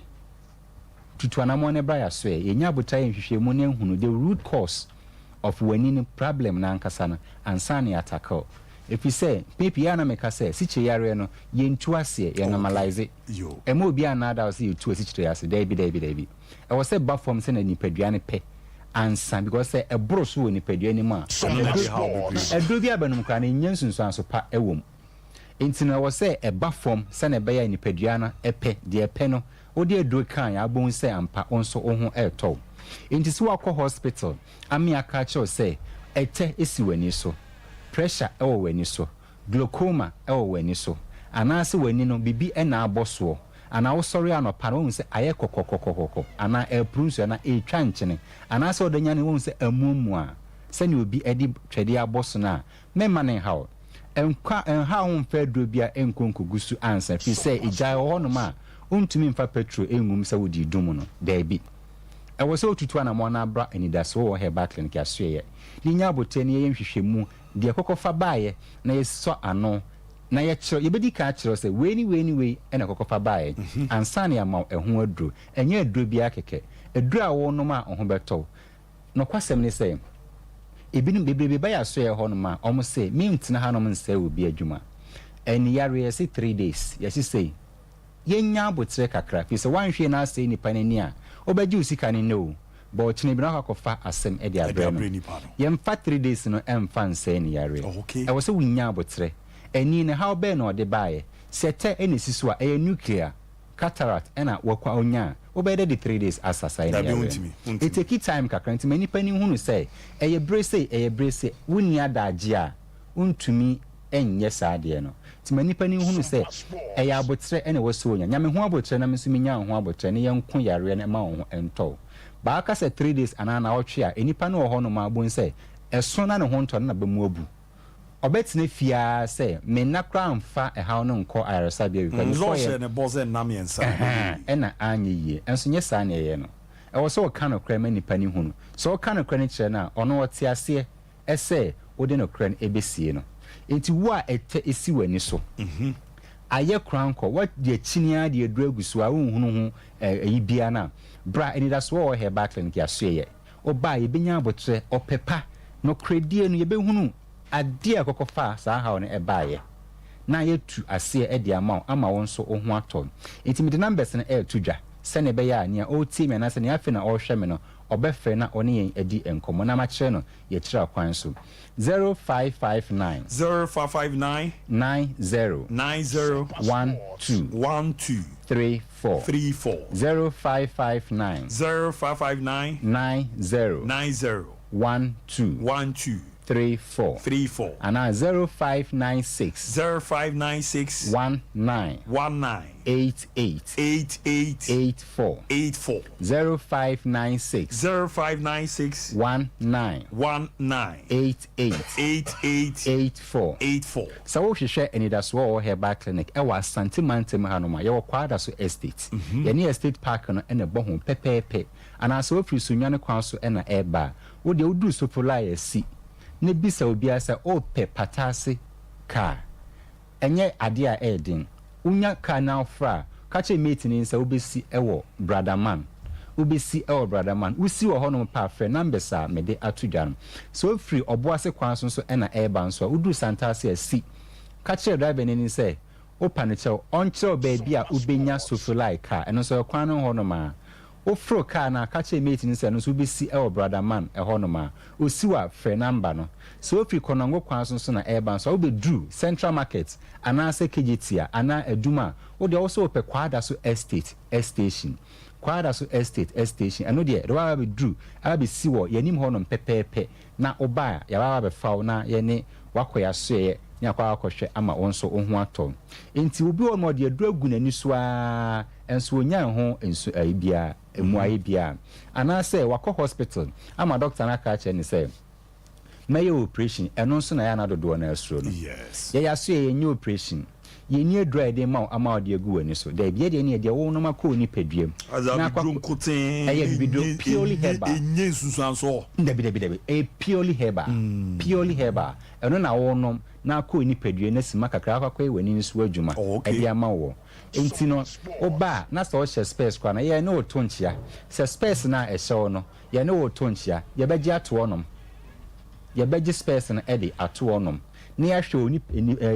tutu anamɔ ne bra yɛasoɛ yɛnya abotire nhwehwɛmu ne ehunu the root cause of wani problem na ankasa no ansa ne attackle if you say pepi ya na meka say siche yare no ye ntu ase ye normalize ema obi anada say you tu siche ase dabi e was say ba form say na nipadua ne pe ansa because say e bro so ni nipadua ni ma e do bi abanum kra na nyansunsu anso pa ewom enti na was say e ba form say na be ya nipadua na e pe de pe no odi edo kan ya bon say ampa onso ohun e to enti si wakɔ hospital ami aka cho say ete esi wani so pressure ɛwɔ wani so glaucoma ɛwɔ wani so anaasɛ wani no bibi ɛna abɔ soɔ ana wo sɔre anɔpa no wo sɛ ayɛ kɔkɔkɔkɔkɔ ana ɛprunsu ana ɛtwa nkyene anaasɛ ɔdanya ne wo sɛ amuamu a sɛne obi ɛde twɛde abɔ so no a mɛma ne haw ɛnha ho mfa duro bia ɛnkonkogu so ansa fi sɛ igyae wɔ hɔnom a wontumi mfa petro ɛngum sɛ wodi dum no daabi ɛwɔ sɛ wotutu anamɔ no abra anidaso wɔ herbal clinic asoɛyɛ ne nya abotɛ ne yɛyɛ nhwehwɛmu deɛ kɔkɔfa baeɛ na yɛsɔ ano na yɛkyerɛ yɛbɛdi ka kyerɛ sɛ wei ɛna kɔkɔfa baeɛ ansa ne ama ɛho aduro ɛnyɛ aduro biara kɛkɛ aduro a wɔnom a ɔho bɛtɔ nokwasɛm ne sɛ ebinom bebrebe bɛyɛ asoɛ hɔ nom a ɔmo sɛ mentena hanom nsɛ wɔ bi adwuma ɛne yare yɛse 3 days yɛse sɛ yɛnya abotrɛ kakra fi sɛ woanhwɛ no asɛe nipa no ani a wobɛgye wo sika no ne o but kyene bi na akɔfa asɛm ɛde abrɛ no yɛmfa 3 days no ɛmfa nsɛe ne yare ɛwɔ sɛ wonya abotrɛ ani ne haw bɛɛ na ɔde baeɛ sɛ ɛtɛ ɛna si so a ɛyɛ nuclear cataract ɛna wɔkwa onya a wobɛyɛ de 3 days asasa ne yare it take time kakra nti ma nipa ni hunu sɛ ɛyɛ brese wonni adagye a wontumi ɛnyɛ saa deɛ no nti ma nipa ni hunu sɛ ɛyɛ abotrɛ ɛna wɔsɛ onya nyame ho abotrɛ na meso menya ho abotrɛ ne yɛnko yare no ma wo ho ɛntɔ baaka sɛ 3 days anana ɔtwe a enipa no wɔ hɔ no ma abon sɛ ɛso na ne ho ntɔ na bɛmu abu ɔbɛtena fiaa sɛ menna kora mfa ɛhaw no nkɔ ayaresa bia nzɔhyɛ ne bɔsɛ nam yɛnsa ɛna anyɛ yie ɛnso nyɛ saa ne ɛyɛ no ɛwɔ sɛ ɔka no kora ma nipa ne hunu sɛ ɔka no kora no kyerɛ no a ɔno ɔte aseɛ ɛsɛ wode no kora no ɛbɛsie no enti wo a ɛtɛ ɛsi w'ani so ayɛ kora nkɔ wɔde akyiniaa de aduru agu so a wonhunu ho ɛyi bia no a bra anidaso wɔ herbal clinic asoɛyɛ ɔbaa yɛbɛnya abotrɛ ɔpɛpa no kredie no yɛbɛhunu adeɛ a kɔkɔfa saa haw no ɛbaeɛ na yɛtu aseɛ ɛde ama wo nso wo ho atɔ nti mede numbers no ɛɛto dwa sɛne ɛbɛyɛ a nea ɔretie me anaasɛ nea afei na ɔrehwɛ me no ɔbɛfrɛ na ɔne yɛn adi nkɔmmɔ na makyerɛ no yɛkyerɛ kwan so 0559 90 12 34 0559 90 12 34 and 0596 19 88 84 0596 19 88 84 so wo hwehwɛ anidaso wɔ herbal clinic ɛwɔ asante mantem hanom a yɛwɔ kwada so estate yɛne estate park no ɛna bɔ ho pɛpɛɛpɛ anaasɛ wofiri so nwane kwan so ɛna ɛba wo de wodu so pola yɛsi ne bisa obia sɛ opɛ patase car ɛnyɛ ade a ɛden unya car now fra kache mate ni sɛ wobɛsi ɛwɔ bradaman usi wɔ hɔ no pa frɛ numbers a mede ato dwa no so free oboase kwan so ɛna ɛba nso a udu santase asi kache driver ni sɛ opa ne kyɛw ɔnkyerɛw baabi a ubenya sofulai car ɛno so kwan no hɔ no ma ofro car na kache mate ni sɛ no so besi ɛwɔ bradaman ɛhɔ no ma osiwa frɛ number no so free konongo kwan so na ɛba nso obedru central market anaasɛ kejetia ana aduma wo de also ope kwada so estate station kwada so estate station ɛno de wa be dru abi siwo yanim hɔ no pɛpɛɛpɛ na oba ya wa be faw na ye ne wakoya soye ne akwa akɔhwɛ ama wɔn nso ho atɔ enti obi wɔ no de adura gu n'ani so a enso onya ho enso bia emu aye bia anase wakɔ hospital ama doctor na ka kyerɛ ne sɛ may operation eno nso na ya na dodo na asuro no yes ya so ye nye operation ye nie dry dey ma ama ode agu ani so da bia de ne de wo no makɔ ni paduam na akɔ koten eye bibidro purely herbal enye nsusanso dabi purely herbal eno na wo no na akɔ ni padua na sima kakra akɔ wani nso adwuma e dia ma wo enti no oba na so hye space kwa na ye ne otonchia se space na e hye no ye ne otonchia ye beji ato onom ye beji space na e de ato onom ne ahwe oni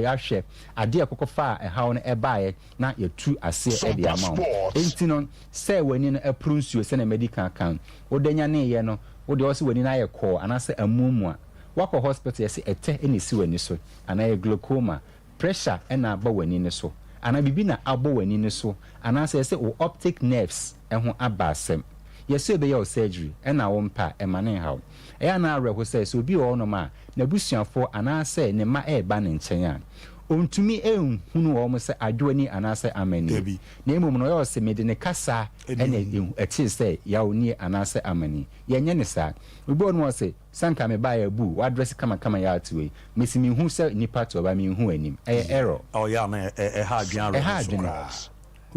ahwe ade ekokofa a hawo no e baaye na ye tu ase e de ama wo enti no se wani no apru nsuo se na medical kan odanya ne ye no wo de osi wani na ye call anase amumu a wakɔ hospital yesi ete eni si wani so ana glaucoma pressure na ba wani ne so ana bibi na abo wani ne so ana se o optic nerves ho abasem yesi ebe ya surgery na wo mpa emane hawo eya na areho se so bi wo no ma na busuafo ana se ne ma ba ne nkyɛn a ontumi ehunu wo mo se adwani ana se amani na emom no yo se mede ne kasa ene eti se ya oni ana se amani yenye ne sa obi ono se sanka me ba ya bu wa address kama ya atwe mesi mi hu se nipa to ba mi hu anim error ya na ha adwan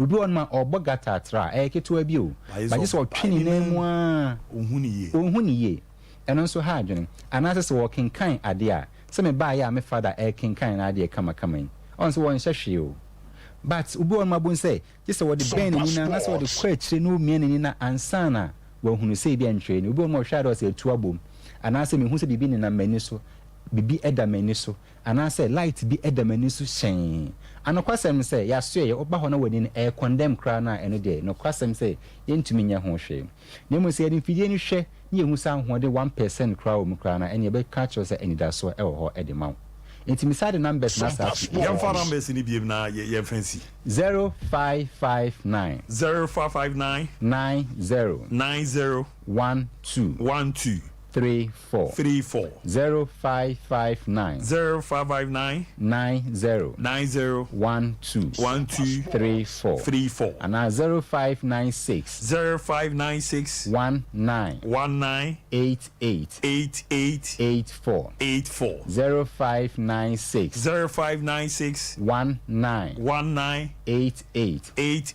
obi ono ma obogata atra keto abi o ba je so twini na mu a ohuni ye eno nso ha adwan ana se wo kenkan ade a se me ba ya me father kenkan na ade kama on so won hwehwe o but ubi on mabun say just what the ben ni na so the kwachire no mie ni na ansana wa hunu say bi antwe ni ubi on mo hwa do say tu abom ana se me hu say bibi ni na mani so bibi eda mani so ana say light bi eda mani so hyen ana kwasem say ya so ye oba ho na wani ni condemn kra na eno de no kwasem say ye ntumi nya ho hwe ne mo say ni fidie ni hwe ni ehu sa ho de 1% kra o mu kra na ene be catch us any da so e wo ho e de ma inti misade numbers na sa yam fa numbers ni biem na ye fancy 0559 0559 90 12 34 0559 90 12 34 and 0596 19 88 84 0596 19 88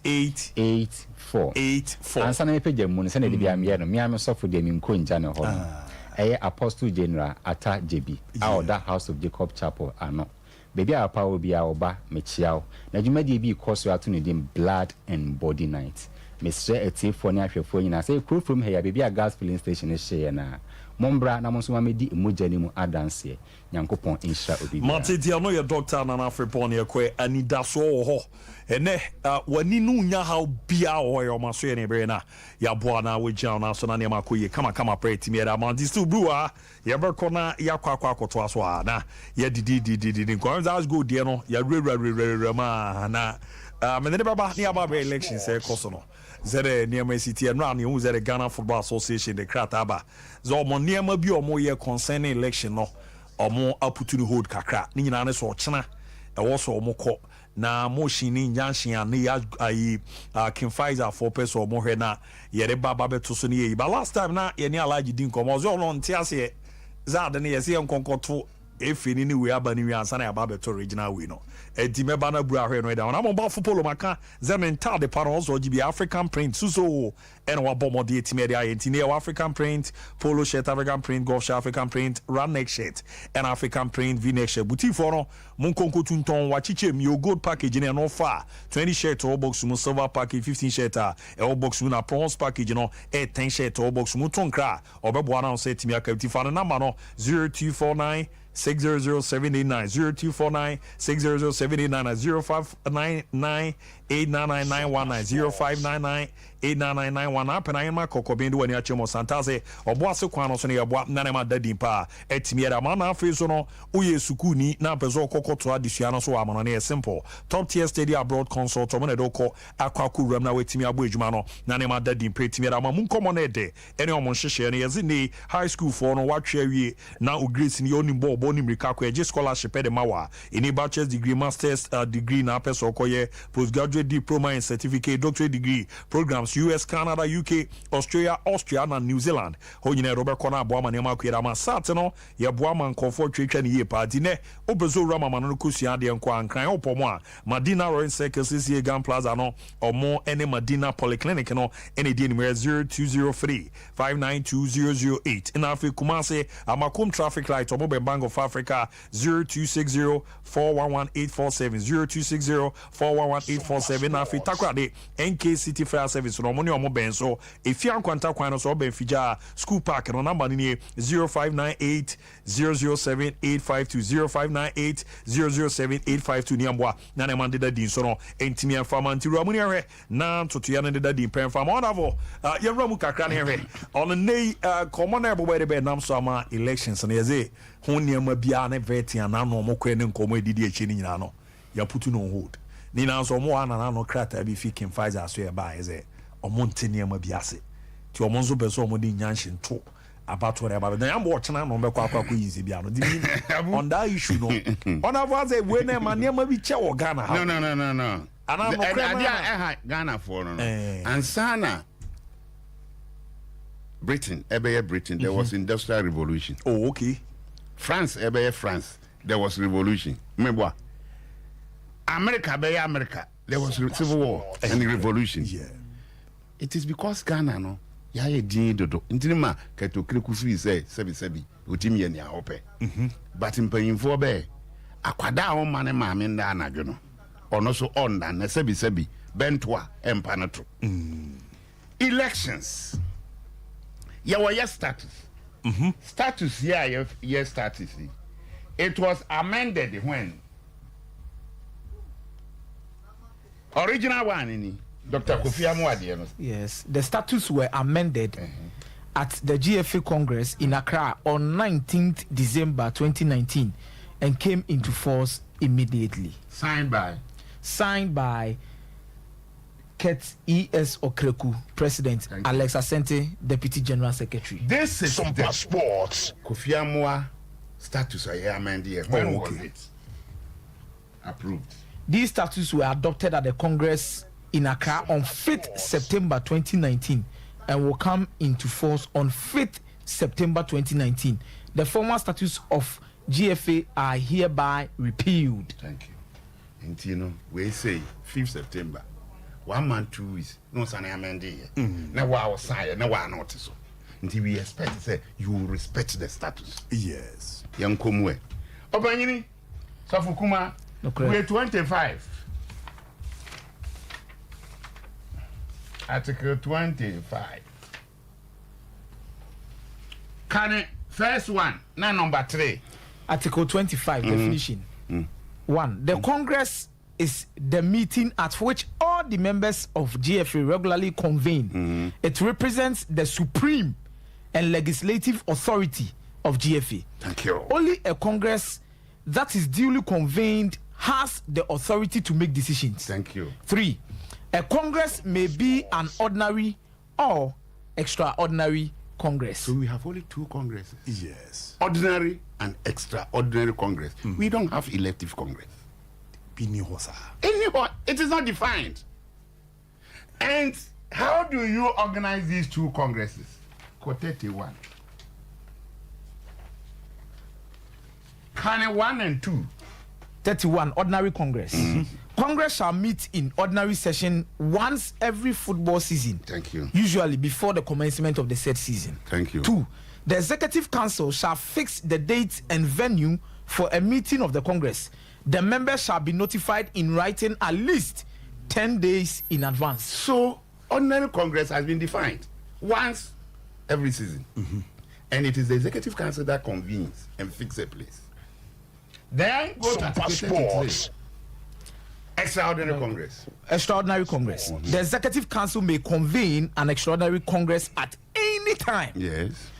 84 ansa na page mu ne se na de bia me no me am sofo de mi nkonja ne ho Apostle General Ata JB that House of Jacob Chapel ano baby apa obi a oba mechiao na dwumadi bi koso ato ne dim Blood and Body Night mesre etifo ne ahwefo nyina say crew from here baby a gas filling station share na mombra na monso ma medi emojani mu adanse nyankopon insha obi matiti ano ye doctor na afripon ye kwe anidaso ho ene wani nu nya how bia ho ye o maso ye ne bre na ya boa na we gyan na so na ne makoye kama pray me da man still bua ye be ko na ya kwa akoto aso na ye didi nko that's go there no ya re ma na me ne baba ni aba elections e koso no zere niema city no an hu zere Ghana Football Association de krataba zo mo niema bi omo ye concerning election no omo aputu hold kakra ni nyina ne so chena e wo so omo kɔ na motion ni nyanshin an ya ayi King Pfizer for person omo hwe na ye re baba beto so ne yi but last time na ye ni alaji din komo zo no ntiase za de ne ye se nkonkoto efini ni we abani we ansa na ya baba beto original we no edi meba na bua hwe no da na mo ba football maka zemental de paro so gibi African print suso and wa bomo de etime de ayentine African print polo shirt African print golf shirt African print run neck shirt and African print v-neck shirt buti for no mun konko tunton wa chiche mi o gold package ne no fa 20 shirt all box mu silver package 15 shirt all box mu na bronze package no 10 shirt all box mu tonkra obebo na say timi aka buti for no number no 0249 600-789 0249 600-789 0599 89991 apena yema kokobendo wani achemo santase oboase kwano so ne yebo nane ma dadin pa etimiera ma na afi so no uye sukuni na pezo kokoto adisua no so amano ne simple top tier study abroad consult mo ne doko akwaku ram na wetimi abo adwuma no nane ma dadin pa etimiera ma mun komo na ede ene omo hyehyɛ ne yezi ne high school for no watwe awie na o grace ne oni bobo boni mrika ko eje scholarship e de mawa any bachelor's degree, master's degree na person okoye, postgraduate diploma and certificate, doctorate degree programs US, Canada, UK, Australia, Austria and New Zealand. Ho nyina Robert Kona boa ma nema kwera ma sat no ye boa man comfort twetwa ne ye party ne obezo rama ma no kusua de nko ankran opomo a Madina Royal Circus CCA Gan Plaza no omo ene Madina Polyclinic no ene die number 0203 592008 in Africa Kumase Amakum traffic light omo be Bank of Africa 0260 411847 0260 411847 na Africa takwade NK City Fire Service no money omo ben so efia nkwanta kwan no so ben fija school park no number ni 0598 007 852 0598 007 852 ni amboa na na mande da din so no entimi afama ntiru amuni ahwe na ntoto ya ne da din pen fama onavo yewra mu kakra ne hwe on nei common ebo be nam so ama elections na yeze ho niam bia na vetia na no mo kwe ne nkomo edidi echi ni nyina no ya putu no hold ni na so mo ana na no krata bi fikin Pfizer so ya ba yeze omo nteniam bia se ti omo nzo be so omo di nyanshin to about whatever then I'm watching no be kwa easy bia no on that issue no on avoid say we na man niam bi che wo Ghana no ana no krema Ghana for no and sana Britain there was industrial revolution. Oh, okay. France France there was revolution. Remember America there was civil war and revolution. Yeah. It is because Ghana no ya ye din dodo ntinima keto kreku fi say sebi otimi ye ne ahope. But mpanyimfo be akwada ho mane maame nda anadwo no ono so onda na sebi bentoa empa no to. Elections your status. Status your status. It was amended when original one in Dr. Kofi Amwadi. Yes, the status were amended at the GFA Congress in Accra on 19th December 2019 and came into force immediately. Signed by Ket E.S. Okreku, President, Alex Asante, Deputy General Secretary. This is some passports. Kofi Amwa status I amended. When was it approved? These statutes were adopted at the Congress in Accra on 5th September 2019 and will come into force on 5th September 2019. The former statutes of GFA are hereby repealed. Thank you. And you know, we say 5th September. 1 month 2 weeks no sana amende na wa outside na wa notice until we expect say you will respect the status. Yes yankomwe obanyini safukuma we 25 article 25 can first one na number 3 article 25 definition 1 the Congress is the meeting at which all the members of GFA regularly convene. It represents the supreme and legislative authority of GFA. Thank you. Only a Congress that is duly convened has the authority to make decisions. Thank you. 3. A Congress may be an ordinary or extraordinary Congress. So we have only 2 Congresses. Yes. Ordinary and extraordinary Congress. We don't have elective Congress. Anyhow, it is not defined. And how do you organize these 2 Congresses? Quotate 1. Can 1 and 2? 31 ordinary Congress. Congress shall meet in ordinary session once every football season. Thank you. Usually before the commencement of the said season. Thank you. 2. The Executive Council shall fix the date and venue for a meeting of the Congress. The members shall be notified in writing at least 10 days in advance. So, ordinary Congress has been defined once every season. And it is the Executive Council that convenes and fixes a place. Then go to passports. Extraordinary Congress. Extraordinary Congress. The Executive Council may convene an extraordinary Congress at any time. Yes.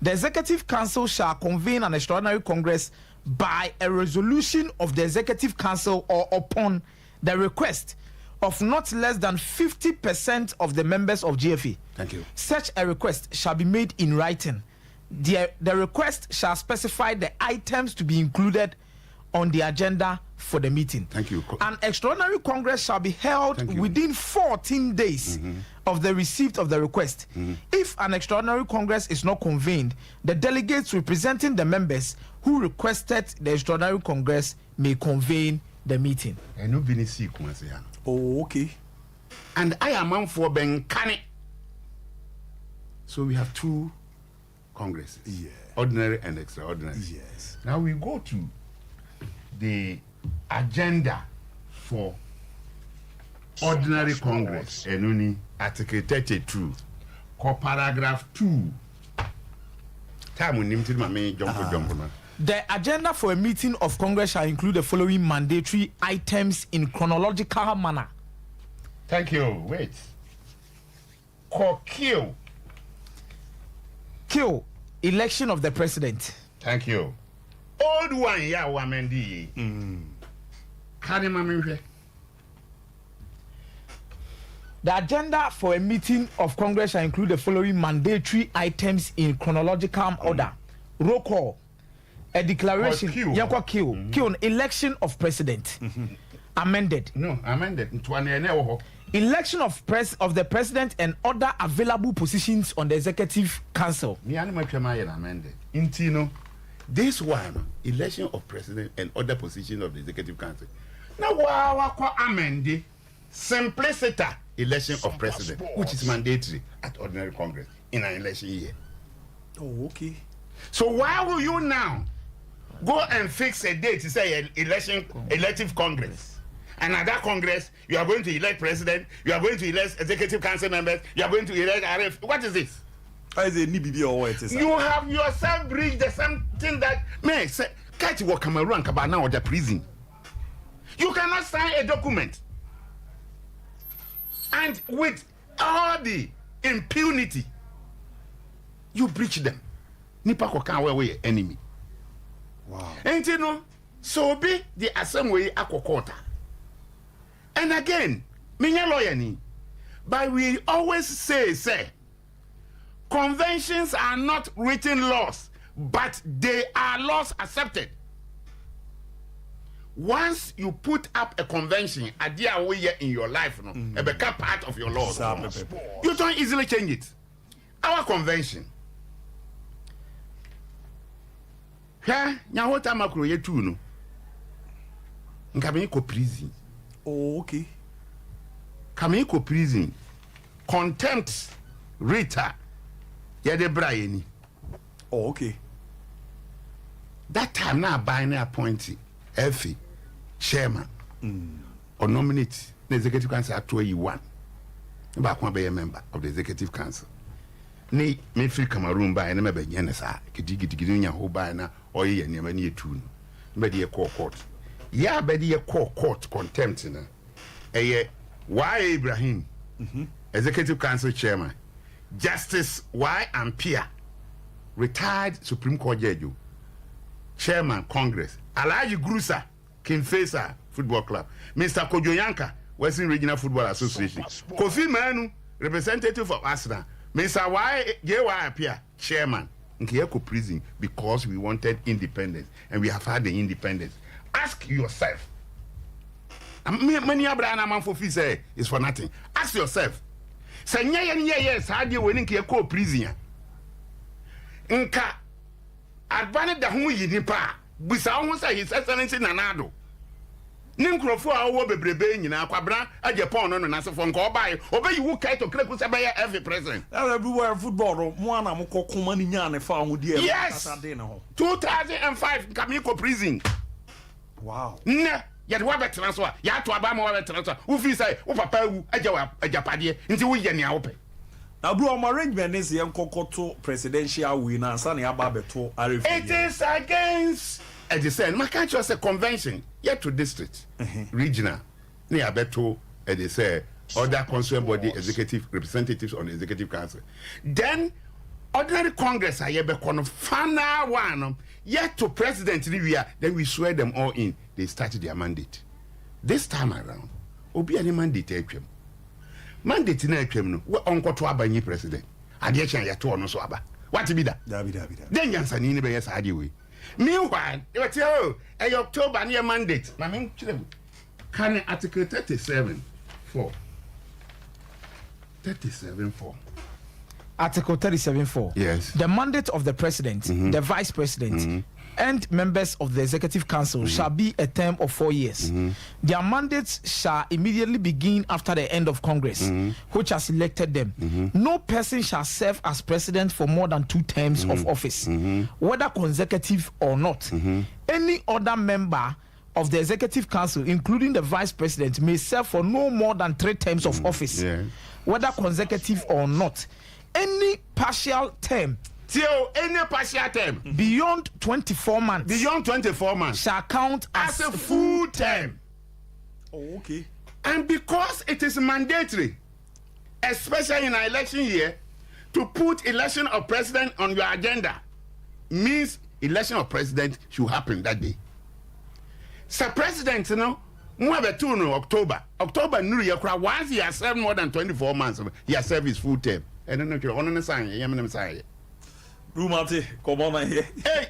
The Executive Council shall convene an extraordinary Congress by a resolution of the Executive Council or upon the request of not less than 50% of the members of GFA. Thank you. Such a request shall be made in writing The request shall specify the items to be included on the agenda for the meeting. Thank you. An extraordinary congress shall be held within 14 days of the receipt of the request. If an extraordinary congress is not convened, the delegates representing the members who requested the extraordinary congress may convene the meeting. Oh, okay. And I am on for Benkane. So we have 2 congresses. Yeah. Ordinary and extraordinary. Yes. Now we go to the agenda for ordinary congress. Enuni article 32. Paragraph 2. The agenda for a meeting of Congress shall include the following mandatory items in chronological manner. Thank you. Wait. Kill. Election of the president. Thank you. Old one, yeah, Wamendi. The agenda for a meeting of Congress shall include the following mandatory items in chronological order. Roll call. A declaration. Kill. Election of president. Amended. No, amended. Election of the president and other available positions on the executive council. Amended. Intino. This one, election of president and other positions of the executive council. Now, what amended? Simplicity, election of president, which is mandatory at ordinary congress in an election year. Oh, okay. So why will you now go and fix a date to say elective congress? And at that congress, you are going to elect president, you are going to elect executive council members, you are going to elect RF. What is this? You have yourself breached the something that may say, catch what Cameroon Cabana or the prison. You cannot sign a document. And with all the impunity, you breach them. Nipa kokan we enemy. Wow. And you know, so be the assembly akokota. And again, minya lawyer ni. But we always say, conventions are not written laws, but they are laws accepted. Once you put up a convention, a dear way in your life, a become part of your laws. You don't easily change it. Our convention. Now what am I create to no? Nkabeni ko prison. Oh, okay. Kameni ko prison. Contempt Rita. Yede Brian. Oh, okay. That time now buying appointee Effie chairman or nominate the executive council at 21. Back one be a member of the executive council. Me free Cameroon by and member Yenesa, Kidigi whole by now or ye never near tune. Bedi a court. Ya bedi a court contempt in a why Ibrahim, executive council chairman, Justice Y. Ampia, retired Supreme Court judge, chairman Congress, Alaji Grusa, King Faisal Football Club, Mr. Kojoyanka, Western Regional Football Association, Kofi Manu, representative of Arsenal, Mr. Y. Ampia, chairman, Nkiyeko prison because we wanted independence and we have had the independence. Ask yourself. Many Abraham for fee say is for nothing. Ask yourself. Say yes, how do you win Nkiyeko prison? Nka advantage da hu yini pa bisa hu say his excellency nanado nim krofo a wo bebrebe nyina kwabra Japan no na se fo nka obai obayi wu kai to kreku se be every president everywhere football mo ana mo kokoma ni nya ne fa ho die yes 2005 Kamiko prison. Wow. Ne yet wa betra so ya to aba ma wa betra so wo fi say wo papa wu ajapade nti wo ye ne a wo pe. Now, bro, my arrangement is young Kokoto presidential winner and Sunny Ababeto. It is against a descent. My country was a convention, yet to district, regional, near Beto, as they say, other concerned body executive representatives on the executive council. Then, ordinary Congress, I have a final one, yet to President Rivia, then we swear them all in. They started their mandate. This time around, Obi any mandate. Mandate na etwem no we onkoto aba nyi president ade echa ya to no so aba What be that? Then Yansan in the best idea. Meanwhile, they were tell a October near mandate. I mean, can Article 37(4). 37(4). Article 37(4). Yes. The mandate of the president, the vice president, and members of the executive council shall be a term of 4 years. Their mandates shall immediately begin after the end of Congress, which has elected them. No person shall serve as president for more than 2 terms of office, whether consecutive or not. Any other member of the executive council, including the vice president, may serve for no more than 3 terms of office, whether consecutive or not. Any partial term any partial term beyond 24 months shall count as a full term. Oh, okay. And because it is mandatory, especially in an election year, to put election of president on your agenda means election of president should happen that day. So president, October new year, once he has served more than 24 months, he has served his full term. I don't know on the sign, Rumati, come on here. Hey,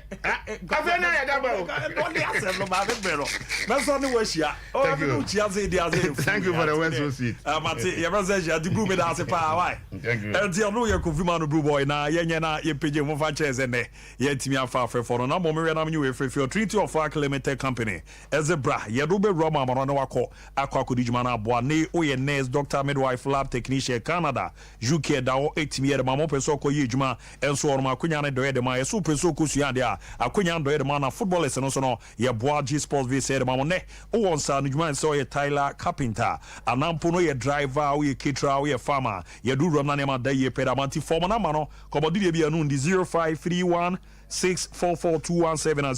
thank you for the West seat. Mati, you must say you do me that's a power. Thank you. And you know you could man blue boy na ye page mo fan chairs and yet me afa for no mo me na me we for Treaty of Arc Limited Company. Ezebra, ye do be Roma no wako akwa kudijuma na boa ne oye nurse doctor midwife lab technician Canada UK da o 8 year mama peso ko ye juma enso orma kunya do de ma yesu peso kusua de a akonya do de ma na footballers no so no ye boa G Sports V say de ma ne o won sa no juma so ye Tyler Carpenter anampo no ye driver o ye caterer o ye farmer ye do rom na ne ma da ye pedamanti form na ma no komodi de bia no ndi 0531 644-217 and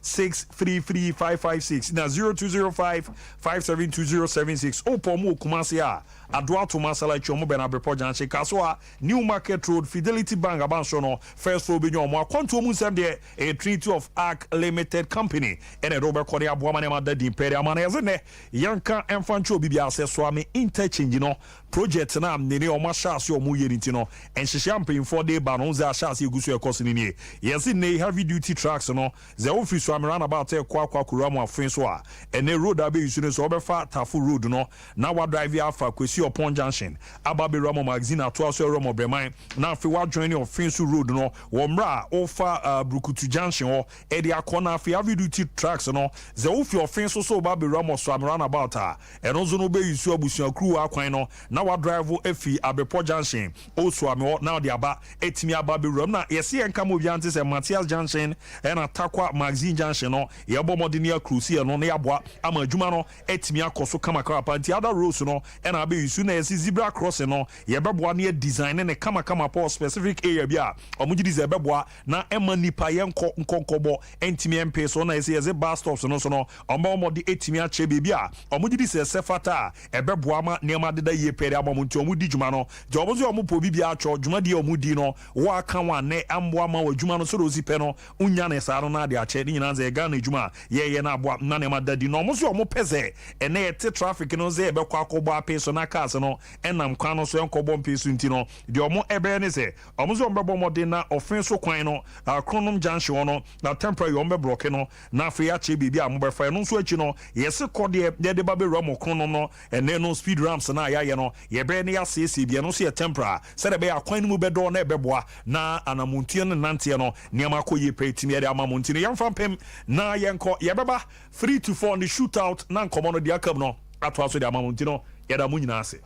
0531-633-556 na 0205-572-076 Opomu Kumasia Adwa to Masala Chomo Benabre Janche Kaswa New Market Road Fidelity Bank Abansono First Floor Binyo Mwa Kontu Musem de a Treaty of Arc Limited Company and a Robert Korea Buamanema de Imperial Manezene Yanka Enfancho Bibia Swami Interchange no project na nene o mashasi o mu yerintino and champagne for day banonza shasi gusu ekosi ni yes ne heavy duty trucks no ze office so am run about kwa kuramu afin so a ene road abe yusu so obefa Tafu road no na wa drive afa kwesi upon junction ababe ramo magazine ato so ramo breman na afi wa join ofin road no wo mra ofa Brukutu junction o e de akona afi heavy duty trucks no ze ofi ofin so babe ramo so am run about a eno zo no be yusu abusuan crew akwan no na wa drive efi Abepo junction also ame now the aba etimi aba be rom na yesi enka mo biante se Matthias junction and Atakwa magazine junction no ye bo modenia cruise no na yaboa ama adwuma no etimi akoso kama panti other roads no and abe yusu na yesi zebra crossing no ye beboa na design ne kama po specific area bia omugidi ze beboa na ema nipa ye nkonkobo entimi mp so na yesi ye bus stops no so no omodi etimi ache bebia omugidi se sefata ebeboa ma niam adeda ye pere abamunti omudi djuma no jobo zo omu po bibia acho djuma di omudi no wa kan wa ne amboa ma wa djuma no so rozi pe no unya ne sa no na de ache ni nyina ze ga na djuma ye na aboa na ne madadi no omu so omu peze ene ete traffic no ze ebe kwa akobo ape so na cars no enam kwan no so enkobo mpe so nti no de omu ebe ne se omu so mbebo mode na ofin so kwan no akronom junction no na temporary ombe block no na afi ache bibia mo befa no so achi no yesi kode de ba be ro kronom no ene no speed ramps na ya no ye bre ne ya sesi bia no so ye tempera se de be akwan mu bedo na ebeboa na anamuntie no nante no niam akoye petimi de amamuntie no yemfa pem na yenko ye beba 3 to 4 on the shootout na nkomo no de akam no ato aso de amamuntie no ye da mu nyina ase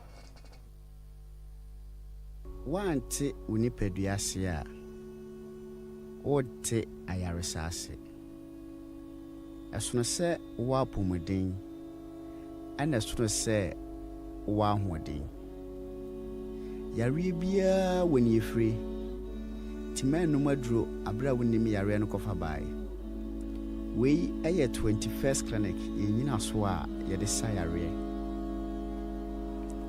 wante unipadua ase a wote ayaresa ase esono se wo apomuden ana esono se wo ahoden yare bia woni efre timanu maduro abra wonim yare no kofa bai we eye 21st clinic yenyina so a ye de sa yare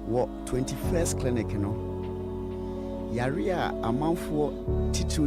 wo 21st clinic no yare a amanfo titu